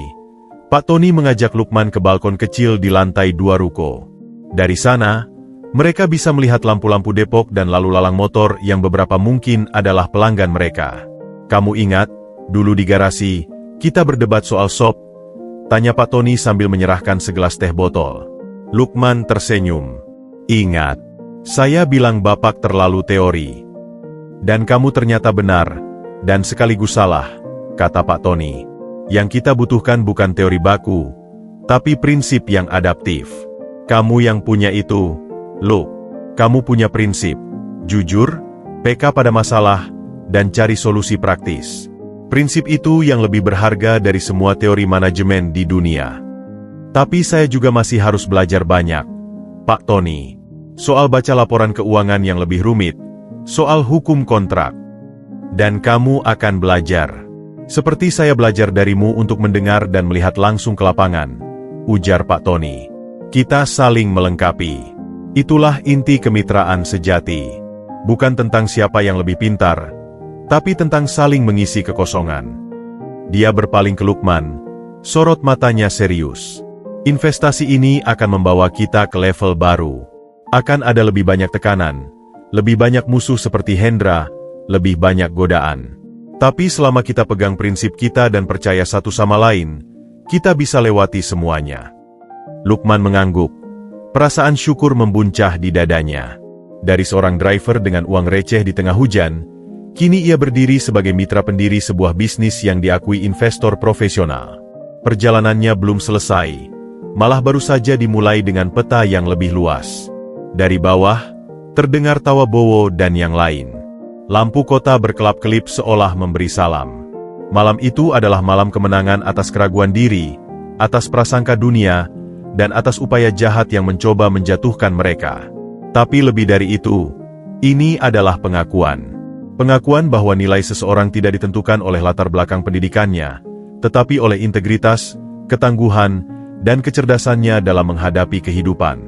Pak Tony mengajak Luqman ke balkon kecil di lantai 2 ruko. Dari sana, mereka bisa melihat lampu-lampu Depok dan lalu lalang motor yang beberapa mungkin adalah pelanggan mereka. Kamu ingat, dulu di garasi, kita berdebat soal sop? Tanya Pak Tony sambil menyerahkan segelas teh botol. Luqman tersenyum. Ingat, saya bilang Bapak terlalu teori. Dan kamu ternyata benar, dan sekaligus salah, kata Pak Tony. Yang kita butuhkan bukan teori baku, tapi prinsip yang adaptif. Kamu yang punya itu, Luq. Kamu punya prinsip, jujur, peka pada masalah, dan cari solusi praktis. Prinsip itu yang lebih berharga dari semua teori manajemen di dunia. Tapi saya juga masih harus belajar banyak, Pak Tony. Soal baca laporan keuangan yang lebih rumit, soal hukum kontrak. Dan kamu akan belajar. Seperti saya belajar darimu untuk mendengar dan melihat langsung ke lapangan, ujar Pak Tony. Kita saling melengkapi. Itulah inti kemitraan sejati. Bukan tentang siapa yang lebih pintar, tapi tentang saling mengisi kekosongan. Dia berpaling ke Luqman, sorot matanya serius. Investasi ini akan membawa kita ke level baru. Akan ada lebih banyak tekanan, lebih banyak musuh seperti Hendra, lebih banyak godaan. Tapi selama kita pegang prinsip kita dan percaya satu sama lain, kita bisa lewati semuanya. Luqman mengangguk. Perasaan syukur membuncah di dadanya. Dari seorang driver dengan uang receh di tengah hujan, kini ia berdiri sebagai mitra pendiri sebuah bisnis yang diakui investor profesional. Perjalanannya belum selesai, malah baru saja dimulai dengan peta yang lebih luas. Dari bawah, terdengar tawa Bowo dan yang lain. Lampu kota berkelap-kelip seolah memberi salam. Malam itu adalah malam kemenangan atas keraguan diri, atas prasangka dunia, dan atas upaya jahat yang mencoba menjatuhkan mereka. Tapi lebih dari itu, ini adalah pengakuan. Pengakuan bahwa nilai seseorang tidak ditentukan oleh latar belakang pendidikannya, tetapi oleh integritas, ketangguhan, dan kecerdasannya dalam menghadapi kehidupan.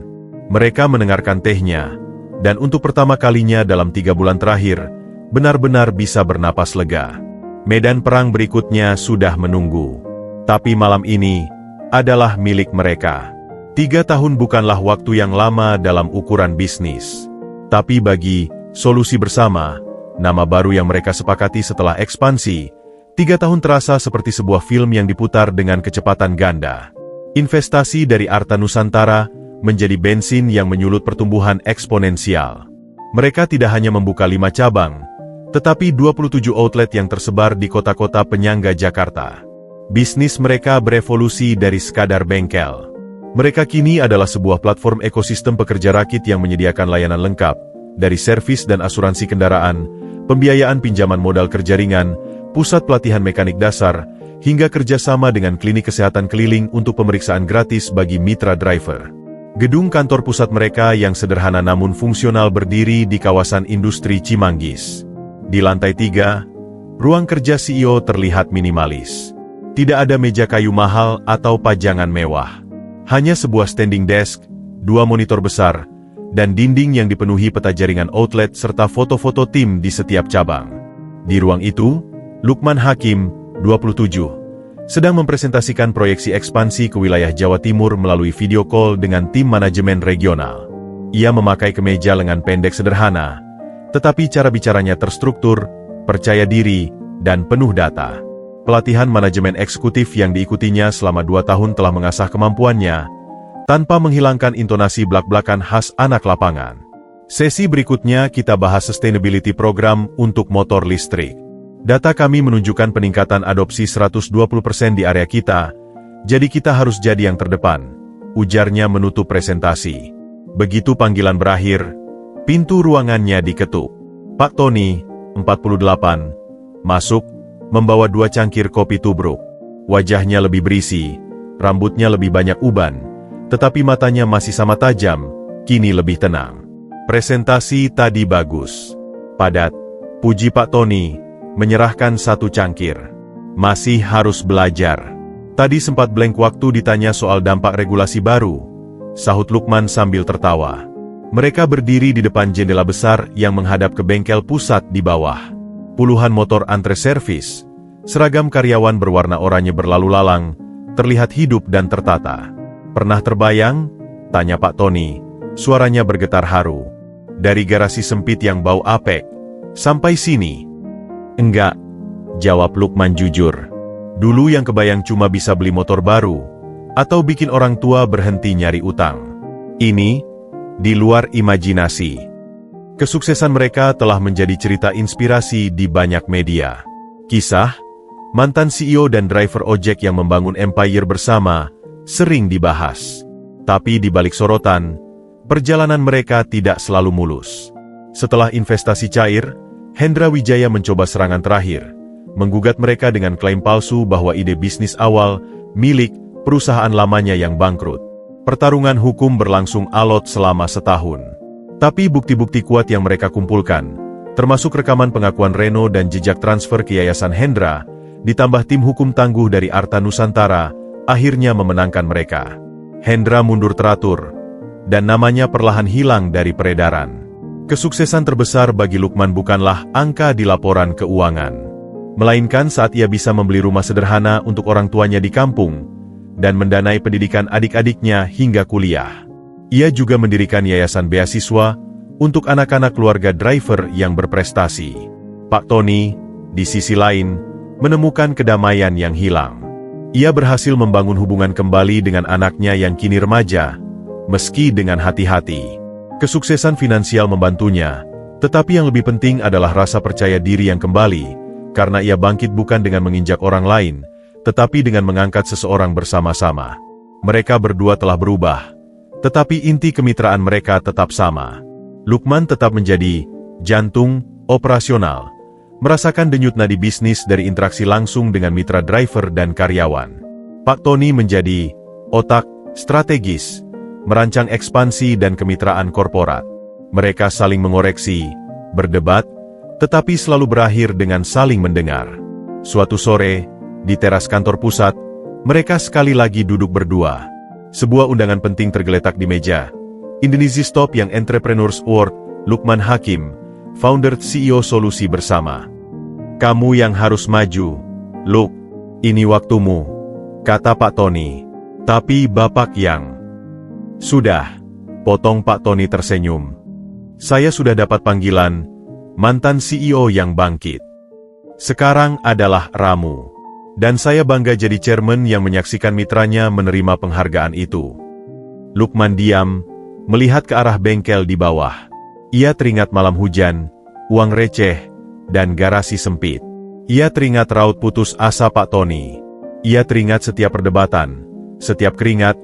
Mereka mendengarkan tehnya, dan untuk pertama kalinya dalam 3 bulan terakhir, benar-benar bisa bernapas lega. Medan perang berikutnya sudah menunggu. Tapi malam ini adalah milik mereka. 3 tahun bukanlah waktu yang lama dalam ukuran bisnis. Tapi bagi Solusi Bersama, nama baru yang mereka sepakati setelah ekspansi, 3 tahun terasa seperti sebuah film yang diputar dengan kecepatan ganda. Investasi dari Arta Nusantara menjadi bensin yang menyulut pertumbuhan eksponensial. Mereka tidak hanya membuka 5 cabang, tetapi 27 outlet yang tersebar di kota-kota penyangga Jakarta. Bisnis mereka berevolusi dari sekadar bengkel. Mereka kini adalah sebuah platform ekosistem pekerja rakit yang menyediakan layanan lengkap, dari servis dan asuransi kendaraan, pembiayaan pinjaman modal kerja ringan, pusat pelatihan mekanik dasar, hingga kerjasama dengan klinik kesehatan keliling untuk pemeriksaan gratis bagi mitra driver. Gedung kantor pusat mereka yang sederhana namun fungsional berdiri di kawasan industri Cimanggis. Di lantai 3, ruang kerja CEO terlihat minimalis. Tidak ada meja kayu mahal atau pajangan mewah. Hanya sebuah standing desk, 2 monitor besar, dan dinding yang dipenuhi peta jaringan outlet serta foto-foto tim di setiap cabang. Di ruang itu, Lukman Hakim, 27, sedang mempresentasikan proyeksi ekspansi ke wilayah Jawa Timur melalui video call dengan tim manajemen regional. Ia memakai kemeja lengan pendek sederhana, tetapi cara bicaranya terstruktur, percaya diri, dan penuh data. Pelatihan manajemen eksekutif yang diikutinya selama 2 tahun telah mengasah kemampuannya, tanpa menghilangkan intonasi blak-blakan khas anak lapangan. Sesi berikutnya kita bahas sustainability program untuk motor listrik. Data kami menunjukkan peningkatan adopsi 120% di area kita, jadi kita harus jadi yang terdepan, ujarnya menutup presentasi. Begitu panggilan berakhir, pintu ruangannya diketuk. Pak Tony, 48, masuk, membawa 2 cangkir kopi tubruk. Wajahnya lebih berisi, rambutnya lebih banyak uban, tetapi matanya masih sama tajam, kini lebih tenang. Presentasi tadi bagus. Padat, puji Pak Tony, menyerahkan 1 cangkir. Masih harus belajar. Tadi sempat blank waktu ditanya soal dampak regulasi baru, sahut Lukman sambil tertawa. Mereka berdiri di depan jendela besar yang menghadap ke bengkel pusat di bawah. Puluhan motor antre servis, seragam karyawan berwarna oranye berlalu lalang, terlihat hidup dan tertata. Pernah terbayang? Tanya Pak Tony, suaranya bergetar haru. Dari garasi sempit yang bau apek, sampai sini. Enggak, jawab Lukman jujur. Dulu yang kebayang cuma bisa beli motor baru, atau bikin orang tua berhenti nyari utang. Ini, di luar imajinasi. Kesuksesan mereka telah menjadi cerita inspirasi di banyak media. Kisah, mantan CEO dan driver ojek yang membangun empire bersama, sering dibahas. Tapi di balik sorotan, perjalanan mereka tidak selalu mulus. Setelah investasi cair, Hendra Wijaya mencoba serangan terakhir, menggugat mereka dengan klaim palsu bahwa ide bisnis awal milik perusahaan lamanya yang bangkrut. Pertarungan hukum berlangsung alot selama setahun. Tapi bukti-bukti kuat yang mereka kumpulkan, termasuk rekaman pengakuan Reno dan jejak transfer ke Yayasan Hendra, ditambah tim hukum tangguh dari Arta Nusantara, akhirnya memenangkan mereka. Hendra mundur teratur, dan namanya perlahan hilang dari peredaran. Kesuksesan terbesar bagi Lukman bukanlah angka di laporan keuangan, melainkan saat ia bisa membeli rumah sederhana untuk orang tuanya di kampung, dan mendanai pendidikan adik-adiknya hingga kuliah. Ia juga mendirikan yayasan beasiswa untuk anak-anak keluarga driver yang berprestasi. Pak Tony, di sisi lain, menemukan kedamaian yang hilang. Ia berhasil membangun hubungan kembali dengan anaknya yang kini remaja, meski dengan hati-hati. Kesuksesan finansial membantunya, tetapi yang lebih penting adalah rasa percaya diri yang kembali, karena ia bangkit bukan dengan menginjak orang lain, tetapi dengan mengangkat seseorang bersama-sama. Mereka berdua telah berubah, tetapi inti kemitraan mereka tetap sama. Lukman tetap menjadi jantung operasional, merasakan denyut nadi bisnis dari interaksi langsung dengan mitra driver dan karyawan. Pak Tony menjadi otak strategis, merancang ekspansi dan kemitraan korporat. Mereka saling mengoreksi, berdebat, tetapi selalu berakhir dengan saling mendengar. Suatu sore, di teras kantor pusat, mereka sekali lagi duduk berdua. Sebuah undangan penting tergeletak di meja. Indonesia Top Young Entrepreneurs Award, Lukman Hakim, founder CEO Solusi Bersama. Kamu yang harus maju, Luk. Ini waktumu, kata Pak Tony. Tapi Bapak yang Sudah, potong Pak Tony tersenyum. Saya sudah dapat panggilan, mantan CEO yang bangkit. Sekarang adalah Ramu. Dan saya bangga jadi chairman yang menyaksikan mitranya menerima penghargaan itu. Lukman diam, melihat ke arah bengkel di bawah. Ia teringat malam hujan, uang receh, dan garasi sempit. Ia teringat raut putus asa Pak Tony. Ia teringat setiap perdebatan, setiap keringat,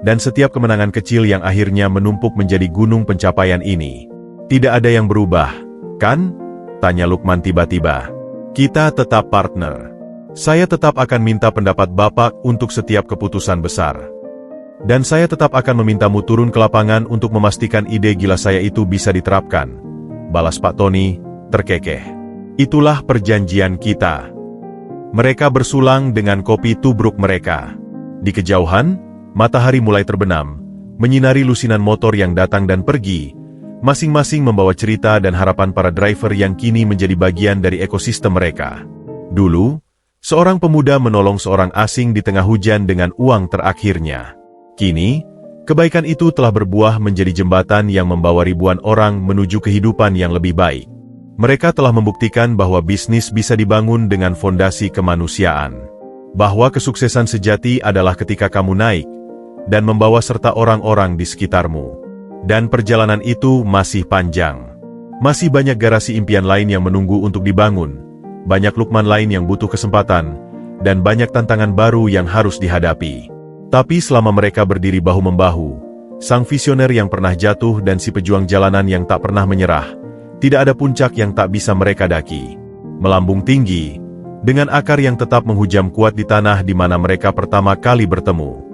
dan setiap kemenangan kecil yang akhirnya menumpuk menjadi gunung pencapaian ini. Tidak ada yang berubah, kan? Tanya Lukman tiba-tiba. Kita tetap partner. Saya tetap akan minta pendapat Bapak untuk setiap keputusan besar. Dan saya tetap akan memintamu turun ke lapangan untuk memastikan ide gila saya itu bisa diterapkan. Balas Pak Tony, terkekeh. Itulah perjanjian kita. Mereka bersulang dengan kopi tubruk mereka. Di kejauhan, matahari mulai terbenam, menyinari lusinan motor yang datang dan pergi, masing-masing membawa cerita dan harapan para driver yang kini menjadi bagian dari ekosistem mereka. Dulu, seorang pemuda menolong seorang asing di tengah hujan dengan uang terakhirnya. Kini, kebaikan itu telah berbuah menjadi jembatan yang membawa ribuan orang menuju kehidupan yang lebih baik. Mereka telah membuktikan bahwa bisnis bisa dibangun dengan fondasi kemanusiaan. Bahwa kesuksesan sejati adalah ketika kamu naik dan membawa serta orang-orang di sekitarmu. Dan perjalanan itu masih panjang. Masih banyak garasi impian lain yang menunggu untuk dibangun. Banyak Lukman lain yang butuh kesempatan, dan banyak tantangan baru yang harus dihadapi. Tapi selama mereka berdiri bahu-membahu, sang visioner yang pernah jatuh dan si pejuang jalanan yang tak pernah menyerah, tidak ada puncak yang tak bisa mereka daki. Melambung tinggi, dengan akar yang tetap menghujam kuat di tanah di mana mereka pertama kali bertemu.